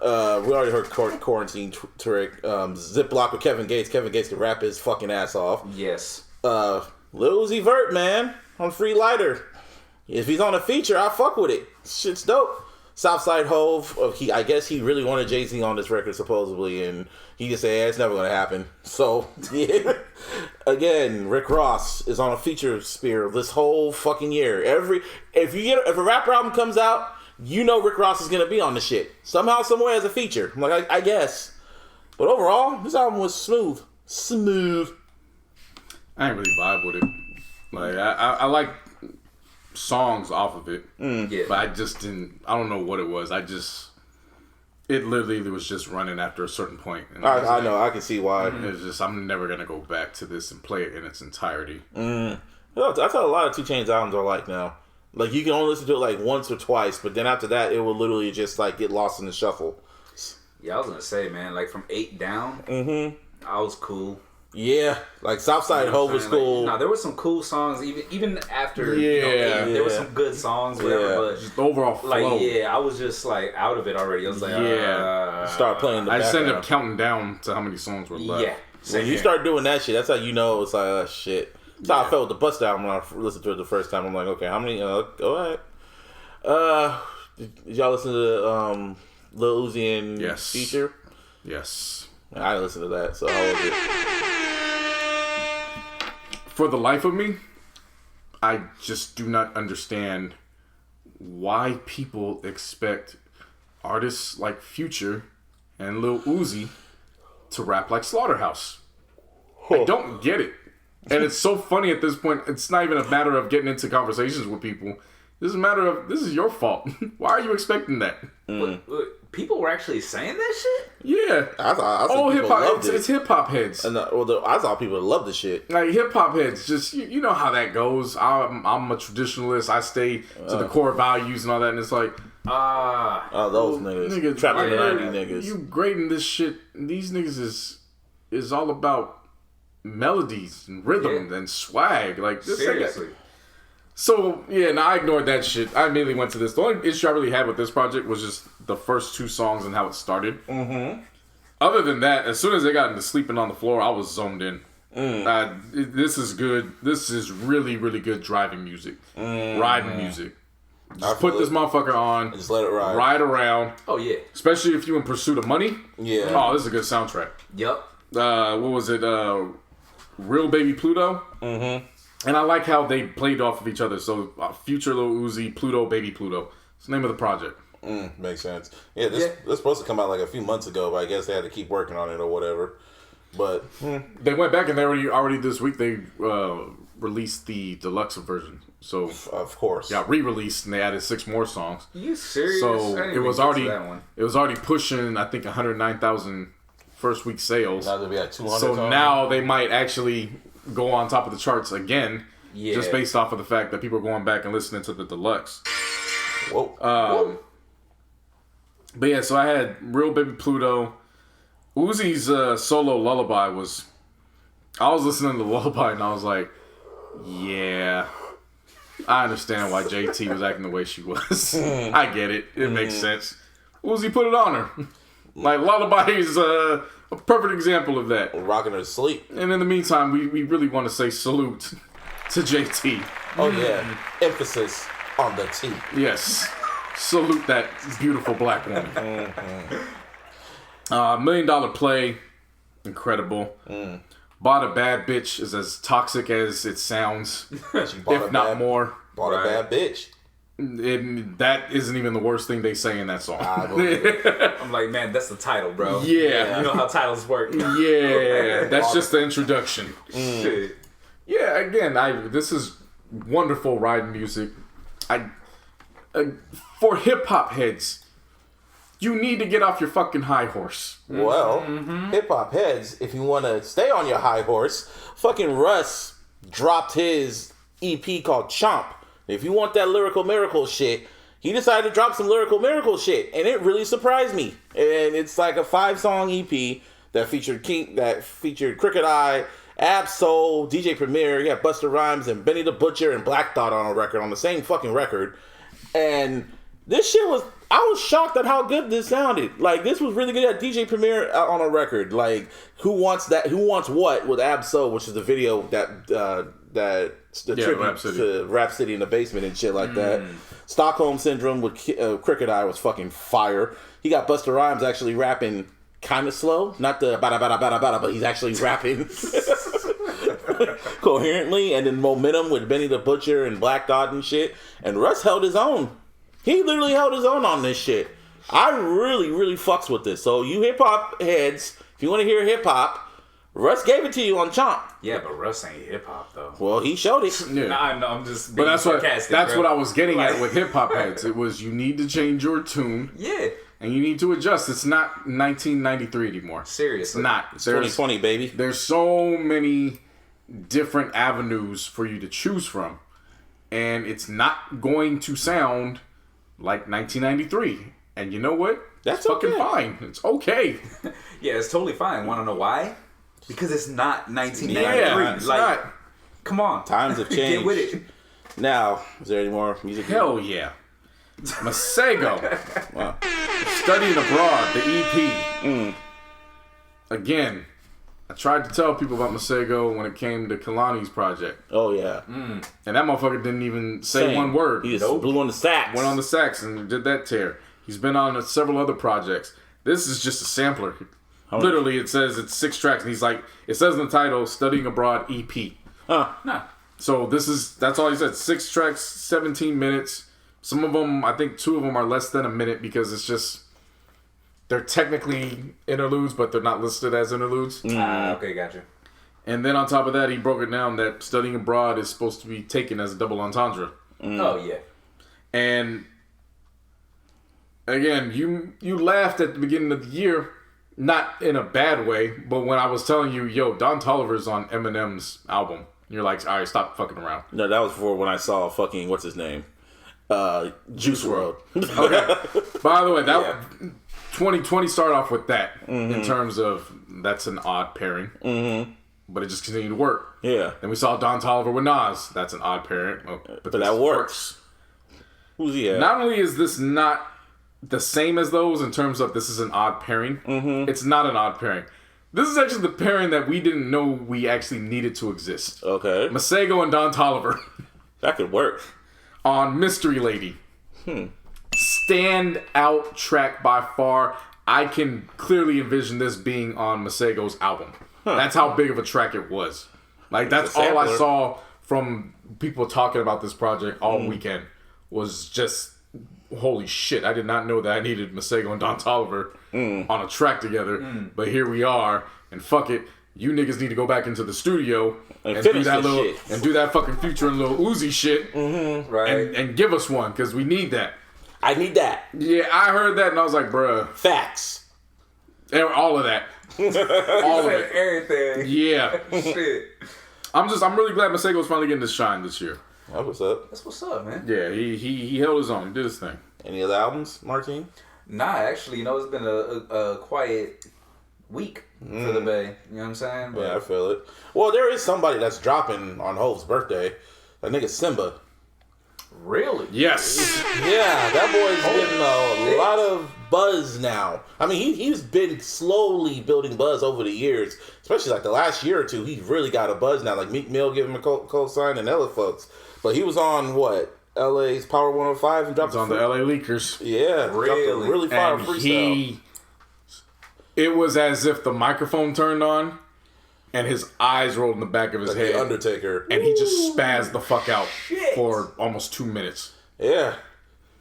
We already heard Quarantine Trick. Ziploc with Kevin Gates. Kevin Gates can rap his fucking ass off. Yes. Lil Uzi Vert, man, on Free Lighter. If he's on a feature, I fuck with it. Shit's dope. Southside Hove, I guess he really wanted Jay-Z on this record supposedly, and he just said, it's never gonna happen. So, yeah. Again, Rick Ross is on a feature spear this whole fucking year. If a rapper album comes out, you know Rick Ross is gonna be on the shit. Somehow, somewhere as a feature. I'm like, I guess. But overall, this album was smooth. Smooth. I ain't really vibe with it. Like I like songs off of it, Yeah. but I just didn't. I don't know what it was. It literally was just running after a certain point. And I know, I can see why. It's just I'm never gonna go back to this and play it in its entirety. That's how a lot of 2 Chainz albums are like now. Like, you can only listen to it like once or twice, but then after that, it will literally just like get lost in the shuffle. Yeah, I was gonna say, man, like from 8 down, I was cool. Yeah, like Southside You know Hove what was I'm saying? cool. Like, there were some cool songs, even after. Yeah. There were some good songs, whatever. Yeah. But Just the overall flow. like, yeah, I was just like out of it already. I was like, Start playing the I just ended background. up counting down to how many songs were left. Yeah. When you start doing that shit, that's how you know it's like, oh, shit. That's how I felt with the Bust album when I listened to it the first time. I'm like, okay, how many? All right. Did y'all listen to Lil Uzi and Yes. Feature? Yes. I didn't listen to that, so how was it? For the life of me, I just do not understand why people expect artists like Future and Lil Uzi to rap like Slaughterhouse. I don't get it. And it's so funny at this point. It's not even a matter of getting into conversations with people. This is a matter of, this is your fault. Why are you expecting that? People were actually saying that shit? Yeah. I thought Oh, people hip-hop. loved it. It's hip-hop heads. And I thought people loved the shit. Like, hip-hop heads, just, you know how that goes. I'm a traditionalist. I stay to the core values and all that. And it's like... those niggas. Trapped in the 90s niggas. You grading this shit. These niggas is all about melodies and rhythm and swag. Like, this seriously. So, yeah, I ignored that shit. I immediately went to this. The only issue I really had with this project was just the first 2 songs and how it started. Mm-hmm. Other than that, as soon as they got into Sleeping on the Floor, I was zoned in. This is good. This is really, really good driving music. Riding music. Just put this motherfucker on. Just let it ride. Ride around. Oh, yeah. Especially if you in pursuit of money. Yeah. Oh, this is a good soundtrack. Yep. What was it? Real Baby Pluto? Mm-hmm. And I like how they played off of each other. So, Future Lil Uzi, Pluto, Baby Pluto. It's the name of the project. Makes sense. Yeah, this was supposed to come out like a few months ago, but I guess they had to keep working on it or whatever. But they went back and they already this week they released the deluxe version. So of course, yeah, re-released and they added 6 more songs. You serious? So it was already pushing, I think, 109,000 first week sales. Now they'll be at 200. So now they might actually go on top of the charts again, just based off of the fact that people are going back and listening to the deluxe. Whoa. But yeah, so I had Real Baby Pluto. Uzi's solo lullaby was... I was listening to the lullaby and I was like, yeah, I understand why JT was acting the way she was. I get it. It makes sense. Uzi put it on her. Like, lullaby is a perfect example of that. Rocking her to sleep. And in the meantime, we really want to say salute to JT. Oh, yeah. Emphasis on the T. Yes. Salute that beautiful black woman. $1 million play. Incredible. Bought a Bad Bitch is as toxic as it sounds. If not more. Bought a bad bitch. That isn't even the worst thing they say in that song. I'm like, man, that's the title, bro. Yeah. You know how titles work. Yeah. That's just the introduction. Shit. Yeah, again, this is wonderful riding music. For hip-hop heads, you need to get off your fucking high horse. Well, hip-hop heads, if you want to stay on your high horse, fucking Russ dropped his EP called Chomp. If you want that lyrical miracle shit, he decided to drop some lyrical miracle shit, and it really surprised me. And it's like a 5-song EP that featured Crooked Eye, Ab-Soul, DJ Premier, you got Busta Rhymes and Benny the Butcher and Black Thought on a record, on the same fucking record. And this shit I was shocked at how good this sounded. Like, this was really good at DJ Premier on a record. Like, Who Wants What with Ab-Soul, which is the video that tribute to Rap City in the basement and shit like that. Stockholm Syndrome with Crooked Eye was fucking fire. He got Busta Rhymes actually rapping kind of slow, not the bada bada bada bada, but he's actually rapping coherently. And then Momentum with Benny the Butcher and Black Dot and shit. And Russ held his own. He literally held his own on this shit. I really, really fucks with this. So you hip hop heads, if you want to hear hip hop, Russ gave it to you on Chomp. Yeah, but Russ ain't hip hop though. Well, he showed it. Yeah. Nah, I know. I'm just. But that's sarcastic, what I was getting at with hip hop heads. It was, you need to change your tune. Yeah. And you need to adjust. It's not 1993 anymore. Seriously. It's not. It's 2020, baby. There's so many different avenues for you to choose from. And it's not going to sound like 1993. And you know what? That's fucking okay. fine. It's okay. Yeah, it's totally fine. Want to know why? Because it's not 1993. Yeah, it's not. Come on. Times have changed. Get with it. Now, is there any more music? Hell yeah. Masego. Wow. Studying Abroad, the EP. Again, I tried to tell people about Masego when it came to Kalani's project. Oh, yeah. And that motherfucker didn't even say one word. He just blew on the sax. Went on the sax and did that tear. He's been on several other projects. This is just a sampler. Literally, it says it's 6 tracks. And he's like, it says in the title, Studying Abroad EP. Nah. So that's all he said. 6 tracks, 17 minutes. Some of them, I think 2 of them are less than a minute because it's just, they're technically interludes, but they're not listed as interludes. Okay, gotcha. And then on top of that, he broke it down that Studying Abroad is supposed to be taken as a double entendre. Oh, yeah. And again, you laughed at the beginning of the year, not in a bad way, but when I was telling you, yo, Don Toliver's on Eminem's album, you're like, all right, stop fucking around. No, that was for when I saw fucking, what's his name? Juice WRLD. Okay. By the way, that 2020 started off with that in terms of that's an odd pairing. Mm-hmm. But it just continued to work. Yeah. Then we saw Don Toliver with Nas. That's an odd pairing. But that works. Who's he at? Not only is this not the same as those in terms of this is an odd pairing, it's not an odd pairing. This is actually the pairing that we didn't know we actually needed to exist. Okay. Masego and Don Toliver. That could work. On Mystery Lady. Stand out track by far. I can clearly envision this being on Masego's album. That's how big of a track it was. Like, that's all I saw from people talking about this project all weekend was just, holy shit, I did not know that I needed Masego and Don Toliver on a track together. But here we are, and fuck it. You niggas need to go back into the studio and do that little shit. And do that fucking Future and Lil Uzi shit, right? And give us one because we need that. I need that. Yeah, I heard that and I was like, bruh, facts. All of that, all of it, everything. Yeah, shit. I'm really glad Masego's finally getting this shine this year. That's what's up. That's what's up, man. Yeah, he held his own. He did his thing. Any other albums, Martin? Nah, actually, it's been a quiet week for the Bay. You know what I'm saying? But, yeah, I feel it. Well, there is somebody that's dropping on Hove's birthday. That nigga Simba. Really? Yes. Yeah, that boy's getting a lot of buzz now. I mean, he's been slowly building buzz over the years, especially like the last year or two. He's really got a buzz now. Like Meek Mill giving him a co-sign and other folks. But he was on what? LA's Power 105 and dropped on the LA Leakers. Yeah, really, really fire freestyle. It was as if the microphone turned on and his eyes rolled in the back of his head. The Undertaker. And he just spazzed the fuck out for almost 2 minutes. Yeah.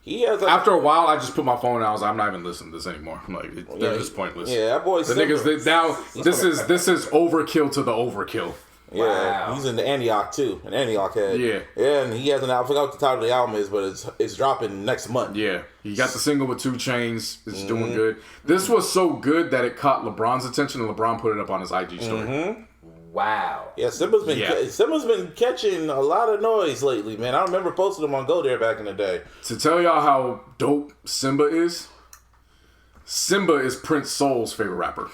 He has after a while, I just put my phone out. I was like, I'm not even listening to this anymore. I'm like, they're just pointless. Yeah, that boy's the niggas. Now this is overkill to the overkill. Yeah, wow. He's in the Antioch too, an Antioch head. Yeah, and he has an album. I forgot what the title of the album is, but it's dropping next month. Yeah, he got the single with 2 Chainz. It's doing good. This was so good that it caught LeBron's attention, and LeBron put it up on his IG story. Wow. Yeah, Simba's been catching a lot of noise lately, man. I remember posting him on Go There back in the day. To tell y'all how dope Simba is Prince Soul's favorite rapper.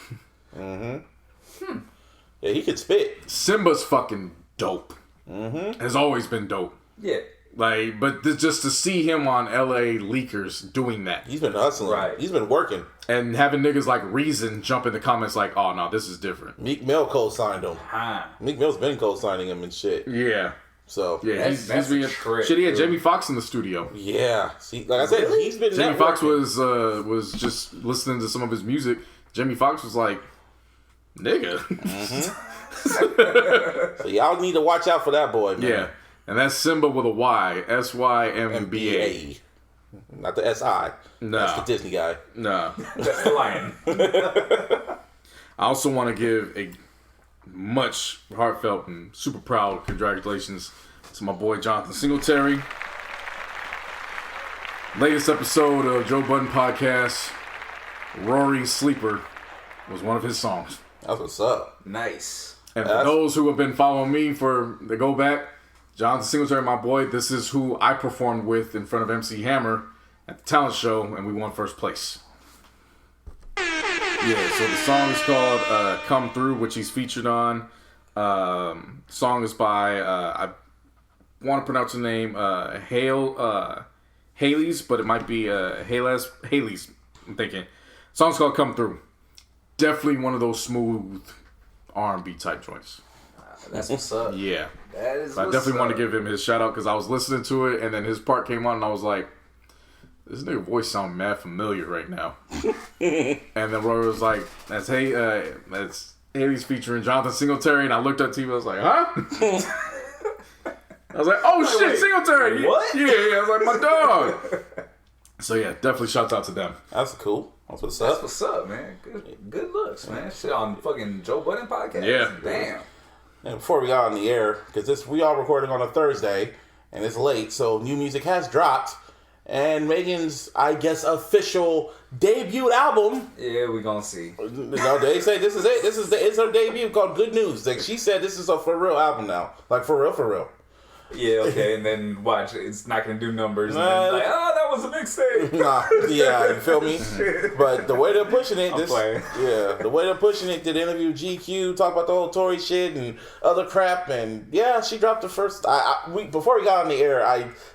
Yeah, he could spit. Simba's fucking dope. Has always been dope. Yeah. Like, but just to see him on LA Leakers doing that. He's been hustling. Right. He's been working. And having niggas like Reason jump in the comments like, oh, no, this is different. Meek Mill co-signed him. Meek Mill's been co-signing him and shit. Yeah. So. Yeah, he's being... Shit, he had Jamie Foxx in the studio. Yeah. See, like I said, he's been Jamie Foxx was just listening to some of his music. Jamie Foxx was like, nigga. So y'all need to watch out for that boy, man. Yeah. And that's Simba with a Y. SYMBA. Not the SI. No. That's the Disney guy. No. That's the lion. I also want to give a much heartfelt and super proud congratulations to my boy Jonathan Singletary. Latest episode of Joe Budden Podcast, Rory's Sleeper, was one of his songs. That's what's up. Nice. And for those who have been following me for the go back, Jonathan Singletary, my boy, this is who I performed with in front of MC Hammer at the talent show, and we won first place. Yeah, so the song is called Come Through, which he's featured on. Song is by, I want to pronounce the name, Haley's, but it might be Haley's, I'm thinking. Song's called Come Through. Definitely one of those smooth R&B type joints. That's what's up. Yeah. That is I definitely want to give him his shout out because I was listening to it and then his part came on and I was like, this nigga voice sound mad familiar right now. And then Rory was like, that's Haley's featuring Jonathan Singletary, and I looked at TV, I was like, huh? I was like, oh shit, Singletary. What? Yeah, I was like, my dog. So yeah, definitely shouts out to them. That's cool. That's what's up. That's what's up, man. Good looks, man. Shit on fucking Joe Budden Podcast. Yeah. Damn. And before we got on the air, because we all recording on a Thursday, and it's late, so new music has dropped. and Megan's, I guess, official debut album. Yeah, we gonna see. No, they say this is it. It's her debut called Good News. Like she said, this is a for real album now. Like for real. Yeah, okay, and then watch, it's not gonna do numbers. And then like, that was a mixtape. Nah, yeah, you feel me? But the way they're pushing it, the way they're pushing it, did interview GQ, talk about the whole Tory shit and other crap, and yeah, she dropped the first. Before we got on the air,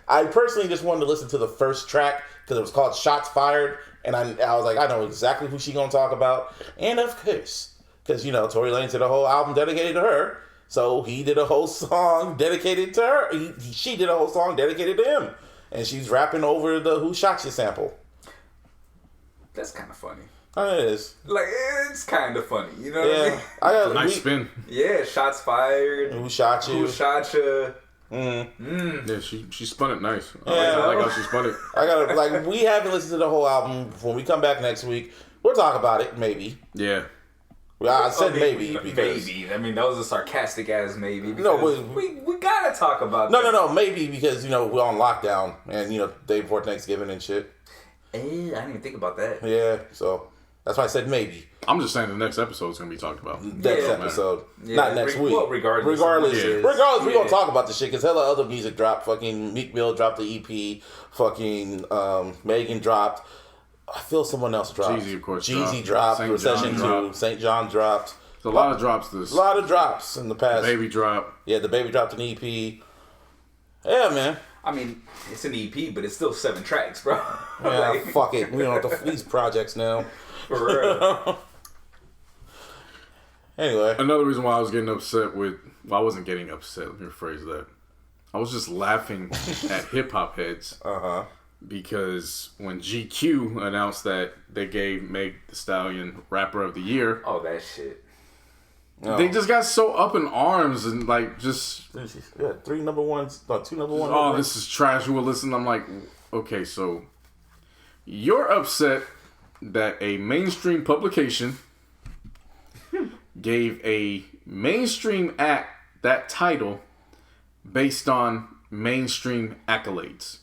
I personally just wanted to listen to the first track because it was called Shots Fired, and I was like, I know exactly who she gonna talk about, and of course, because Tory Lanez did a whole album dedicated to her. So he did a whole song dedicated to her. She did a whole song dedicated to him. And she's rapping over the Who Shot You sample. That's kind of funny. Oh, it is. Like, it's kind of funny. You know what I mean? Nice spin. Yeah, shots fired. Who shot you? Who shot you? Yeah, she spun it nice. Yeah. I like how she spun it. We haven't listened to the whole album. When we come back next week, we'll talk about it, maybe. Yeah. Well, I said maybe because... Maybe. I mean, that was a sarcastic ass maybe. No, we gotta talk about that. No, maybe because, we're on lockdown and, day before Thanksgiving and shit. I didn't even think about that. Yeah, so that's why I said maybe. I'm just saying the next episode's going to be talked about. Next episode. Yeah, Not next week. Well, regardless, we're going to talk about the shit because hella other music dropped. Fucking Meek Mill dropped the EP. Fucking Megan dropped. I feel someone else dropped. Jeezy, of course. Jeezy dropped. Recession 2. St. John dropped. There's a lot of drops A lot of drops in the past. The Baby drop. Yeah, the Baby dropped an EP. Yeah, man. I mean, it's an EP, but it's still 7 tracks, bro. Yeah, fuck it. We don't have these projects now. For real. Anyway. Another reason why I was getting upset with... Well, I wasn't getting upset. Let me rephrase that. I was just laughing at hip-hop heads. Uh-huh. Because when GQ announced that they gave Meg Thee Stallion Rapper of the Year... Oh, that shit. No. They just got so up in arms and just... Yeah, 3 number ones, 2 number one. Oh, this is trash. Who will listen? I'm like, okay, so you're upset that a mainstream publication gave a mainstream act that title based on mainstream accolades.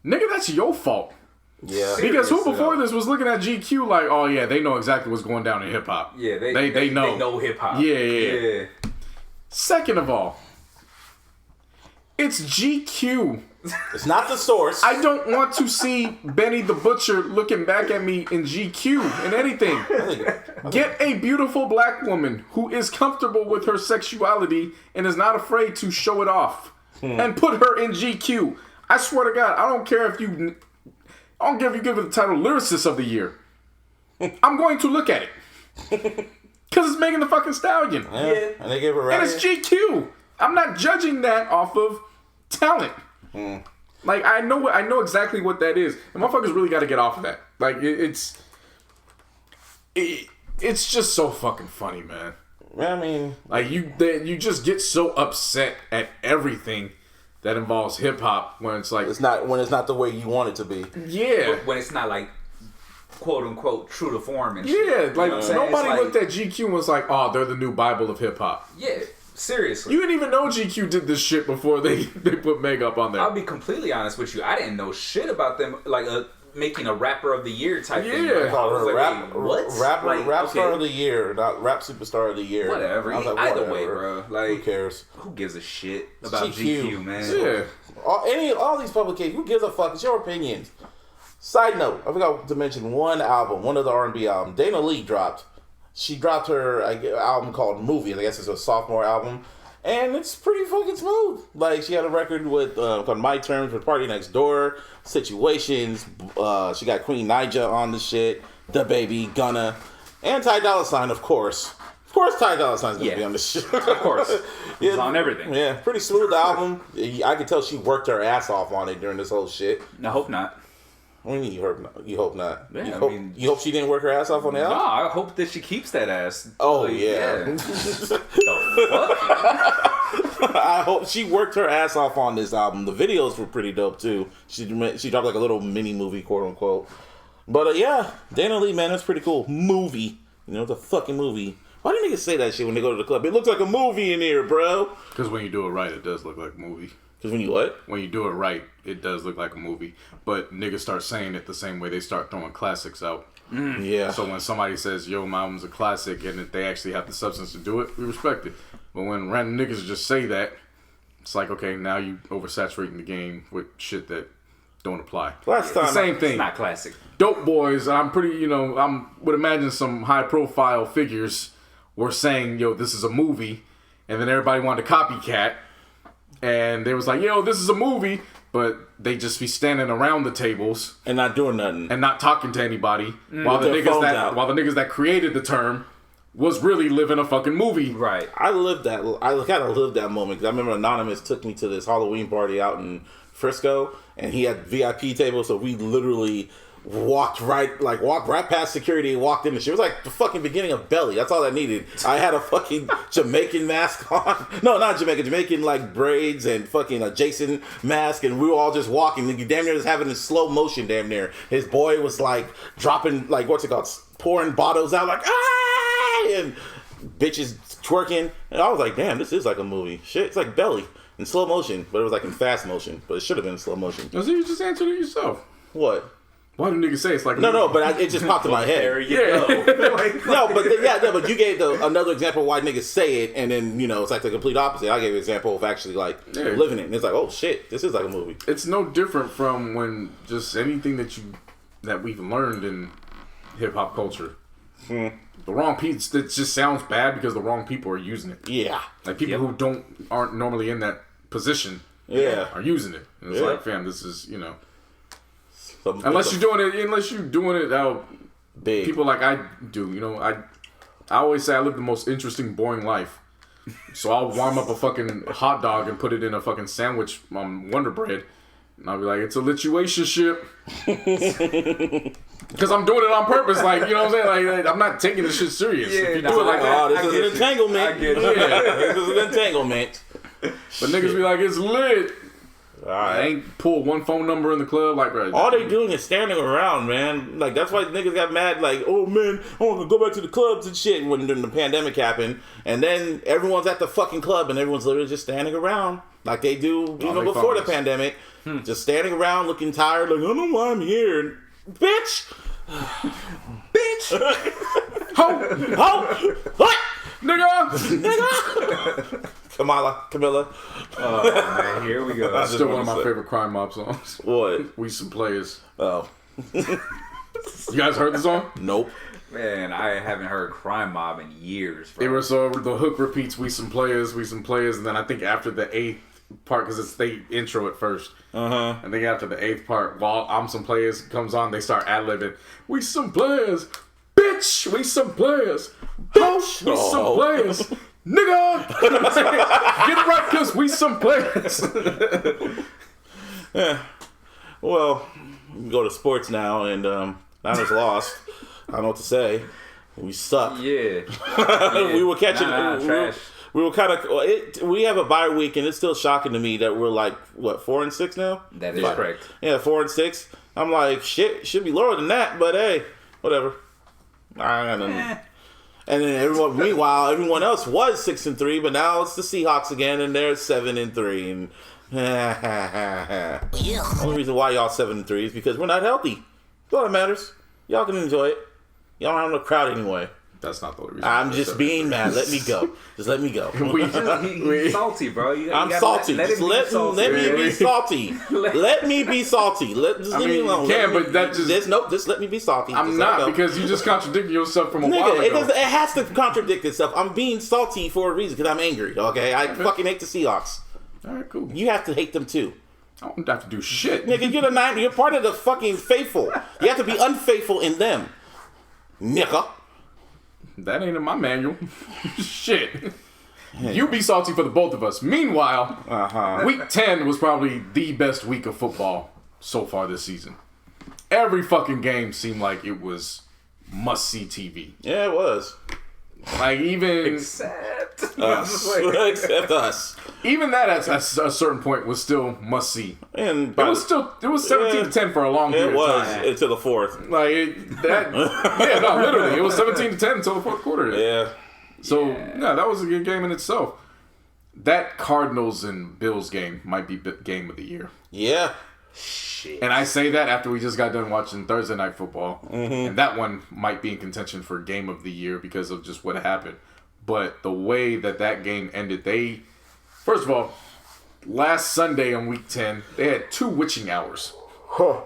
Nigga, that's your fault. Yeah. Because who before this was looking at GQ like, oh yeah, they know exactly what's going down in hip hop. Yeah, they know. They know hip hop. Yeah. Second of all, it's GQ. It's not the source. I don't want to see Benny the Butcher looking back at me in GQ and anything. Get a beautiful black woman who is comfortable with her sexuality and is not afraid to show it off. And put her in GQ. I swear to God, I don't care if you give it the title Lyricist of the Year. I'm going to look at it. Because it's Megan the fucking Stallion. Yeah. And they gave her And it's GQ. I'm not judging that off of talent. Like, I know exactly what that is. And motherfuckers really got to get off of that. Like, it's just so fucking funny, man. I mean... Like, you just get so upset at everything that involves hip hop when it's like It's not the way you want it to be. yeah, When it's not like quote unquote true to form and yeah. shit. Like You know what I'm saying? nobody It's looked at GQ and was like, "Oh, they're the new Bible of hip hop." Yeah, seriously. You didn't even know GQ did this shit before they put Meg up on there. I'll be completely honest with you. I didn't know shit about them. Like making a rapper of the year type thing. Yeah. Like, I was like, rap, wait, what? rap star of the year, not rap superstar of the year. Whatever. I was like, Either whatever. way, bro. Like, Who cares? Who gives a shit about GQ. GQ, man? Yeah. All these publications, who gives a fuck? It's your opinion. Side note, I forgot to mention one of the R&B album. Dana Lee dropped. She dropped her album called Movie. I guess it's a sophomore album. And it's pretty fucking smooth. Like, she had a record with called My Terms with Party Next Door, Situations. She got Queen Naija on the shit, The Baby, Gunna, and Ty Dolla $ign, of course. Of course, Ty Dolla $ign's gonna be on the shit. Of course. Yeah, It's on everything. Yeah, pretty smooth album. I could tell she worked her ass off on it during this whole shit. I hope not. What do you mean you hope not? Yeah, you hope she didn't work her ass off on the No, album? I hope that she keeps that ass. Oh, Like, yeah. The fuck? I hope she worked her ass off on this album. The videos were pretty dope, too. She dropped like a little mini movie, quote unquote. But yeah, Dana Lee, man, that's pretty cool. Movie. You know, it's a fucking movie. Why do niggas say that shit when they go to the club? It looks like a movie in here, bro. Because when you do it right, it does look like a movie. Because when you what? When you do it right, it does look like a movie. But niggas start saying it the same way they start throwing classics out. Yeah. So when somebody says, yo, my album's a classic, and if they actually have the substance to do it, we respect it. But when random niggas just say that, it's like, okay, now you oversaturating the game with shit that don't apply. Last time, the same thing. It's not classic. Dope Boys, I'm pretty, would imagine some high profile figures were saying, yo, this is a movie. And then everybody wanted to copycat. And they was like, yo, this is a movie. But they just be standing around the tables and not doing nothing and not talking to anybody while the niggas that created the term was really living a fucking movie. Right. I kind of lived that moment because I remember Anonymous took me to this Halloween party out in Frisco, and he had VIP tables, so we literally walked right past security and walked in the shit. It was like the fucking beginning of Belly. That's all I needed. I had a fucking Jamaican mask on. No, not Jamaican like braids and fucking a Jason mask, and we were all just walking. You damn near just having a slow motion damn near. His boy was like dropping like pouring bottles out like and bitches twerking. And I was like, damn, this is like a movie. Shit, it's like Belly in slow motion, but it was like in fast motion. But it should have been in slow motion. So you just answered it yourself. What? Why do niggas say it's like no, but it just popped in my head. There you go. but you gave another example of why niggas say it, and then it's like the complete opposite. I gave an example of actually living it, and it's like, oh shit, this is like a movie. It's no different from when just anything that we've learned in hip hop culture. The wrong people. It just sounds bad because the wrong people are using it. Yeah, like people who aren't normally in that position. Yeah, are using it. And it's like, fam, this is Unless you're doing it out big. People like I do, I always say I live the most interesting, boring life. So I'll warm up a fucking hot dog and put it in a fucking sandwich on Wonder Bread. And I'll be like, it's a lituationship. Because I'm doing it on purpose. Like, you know what I'm saying? Like I'm not taking this shit serious. Yeah, if you do it like that, this is an entanglement. I get you. This is an entanglement. But niggas be like, it's lit. I ain't pull one phone number in the club, like, bro. All they doing is standing around, man. Like, that's why niggas got mad, like, oh man, I want to go back to the clubs and shit when the pandemic happened. And then everyone's at the fucking club and everyone's literally just standing around like they do even before the pandemic. Just standing around looking tired, like, I don't know why I'm here. Bitch! Ho! What? Nigga! Camilla. Oh man, here we go. That's still one of my favorite Crime Mob songs. What? We Some Players. Oh. You guys heard the song? Nope. Man, I haven't heard Crime Mob in years, bro. It was the hook repeats We Some Players, and then I think after the 8th part, because they intro it first. I think after the 8th part, while I'm Some Players comes on, they start ad-libbing. We some players, bitch. We some players, bitch. We some players. Nigga! Get it right, cause we some players. Yeah. Well, we can go to sports now, and Niners lost. I don't know what to say. We suck. Yeah. We were catching. Trash. We were kind of. We have a bye week, and it's still shocking to me that we're like 4-6 now. That is correct. Yeah, 4-6. I'm like, shit, should be lower than that, but hey, whatever. And then everyone else was 6-3, but now it's the Seahawks again, and they're 7-3. And the only reason why y'all 7-3 is because we're not healthy. That's all that matters. Y'all can enjoy it. Y'all don't have no crowd anyway. That's not the reason. I'm just being mad. Let me go. Just let me go. He's salty, bro. I'm salty. Let me be salty. Let me be salty. Just leave me alone. You can, but that just... Just let me be salty. I'm not, because you just contradicted yourself from a while ago. It has to contradict itself. I'm being salty for a reason, because I'm angry, okay? I fucking hate the Seahawks. All right, cool. You have to hate them, too. I don't have to do shit. Nigga, you're part of the fucking faithful. You have to be unfaithful in them. Nigga. That ain't in my manual. Shit. You be salty for the both of us. Meanwhile, week 10 was probably the best week of football so far this season. Every fucking game seemed like it was must-see TV. Yeah, it was. Like, even... Except us. Even that at a certain point was still must-see. And it was 17-10 for a long period of time. It was until the fourth. Like, literally. It was 17-10 until the fourth quarter. Yeah. So, that was a good game in itself. that Cardinals and Bills game might be game of the year. Yeah. Shit. And I say that after we just got done watching Thursday Night Football. Mm-hmm. And that one might be in contention for game of the year because of just what happened. But the way that game ended, first of all, last Sunday on Week 10, they had 2 witching hours. Huh.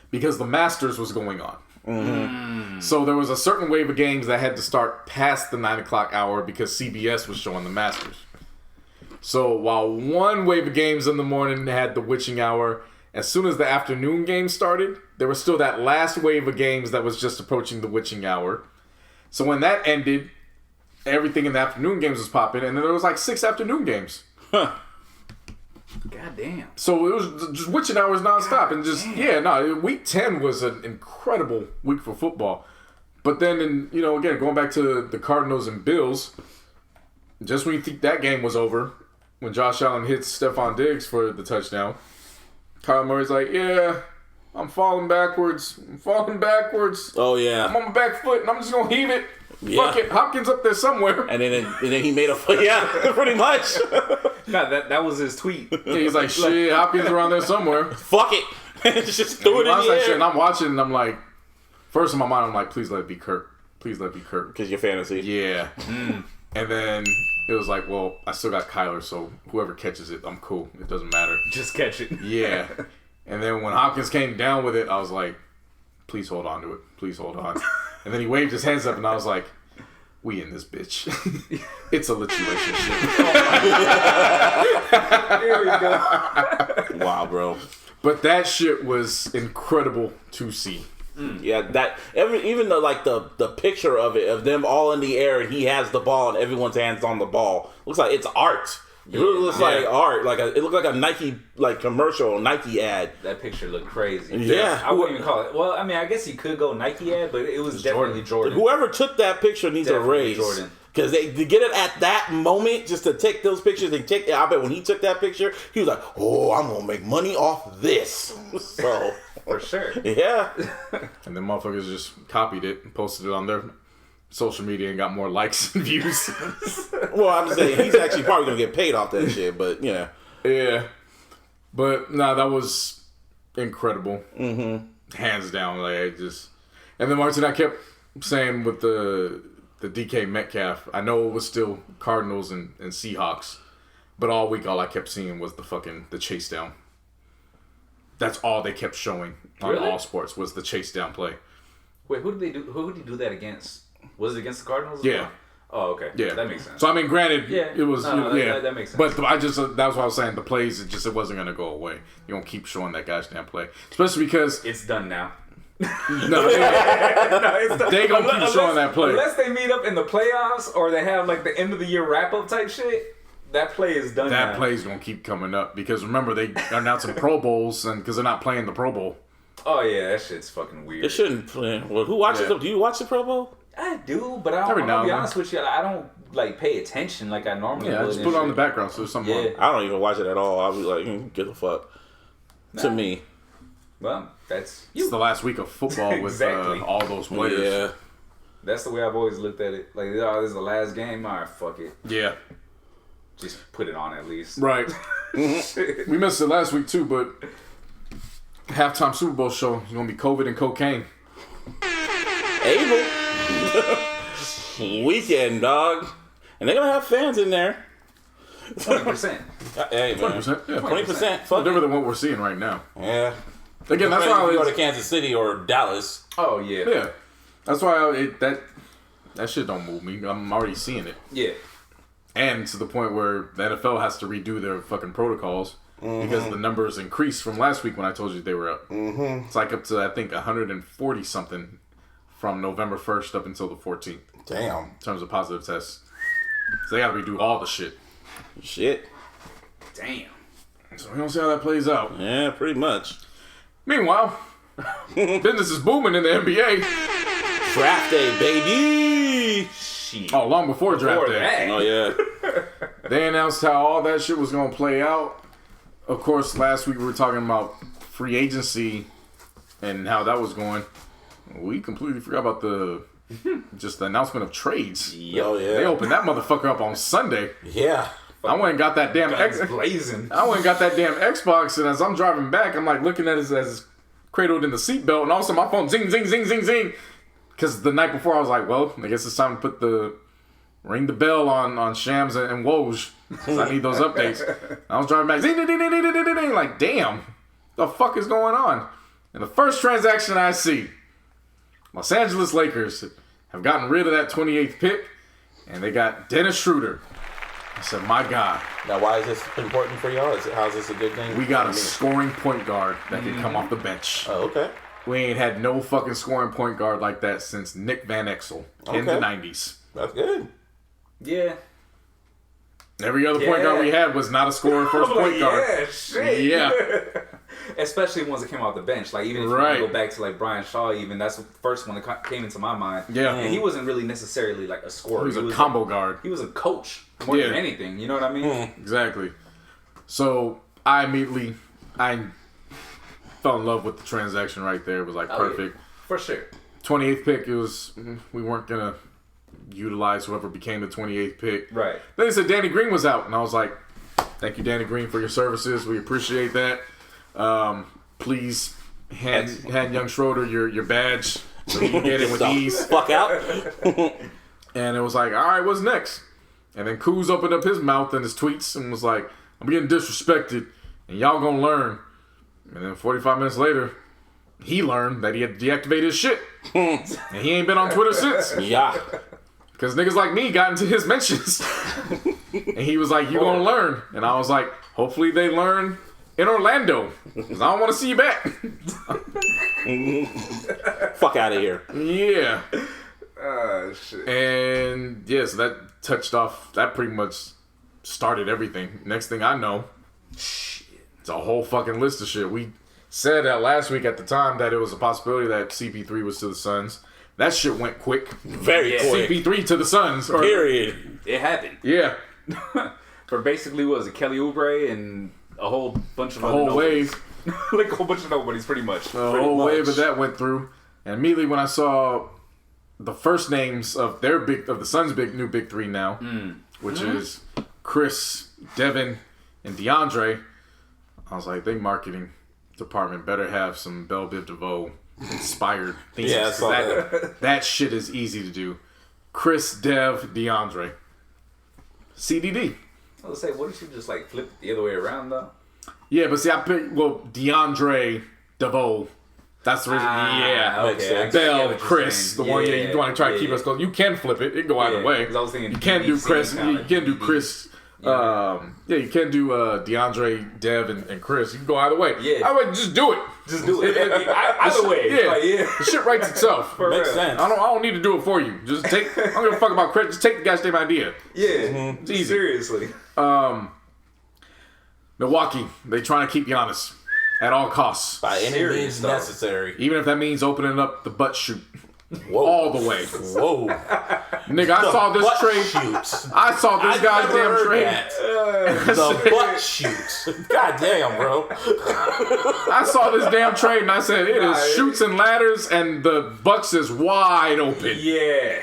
Because the Masters was going on. Mm-hmm. So there was a certain wave of games that had to start past the 9 o'clock hour because CBS was showing the Masters. So while one wave of games in the morning had the witching hour, as soon as the afternoon game started, there was still that last wave of games that was just approaching the witching hour. So when that ended, everything in the afternoon games was popping, and then there was like 6 afternoon games. Huh. God damn. So it was just witching hours nonstop. And just, Week 10 was an incredible week for football. But then, again, going back to the Cardinals and Bills, just when you think that game was over, when Josh Allen hits Stephon Diggs for the touchdown, Kyle Murray's like, yeah, I'm falling backwards. Oh, yeah. I'm on my back foot, and I'm just going to heave it. Yeah. Fuck it. Hopkins up there somewhere. And then he made a pretty much. No, that was his tweet. Yeah, he's like, shit, Hopkins around there somewhere. Fuck it. Just threw it in the air. Shit, and I'm watching, and I'm like, first in my mind, I'm like, please let it be Kirk. Because your fantasy. Yeah. And then it was like, well, I still got Kyler, so whoever catches it, I'm cool. It doesn't matter. Just catch it. Yeah. And then when Hopkins came down with it, I was like, please hold on to it. Please hold on. And then he waved his hands up, and I was like, we in this bitch. It's a lituation shit. Here we go. Wow, bro. But that shit was incredible to see. Yeah, that even though like the picture of it, of them all in the air and he has the ball and everyone's hands on the ball, looks like it's art. It really looks like art. It looked like a Nike commercial, Nike ad. That picture looked crazy. Yeah. I wouldn't even call it. Well, I mean, I guess you could go Nike ad, but it was definitely Jordan. Whoever took that picture needs Definitely a raise. Jordan. Because to get it at that moment, just to take those pictures and I bet when he took that picture, he was like, "Oh, I'm gonna make money off this." So for sure, yeah. And then motherfuckers just copied it and posted it on their social media and got more likes and views. Well, I'm just saying he's actually probably gonna get paid off that shit, but yeah. But that was incredible. Mm-hmm. Hands down, and then Martin, I kept saying with the DK Metcalf, I know it was still Cardinals and Seahawks, but all week all I kept seeing was the chase down. That's all they kept showing on all sports was the chase down play. Wait, who did he do that against? Was it against the Cardinals? Yeah. Oh, okay. Yeah, that makes sense. So I mean, granted, it was that makes sense. But that's what I was saying. The plays, it wasn't gonna go away. You don't keep showing that guy's damn play, especially because it's done now. No, it's done. They gonna keep showing that play unless they meet up in the playoffs or they have like the end of the year wrap up type shit. That play is done. That play's gonna keep coming up because remember they announcing Pro Bowls and because they're not playing the Pro Bowl. Oh yeah, that shit's fucking weird. It shouldn't play. Well, who watches it? Do you watch the Pro Bowl? I do, but I'm gonna be honest with you, I don't like pay attention like I normally would. I just put it on the background so there's something wrong. I don't even watch it at all. I'll be like, get the fuck. To me. Well, that's you. It's the last week of football with all those players. Yeah. That's the way I've always looked at it. Like, oh, this is the last game. All right, fuck it. Yeah. Just put it on at least. Right. We missed it last week too, but halftime Super Bowl show is gonna be COVID and cocaine. Able. Weekend, dog. And they're gonna have fans in there. 20%. Hey, man. 20%. Yeah. 20%. No different than what we're seeing right now. Yeah. Again, that's why I go to Kansas City or Dallas. Oh yeah. Yeah. That's why that shit don't move me. I'm already seeing it. Yeah. And to the point where the NFL has to redo their fucking protocols because the numbers increased from last week when I told you they were up. Mm-hmm. It's like up to, I think, 140 something from November 1st up until the 14th. Damn. In terms of positive tests. So they got to redo all the shit. Damn. So we don't see how that plays out. Yeah, pretty much. Meanwhile, business is booming in the NBA. Draft day, baby. Shit. Oh, long before draft day. That. Oh, yeah. They announced how all that shit was going to play out. Of course, last week we were talking about free agency and how that was going. We completely forgot about the announcement of trades. Oh, yeah. They opened that motherfucker up on Sunday. Yeah. I went and got that damn blazing. I went and got that damn Xbox, and as I'm driving back, I'm like looking at it as cradled in the seatbelt, and all of a sudden my phone zing, zing, zing, zing, zing. Because the night before I was like, well, I guess it's time to ring the bell on Shams and Woj, because I need those updates. I was driving back, zing, ding, ding, ding, ding, ding, ding, like, damn, the fuck is going on? And the first transaction I see, Los Angeles Lakers have gotten rid of that 28th pick, and they got Dennis Schroeder. I said, my God. Now, why is this important for y'all? How's this a good thing? We got a scoring point guard that can come off the bench. Oh, okay. We ain't had no fucking scoring point guard like that since Nick Van Exel in the 90s. That's good. Yeah. Every other point guard we had was not a scoring first point guard. Yeah, shit. Yeah. Especially ones that came off the bench. Like, even if you go back to, like, Brian Shaw, even, that's the first one that came into my mind. Yeah. And he wasn't really necessarily, like, a scorer. He was a combo guard. He was a coach more than anything. You know what I mean? Exactly. So, I fell in love with the transaction right there. It was, like, perfect. Yeah. For sure. 28th pick, we weren't going to utilize whoever became the 28th pick. Right. Then they said Danny Green was out, and I was like, thank you, Danny Green, for your services. We appreciate that. Please hand young Schroeder your badge so you can get it with ease. Fuck out. And it was like, all right, what's next? And then Kuz opened up his mouth in his tweets and was like, I'm getting disrespected, and y'all gonna learn. And then 45 minutes later, he learned that he had deactivated his shit. And he ain't been on Twitter since. Yeah. Because niggas like me got into his mentions. And he was like, you gonna learn. And I was like, hopefully they learn in Orlando. Because I don't want to see you back. Fuck out of here. Yeah. Shit. And yeah, so that pretty much started everything. Next thing I know, it's a whole fucking list of shit. We said that last week at the time that it was a possibility that CP3 was to the Suns. That shit went quick. Very quick. CP3 to the Suns. Period. It happened. Yeah. For basically, what was it, Kelly Oubre and a whole bunch of A whole wave. like a whole bunch of nobodies, pretty much. A whole wave of that went through. And immediately when I saw the first names of the Suns' new big three now, which is Chris, Devin, and DeAndre, I was like, they marketing department better have some Belle Biv DeVoe inspired things. Yeah, I saw that. That shit is easy to do. Chris, Dev, DeAndre. CDD. I was gonna say, what if you just like flip it the other way around though? Yeah, but see, I picked, DeAndre DeVoe. That's the reason. Okay. Bell, Chris, the one you want to try to keep us close. You can flip it. It can go either way. I was thinking you can do Chris. kinda, You can do Chris. You can do DeAndre, Dev, and Chris. You can go either way. Yeah. I would just do it. Just do it. Either way. Yeah. The shit writes itself. Makes sense. I don't need to do it for you. Just take. I don't give a fuck about credit. Just take the gosh damn idea. Yeah. It's easy. Seriously. Milwaukee. They trying to keep Giannis at all costs, By any means stuff. necessary. even if that means opening up the butt chute Whoa. all the way. Whoa. Nigga, I saw this butt trade. shoots. I saw this I've never goddamn heard trade. that. The butt shoots. God damn, bro. I saw this damn trade and I said, it is shoots and ladders and the Bucks is wide open. Yeah.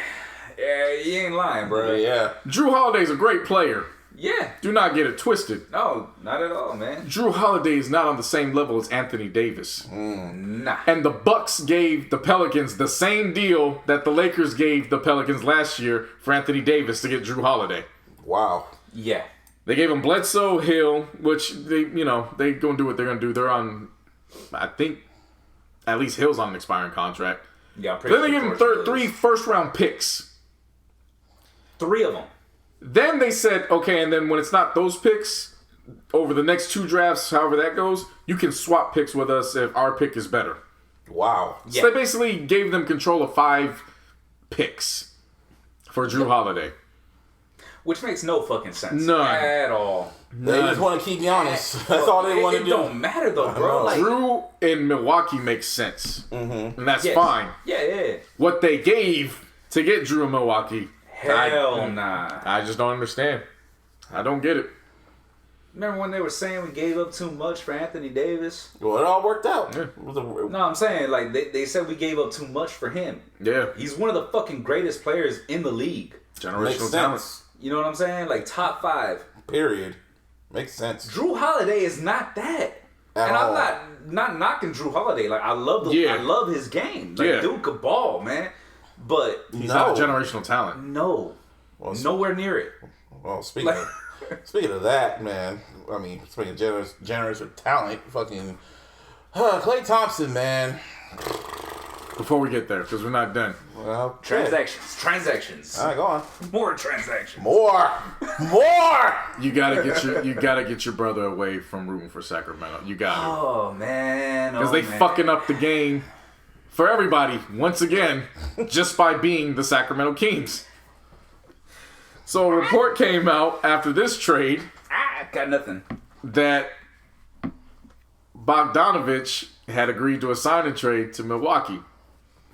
Yeah, you ain't lying, bro. Yeah. Drew Holiday's a great player. Yeah. Do not get it twisted. No, not at all, man. Drew Holiday is not on the same level as Anthony Davis. Nah. And the Bucks gave the Pelicans the same deal that the Lakers gave the Pelicans last year for Anthony Davis to get Drew Holiday. Wow. Yeah. They gave him Bledsoe, Hill, which they gonna do what they're gonna do. They're on, I think, at least Hill's on an expiring contract. Yeah, I'm pretty Then they sure gave him George three is. first-round picks. 3 of them. Then they said, okay, and then when it's not those picks, over the next 2 drafts, however that goes, you can swap picks with us if our pick is better. Wow. So they basically gave them control of 5 picks for Drew Holiday. Which makes no fucking sense. None. At all. They just want to keep Giannis. That's all they want to It do. don't matter though, bro. Like, Drew in Milwaukee makes sense. And that's yes. fine. Yeah. What they gave to get Drew in Milwaukee, Hell nah. I just don't understand. I don't get it. Remember when they were saying we gave up too much for Anthony Davis? Well, it all worked out. Yeah. No, I'm saying, like, they said we gave up too much for him. Yeah. He's one of the fucking greatest players in the league. Generational Makes talent. sense. You know what I'm saying? Like top 5. Period. Makes sense. Drew Holiday is not that. And all. I'm not knocking Drew Holiday. Like I love his game. Like dude could ball, man. But he's not a generational talent. No. Well, nowhere near it. Well, speaking of that, man. I mean, speaking of generational talent, fucking Klay Thompson, man. Before we get there, because we're not done. Well, transactions. All right, go on. More transactions. More. You gotta get your brother away from rooting for Sacramento. You got to. Oh man. Because they fucking up the game for everybody once again, just by being the Sacramento Kings. So a report came out after this trade. Got nothing. That Bogdanovich had agreed to a signing trade to Milwaukee.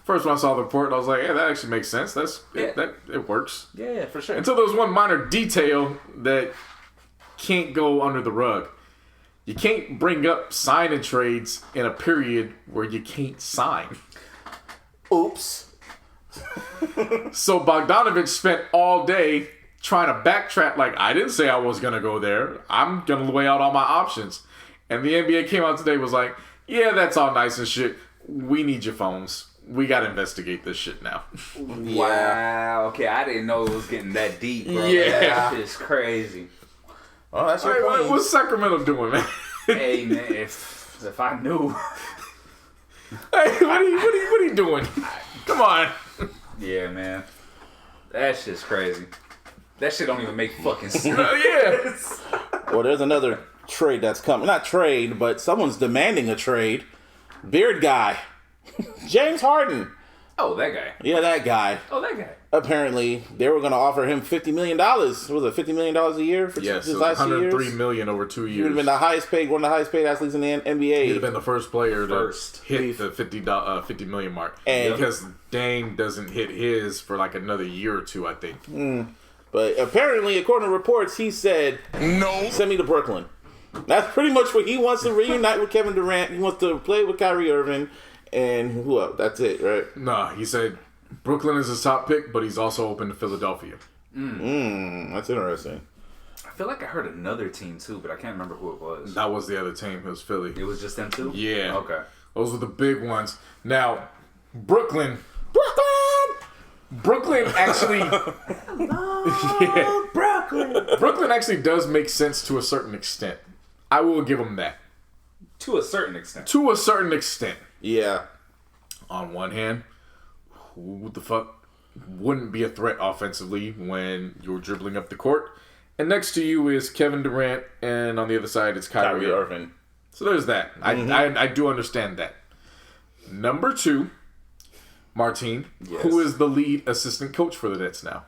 First when I saw the report, I was like, "Yeah, that actually makes sense. It works." Yeah, for sure. Until there's one minor detail that can't go under the rug. You can't bring up signing trades in a period where you can't sign. Oops. So Bogdanovich spent all day trying to backtrack. Like, I didn't say I was gonna go there. I'm gonna weigh out all my options. And the NBA came out today and was like, "Yeah, that's all nice and shit. We need your phones. We gotta investigate this shit now." Wow. Okay, I didn't know it was getting that deep, bro. Yeah. That shit's crazy. Oh, that's your point. What's Sacramento doing, man? Hey, man, if I knew. Hey, what are you doing? Come on. Yeah, man. That shit's crazy. That shit don't even make fucking sense. Yeah. Well, there's another trade that's coming. Not trade, but someone's demanding a trade. Beard guy. James Harden. Oh, that guy. Yeah, that guy. Oh, that guy. Apparently, they were going to offer him $50 million. Was it $50 million a year for Yes, his last 2 years? $103 million over 2 years. He would have been the highest paid, one of the highest paid athletes in the NBA. He'd have been the first player to hit the $50 million mark. And because Dame doesn't hit his for like another year or two, I think. But apparently, according to reports, he said, "No, send me to Brooklyn." That's pretty much what he wants to reunite with Kevin Durant. He wants to play with Kyrie Irving. And who else? That's it, right? Nah, he said Brooklyn is his top pick, but he's also open to Philadelphia. That's interesting. I feel like I heard another team too, but I can't remember who it was. That was the other team. It was Philly. It was just them two? Yeah. Okay. Those were the big ones. Now, Brooklyn actually... Brooklyn actually does make sense to a certain extent. I will give them that. To a certain extent. To a certain extent. Yeah. On one hand, who the fuck wouldn't be a threat offensively when you're dribbling up the court? And next to you is Kevin Durant, and on the other side it's Kyrie Irving. So there's that. I do understand that. Number 2, Martine, who is the lead assistant coach for the Nets now?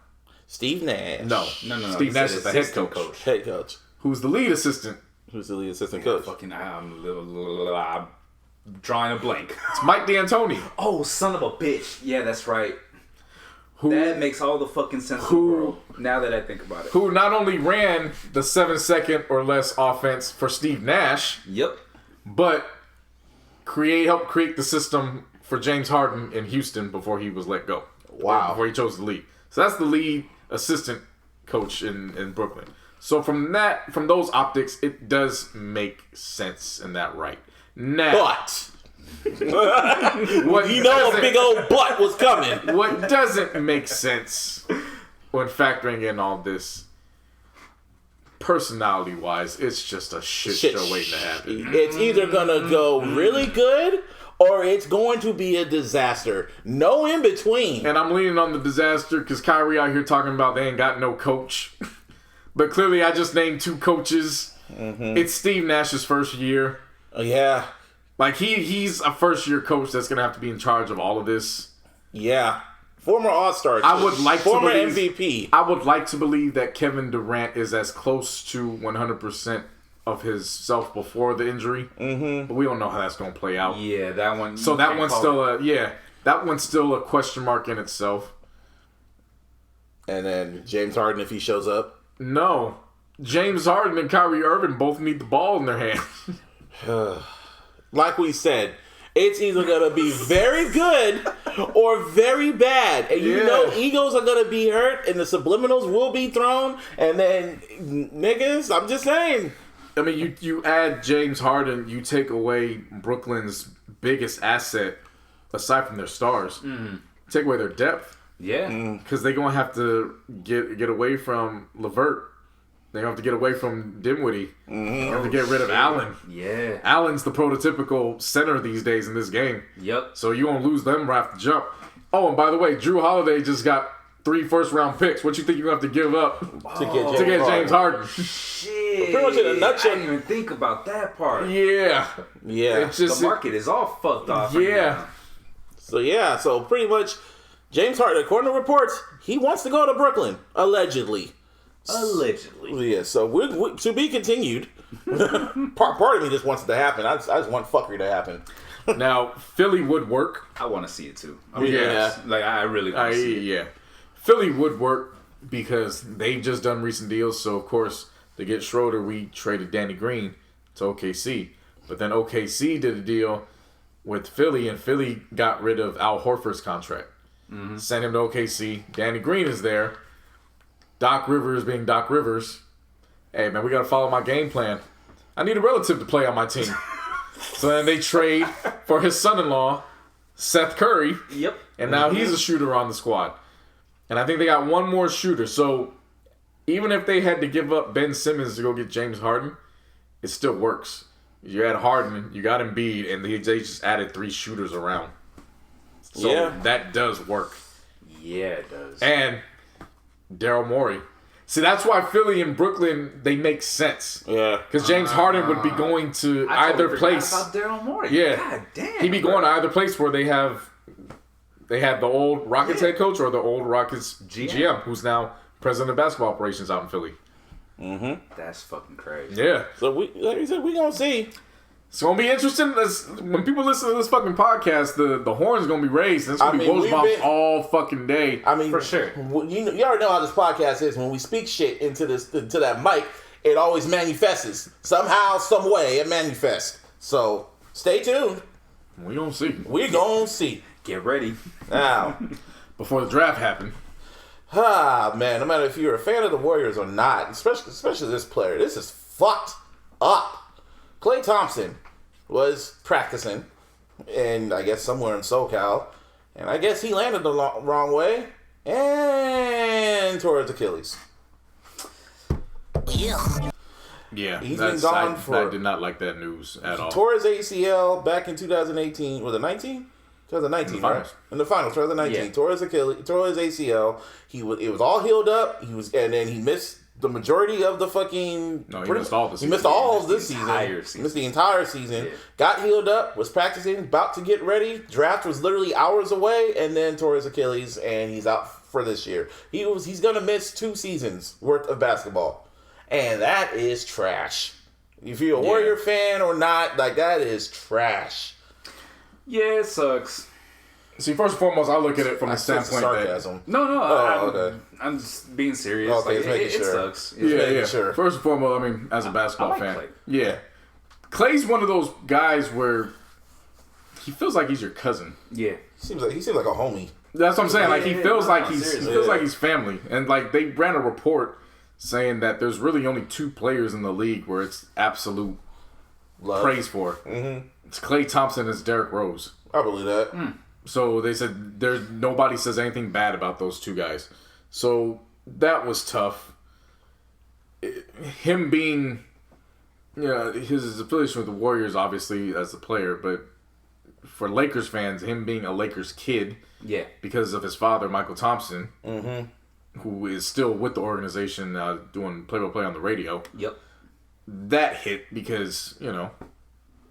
Steve Nash. No. Steve Nash is the head coach. Head coach. Who's the lead assistant? Who's the lead assistant coach? I'm drawing a blank. It's Mike D'Antoni. Oh, son of a bitch. Yeah, that's right. That makes all the fucking sense in the world, now that I think about it. Who not only ran the 7-second or less offense for Steve Nash. Yep. But helped create the system for James Harden in Houston before he was let go. Wow. Before he chose the lead. So that's the lead assistant coach in Brooklyn. So from those optics, it does make sense in that right. Now, but a big old butt was coming. What doesn't make sense when factoring in all this, personality-wise, it's just a shit show waiting to happen. It's either gonna go really good or it's going to be a disaster. No in between. And I'm leaning on the disaster because Kyrie out here talking about they ain't got no coach. But clearly I just named 2 coaches. It's Steve Nash's first year. Yeah. Like, he's a first-year coach that's going to have to be in charge of all of this. Yeah. Former All-Star. Former MVP. I would like to believe that Kevin Durant is as close to 100% of his self before the injury. But we don't know how that's going to play out. Yeah, that one. So that one's still a question mark in itself. And then James Harden, if he shows up. No. James Harden and Kyrie Irving both need the ball in their hands. Like we said, It's either gonna be very good or very bad, and you know egos are gonna be hurt, and the subliminals will be thrown, and then niggas, I'm just saying. I mean, you add James Harden, you take away Brooklyn's biggest asset, aside from their stars. Take away their depth. Yeah. Because they're going to have to get away from LeVert. They have to get away from Dinwiddie. They have to get rid of Allen. Yeah. Allen's the prototypical center these days in this game. Yep. So you won't lose them right off the jump. Oh, and by the way, Drew Holiday just got 3 first-round picks. What you think you're going to have to give up to get James Harden? Shit. Pretty much in a nutshell. I didn't even think about that part. Yeah. Yeah. The market is all fucked off. Yeah. So pretty much, James Harden, according to reports, he wants to go to Brooklyn, allegedly. Yeah, so we're to be continued. Part of me just wants it to happen. I just want fuckery to happen. Now, Philly would work. I want to see it too. Like, I really want to see it. Yeah. Philly would work because they've just done recent deals. So, of course, to get Schroeder, we traded Danny Green to OKC. But then OKC did a deal with Philly, and Philly got rid of Al Horford's contract. Sent him to OKC. Danny Green is there. Doc Rivers being Doc Rivers. Hey, man, we got to follow my game plan. I need a relative to play on my team. So then they trade for his son-in-law, Seth Curry. Yep. And now he's a shooter on the squad. And I think they got one more shooter. So even if they had to give up Ben Simmons to go get James Harden, it still works. You had Harden, you got Embiid, and they just added 3 shooters around. So that does work. Yeah, it does. And Daryl Morey. See, that's why Philly and Brooklyn, they make sense. Yeah. Because James Harden would be going to either place. About Daryl Morey. Yeah. God damn. He'd be going to either place where they have the old Rockets head coach or the old Rockets GM, who's now president of basketball operations out in Philly. That's fucking crazy. Yeah. So like we said, we gonna see. It's gonna be interesting. When people listen to this fucking podcast, the horn's gonna be raised. And it's gonna be blows bombs all fucking day. I mean, For sure. You already know how this podcast is. When we speak shit into that mic, it always manifests. Somehow, some way, it manifests. So stay tuned. We gonna see. We're gonna see. Get ready. Now, Before the draft happened. Man, no matter if you're a fan of the Warriors or not, especially this player, this is fucked up. Klay Thompson was practicing, and I guess somewhere in SoCal, and I guess he landed the wrong way and tore his Achilles. Yeah, He's been gone I did not like that news at all. Tore his ACL back in 2018. Was it 19? 2019, in the finals. right? In the finals, 2019. Yeah. Tore his Achilles, tore his ACL. It was all healed up. And then he missed the majority of the fucking. No, he missed all the season. He missed all of this entire season. He missed the entire season. Yeah. Got healed up. Was practicing. About to get ready. Draft was literally hours away, and then tore his Achilles, and he's out for this year. He's gonna miss 2 seasons worth of basketball, and that is trash. If you're a Warrior fan or not, like that is trash. Yeah, it sucks. See, first and foremost, I look at it from the standpoint that sarcasm. No, I'm just being serious. Okay, just making it sure. sucks. yeah. Sure. First and foremost, I mean, as a basketball I like fan, Klay. yeah, Klay's one of those guys where he feels like he's your cousin. Yeah. He seems like a homie. That's what I'm saying. Like he feels like he seriously. feels like he's family, and like they ran a report saying that there's really only 2 players in the league where it's absolute Love. praise for. It's Klay Thompson and it's Derrick Rose. I believe that. So they said nobody says anything bad about those 2 guys. So that was tough. Him being, his affiliation with the Warriors, obviously as a player, but for Lakers fans, him being a Lakers kid, because of his father, Michael Thompson, who is still with the organization doing play-by-play on the radio. Yep. That hit because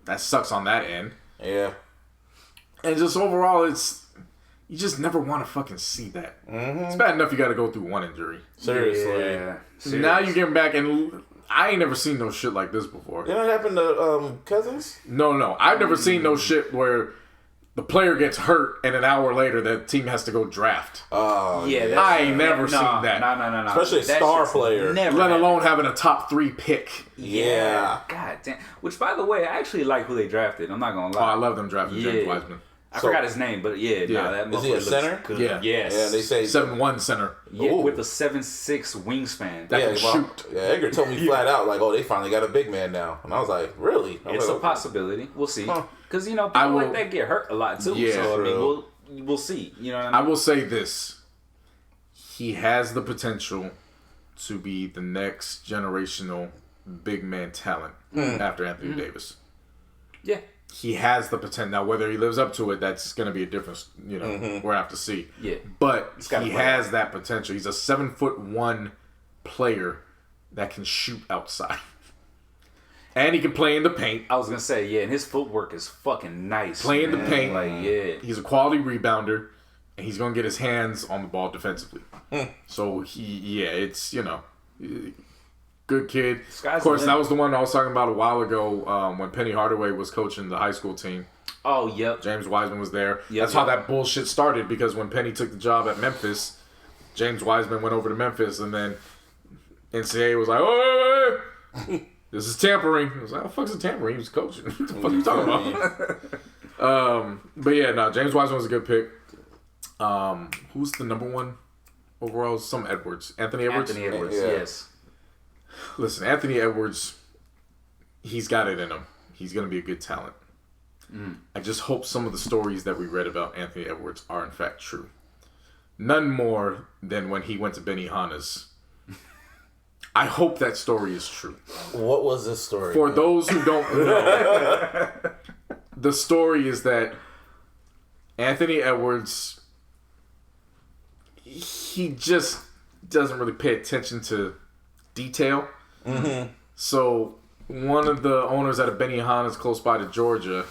that sucks on that end. Yeah. And just overall, you just never want to fucking see that. It's bad enough you got to go through one injury. Seriously. Yeah. Now you're getting back, and I ain't never seen no shit like this before. Did that happen to Cousins? No. I've never seen no shit where the player gets hurt, and an hour later, the team has to go draft. Oh, Yeah, I ain't never seen that. No. Especially a star player. Let alone having a top 3 pick. Yeah. God damn. Which, by the way, I actually like who they drafted. I'm not gonna Oh, lie. I love them drafting James Wiseman. I forgot his name, but that Is he a center? Yeah. Yes. Yeah, they say 7'1" center. Yeah, Ooh. with a 7'6" wingspan. That can shoot. Yeah, Edgar told me flat out, like, oh, they finally got a big man now. And I was like, really? It's a possibility. We'll see. Because, people like that get hurt a lot, too. Yeah, so, true. we'll see. You know what I mean? I will say this. He has the potential to be the next generational big man talent after Anthony Davis. Yeah. He has the potential. Now, whether he lives up to it, that's going to be a difference. We're going to have to see. Yeah. But gotta he play has that potential. He's a 7'1" player that can shoot outside. And he can play in the paint. I was going to say, and his footwork is fucking nice. Play in the paint. Like, He's a quality rebounder. And he's going to get his hands on the ball defensively. So, it's, good kid. Of course, that was the one I was talking about a while ago when Penny Hardaway was coaching the high school team. Oh, yep. James Wiseman was there. Yep, That's how that bullshit started, because when Penny took the job at Memphis, James Wiseman went over to Memphis, and then NCAA was like, oh, this is tampering. I was like, oh, fuck's a tampering? He was coaching. What the fuck are you talking about? But yeah, no, James Wiseman was a good pick. Who's the number 1 overall? Some Edwards. Anthony Edwards? Anthony Edwards, Yeah. yes. Listen, Anthony Edwards, he's got it in him. He's going to be a good talent. I just hope some of the stories that we read about Anthony Edwards are in fact true. None more than when he went to Benihana's. I hope that story is true. What was this story? For those who don't know, the story is that Anthony Edwards, he just doesn't really pay attention to detail. So one of the owners at a Benihana's close by to Georgia,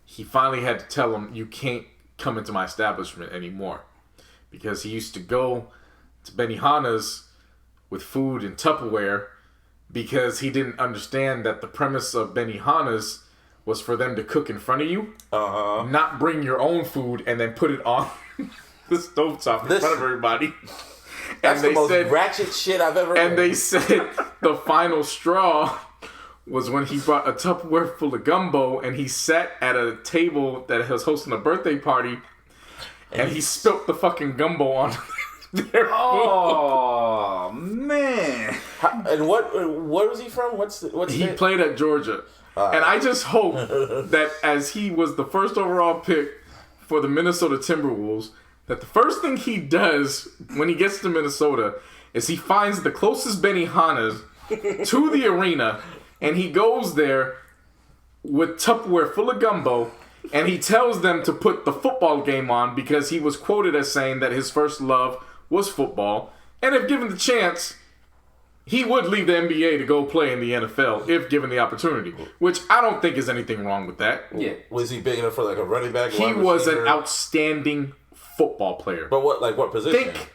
he finally had to tell him, you can't come into my establishment anymore. Because he used to go to Benihana's with food in Tupperware because he didn't understand that the premise of Benihana's was for them to cook in front of you, not bring your own food and then put it on the stovetop in front of everybody. That's the most ratchet shit I've ever heard. And they said the final straw was when he brought a Tupperware full of gumbo and he sat at a table that was hosting a birthday party and he spilt the fucking gumbo on their food. Oh, man. And where was he from? He played at Georgia. And I just hope that as he was the first overall pick for the Minnesota Timberwolves, that the first thing he does when he gets to Minnesota is he finds the closest Benihana's to the arena, and he goes there with Tupperware full of gumbo, and he tells them to put the football game on because he was quoted as saying that his first love was football, and if given the chance, he would leave the NBA to go play in the NFL if given the opportunity, which I don't think is anything wrong with that. Yeah. Was he big enough for like a running back? He was an outstanding football player. But what position? Think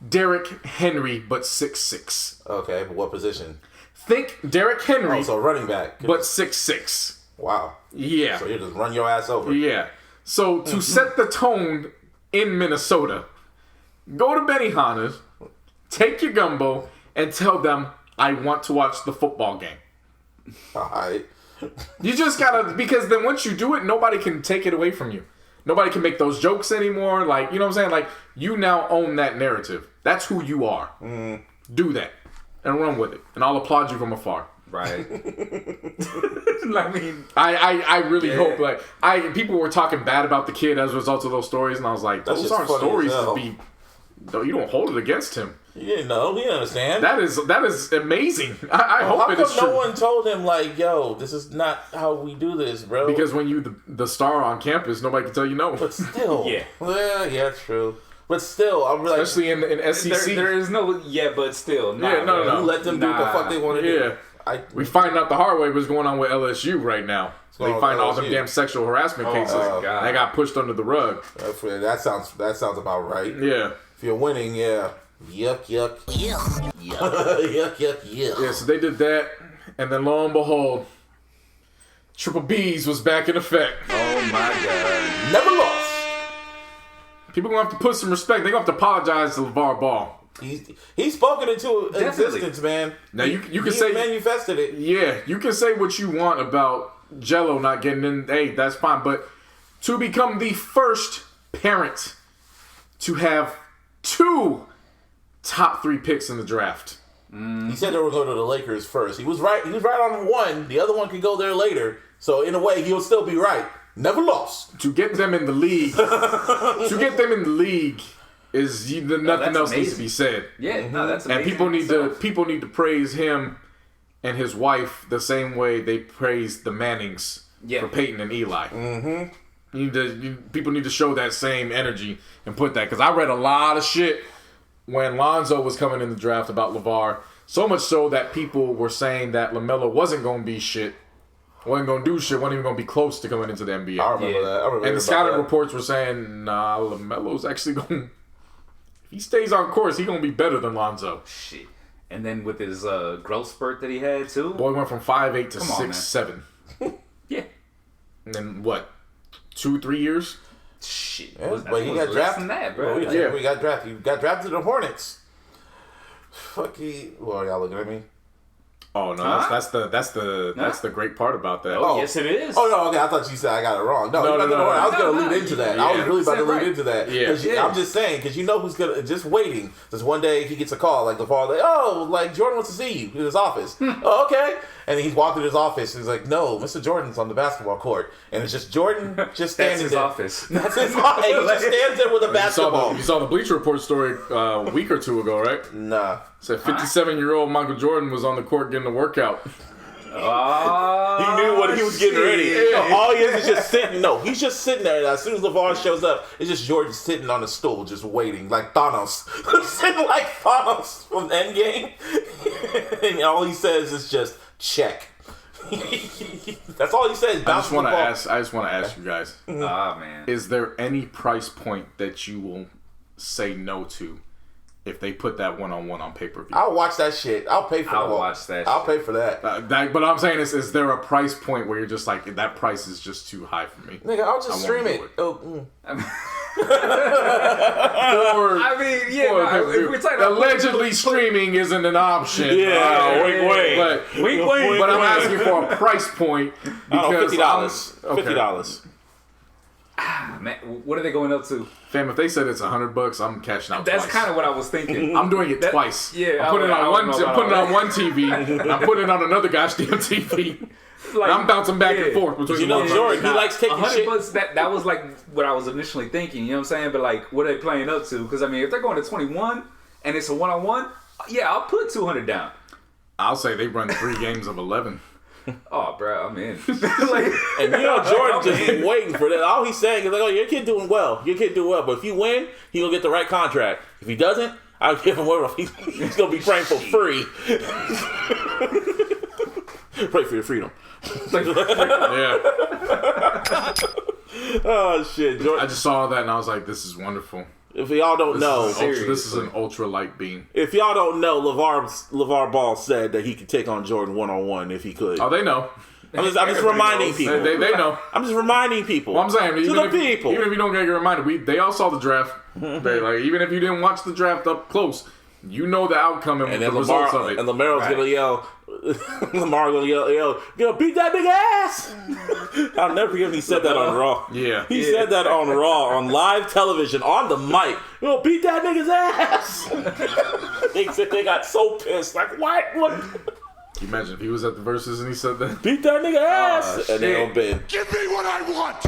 Derrick Henry, but 6'6". Okay, but what position? Think Derrick Henry, Oh, so running back. but 6'6". Wow. Yeah. So you just run your ass over. Yeah. So to set the tone in Minnesota, go to Benihana's, take your gumbo, and tell them, I want to watch the football game. Alright. You just gotta, because then once you do it, nobody can take it away from you. Nobody can make those jokes anymore. Like, you know what I'm saying? Like, you now own that narrative. That's who you are. Do that. And run with it. And I'll applaud you from afar. Right. I mean, I really hope, like, people were talking bad about the kid as a result of those stories, and I was like, That's those just aren't funny stories as hell. to be, though you don't hold it against him. He didn't know. He didn't understand. That is amazing. I hope How it is come no true. one told him, like, yo, this is not how we do this, bro? Because when you the star on campus, nobody can tell you no. But still. Yeah. Yeah, true. But still, I'm like, Especially in SEC. there is no, but still. Nah, Yeah, no, bro. no. you let them do what the fuck they want to do. Yeah. We find out the hard way what's going on with LSU right now. They going on find with all them LSU? damn sexual harassment cases. God. They got pushed under the rug. That sounds about right. Yeah. If you're winning, yeah. Yuck, yuck. Yuck. Yuck, yuck, yuck. Yeah, so they did that. And then lo and behold, Triple B's was back in effect. Oh my god. Never lost. People gonna have to put some respect. They gonna have to apologize to LeVar Ball. He's spoken into Definitely. existence, man. Now you can He say manifested it. Yeah, you can say what you want about Jello not getting in. Hey, that's fine. But to become the first parent to have 2 top 3 picks in the draft. He said they were going to the Lakers first. He was right. He was right on one. The other one could go there later. So in a way, he'll still be right. Never lost. To get them in the league, is nothing else needs to be said. Yeah, no, that's amazing. And people need to praise him and his wife the same way they praised the Mannings for Peyton and Eli. Mm-hmm. People need to show that same energy and put that, because I read a lot of shit when Lonzo was coming in the draft about LeVar, so much so that people were saying that LaMelo wasn't going to be shit, wasn't going to do shit, wasn't even going to be close to coming into the NBA. I remember that. And the scouting reports were saying, nah, LaMelo's actually going. If he stays on course, he's going to be better than Lonzo. Shit. And then with his growth spurt that he had too. Boy went from 5'8" to Come on, 6'7". Yeah. And then what? 2-3 years? Shit. Yeah, Was- I but think he it got was drafted. less than that, bro. Well, Yeah. we got drafted. He got drafted to the Hornets. Fuck he. Well, y'all looking at me? Oh no, Huh? that's the great part about that. Oh, yes, it is. Oh no, okay. I thought you said I got it wrong. No, No, I was gonna No, lead into that. yeah. I was really about to Said lead right. into that. Yeah. 'Cause Yeah. I'm just saying, because you know who's gonna just waiting. Just one day he gets a call like the father, like, oh, like Jordan wants to see you in his office. Oh, okay. And then he's walking to his office. And he's like, no, Mr. Jordan's on the basketball court, and it's just Jordan just standing That's his there. office. That's his office. He just stands there with a basketball. You saw the Bleacher Report story a week or two ago, right? Nah. Said 57-year-old Michael Jordan was on the court getting a workout. Oh, He knew what he was getting ready. shit. No, all he is just sitting. No, he's just sitting there. And as soon as LeVar shows up, it's just Jordan sitting on the stool, just waiting, like Thanos. Sitting like Thanos from Endgame. And all he says is just, check. That's all he says. I just want to ask you guys: Ah, man. is there any price point that you will say no to if they put that one-on-one on pay-per-view? I'll watch that shit. I'll pay for I'll that. watch that I'll shit. pay for that. But I'm saying is there a price point where you're just like, that price is just too high for me? Nigga, I'll just won't stream do it. it. Oh, I mean, yeah, no, if we're talking about allegedly streaming isn't an option. Yeah, wink. But wink. But I'm asking for a price point because $50. Man, what are they going up to? Fam, if they said it's $100, I'm cashing out. That's twice. kind of what I was thinking. I'm doing it twice. yeah, I'm putting it on one. I don't know I'm putting it about on one TV. I'm putting it on another gosh damn TV. Like, I'm bouncing back yeah. and forth between You know, the Jordan, he likes taking shit. $100. That was like what I was initially thinking. You know what I'm saying? But like, what are they playing up to? Because I mean, if they're going to 21 and it's a one-on-one, yeah, I'll put 200 down. I'll say they run 3 games of 11. Oh, bro, I'm in. Like, And you know, Jordan just waiting for that. All he's saying is like, oh, your kid doing well. Your kid doing well. But if you win, he will get the right contract. If he doesn't, I'll give him whatever. He's going to be praying for free. Pray for your freedom. Yeah. Oh, shit. Jordan. I just saw that and I was like, this is wonderful. If y'all don't know, This is an ultra light beam. if y'all don't know, LeVar Ball said that he could take on Jordan one-on-one if he could. Oh, they know. I'm just reminding people. They know. I'm just reminding people. Well, I'm saying, to even the if people. you don't get reminded, they all saw the draft. They, like, even if you didn't watch the draft up close, you know the outcome and And the then results of it. And Lamero's gonna yell. Lamar gonna yell, beat that big ass. I'll never forget when he said that on Raw. Yeah. He said that on Raw, on live television, on the mic. Beat that nigga's ass. They got so pissed. Like, what? Can you imagine if he was at the Versus and he said that? Beat that nigga ass. And they shit. don't been. Give me what I want!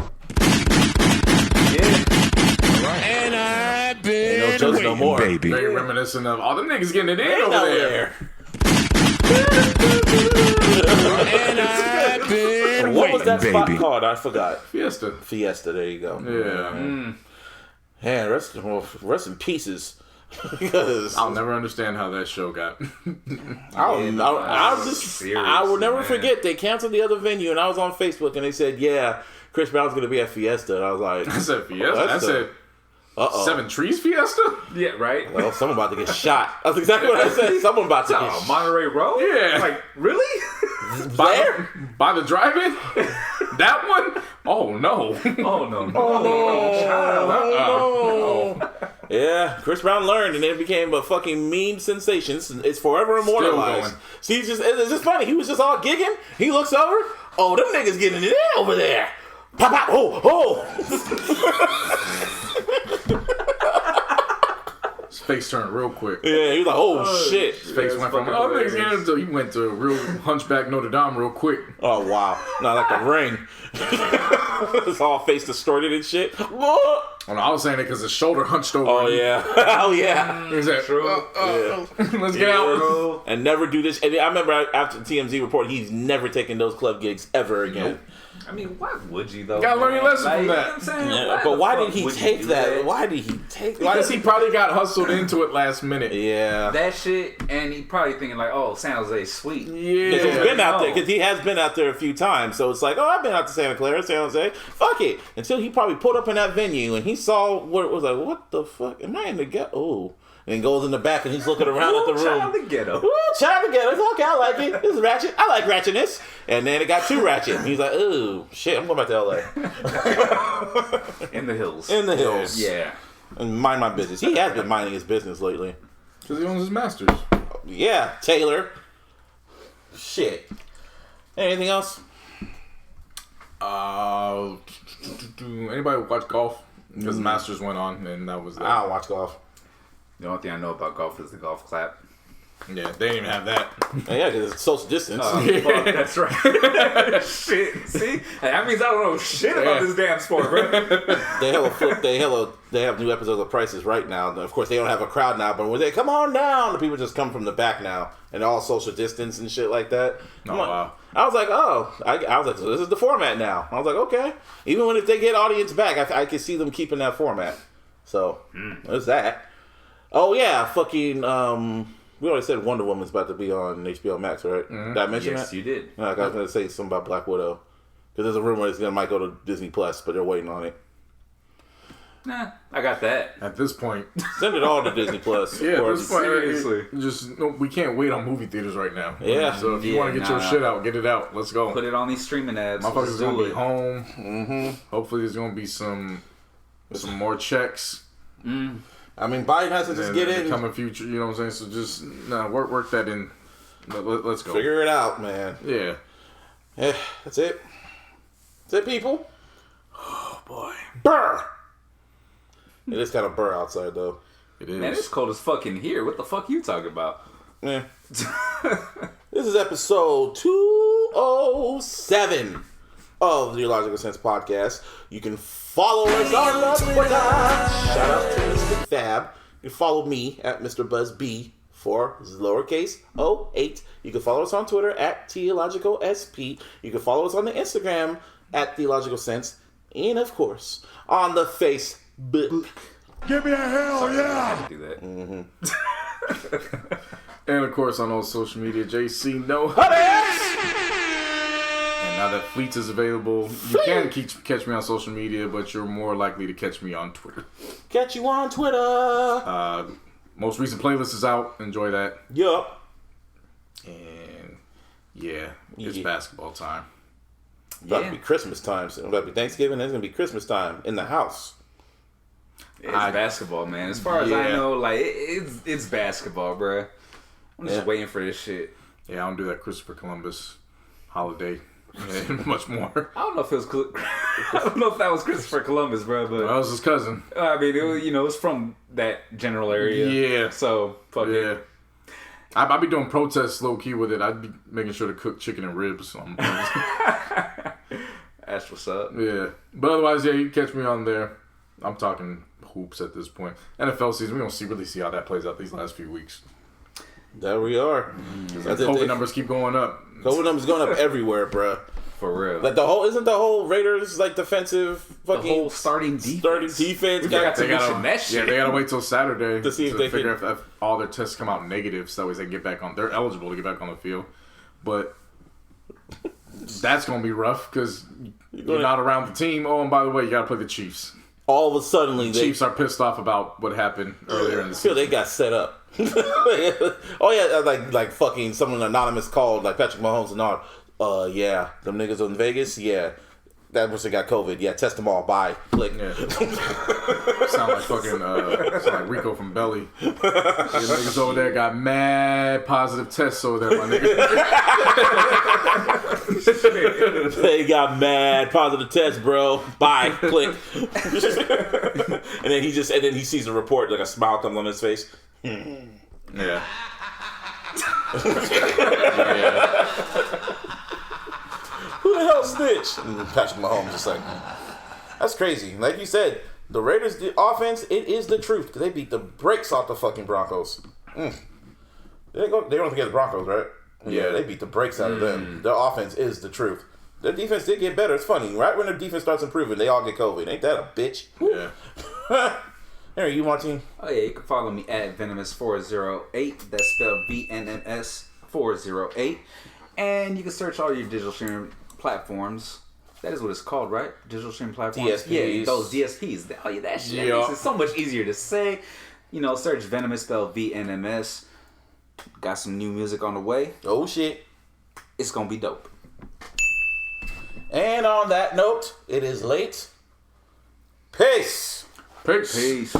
And I've been Ain't no jokes no more. Very reminiscent of all them niggas getting it in Ain't over no there. And I've been What was that spot baby. called? I forgot. Fiesta. Fiesta. There you go. Yeah. Man, rest in pieces. Because I'll never understand how that show got. I will never man. forget they canceled the other venue, and I was on Facebook and they said, "Yeah, Chris Brown's gonna be at Fiesta," and I was like, I said Fiesta. I said Seven Trees Fiesta? Yeah, right? Well, someone about to get shot. That's exactly what I said. Someone about to get Oh, shot. Monterey Road? Yeah. Like, really? By the drive-in? That one? Oh, no. Oh, no. Oh, no. Yeah, Chris Brown learned, and it became a fucking meme sensation. It's forever immortalized. going. See, it's just funny. He was just all gigging. He looks over. Oh, them niggas getting it in over there. Pop, pop, oh. His face turned real quick. Yeah, he was like, oh shit. His face went from, niggas getting into, he went to a real Hunchback Notre Dame real quick. Oh, wow. Not like the Ring. It's all face distorted and shit. Oh, no, I was saying it because his shoulder hunched over. Oh, yeah. Oh, yeah. He was like, let's get out. And never do this. And I remember after TMZ reported, he's never taken those club gigs ever again. I mean, why would you, though? You gotta learn your lesson from You know that. what I'm saying? Yeah, but why did he take that? Why did he take that? Because he probably got hustled into it last minute. Yeah. That shit, and he probably thinking like, oh, San Jose's sweet. Yeah. He's been out there, because he has been out there a few times. So it's like, oh, I've been out to Santa Clara, San Jose. Fuck it. Until he probably pulled up in that venue and he saw what it was like, what the fuck? Am I in the ghetto? Oh. And then goes in the back and he's looking around at the room. Child the ghetto. Ooh, child the ghetto. Okay, I like it. This is ratchet. I like ratchetness. And then it got too ratchet. And he's like, ooh, shit, I'm going back to LA. In the hills. In the hills. Yeah. And mind my business. He has been minding his business lately. Because he owns his masters. Yeah, Taylor. Shit. Anything else? Anybody watch golf? Because the Masters went on, and that was that. I don't watch golf. The only thing I know about golf is the golf clap. Yeah, they didn't even have that. Yeah, because it's social distance. Fuck, that's right. Shit. See? Hey, that means I don't know shit about this damn sport, bro. They have new episodes of Prices Right now. Of course, they don't have a crowd now, but when they come on down, the people just come from the back now, and all social distance and shit like that. Oh, wow. I was like, oh, I was like, so this is the format now. I was like, okay. Even if they get audience back, I could see them keeping that format. So there's that. Oh yeah, fucking. We already said Wonder Woman's about to be on HBO Max, right? Did I mention that? Yes, you did. No, I was going to say something about Black Widow. Because there's a rumor it might go to Disney Plus, but they're waiting on it. Nah, I got that. At this point. Send it all to Disney Plus. Yeah, at this point, Seriously. we can't wait on movie theaters right now. Yeah. So if you want to get your shit out, get it out. Let's go. Put it on these streaming apps. Motherfuckers Do going to be it. home. Mm-hmm. Hopefully there's going to be some more checks. I mean, Biden has to just get in. Coming future, you know what I'm saying? So just work that in. Let's go. Figure it out, man. Yeah. Yeah, that's it. That's it, people. Oh, boy. Burr! It is kind of burr outside, though. It is. Man, it's cold as fucking here. What the fuck you talking about? Yeah. This is episode 207 of the iLLogical Sense podcast. You can follow us on Twitter. Shout out to Mr. Fab. You can follow me at Mr. BuzzB for lowercase 08. You can follow us on Twitter at iLLogicalSP. You can follow us on the Instagram at The Illogical Sense. And of course, on the Facebook. Give me a hell yeah! Do that. And of course on all social media, JC No. And now that Fleets is available, you can catch me on social media, but you're more likely to catch me on Twitter. Catch you on Twitter. Most recent playlist is out. Enjoy that. Yup. And yeah, it's basketball time. It's about to be Christmas time. So it's about to be Thanksgiving. It's going to be Christmas time in the house. It's basketball, man. As far as I know, like it's basketball, bruh. I'm just waiting for this shit. Yeah, I don't do that Christopher Columbus holiday and much more. I don't know if it was. I don't know if that was Christopher Columbus, bro. But That was his cousin. I mean, it was, it's from that general area. Yeah. So fuck Yeah. it. I'd be doing protests low key with it. I'd be making sure to cook chicken and ribs. That's what's up. Yeah. But otherwise, yeah, you can catch me on there. I'm talking hoops at this point. NFL season, we don't really see how that plays out these last few weeks. There we are. COVID numbers keep going up. COVID numbers going up everywhere, bruh. For real. Like isn't the whole Raiders like defensive fucking the whole starting defense. defense? We forgot to mention that shit. Yeah, they gotta wait till Saturday to see if they figure if all their tests come out negative, so that way they can get back on. They're eligible to get back on the field, but that's gonna be rough because you're not around the team. Oh, and by the way, you gotta play the Chiefs. all of a sudden, the Chiefs are pissed off about what happened earlier in the season. They got set up. Oh yeah, like fucking someone anonymous called like Patrick Mahomes and all. Yeah, them niggas in Vegas. Yeah, that person got COVID. Yeah, test them all. Bye. Click. Yeah. Sound like fucking sound like Rico from Belly. Your niggas over there got mad positive tests over there, my nigga. They got mad positive tests, bro. Bye. Click. and then he sees a report, like a smile comes on his face. Yeah. Who the hell snitch? And Patrick Mahomes just like, that's crazy. Like you said, the Raiders' offense, it is the truth. Because they beat the brakes off the fucking Broncos. They don't forget the Broncos, right? Yeah, they beat the brakes out of them. Their offense is the truth. Their defense did get better. It's funny. Right when their defense starts improving, they all get COVID. Ain't that a bitch? Yeah. Harry, you watching? Oh yeah, you can follow me at Venomous408. That's spelled VNMS408. And you can search all your digital streaming platforms. That is what it's called, right? Digital streaming platforms. DSPs. Yeah, those DSPs. Oh yeah, that shit makes it so much easier to say. You know, search Venomous, spelled VNMS. Got some new music on the way. Oh shit. It's gonna be dope. And on that note, it is late. Peace. Peace. Peace.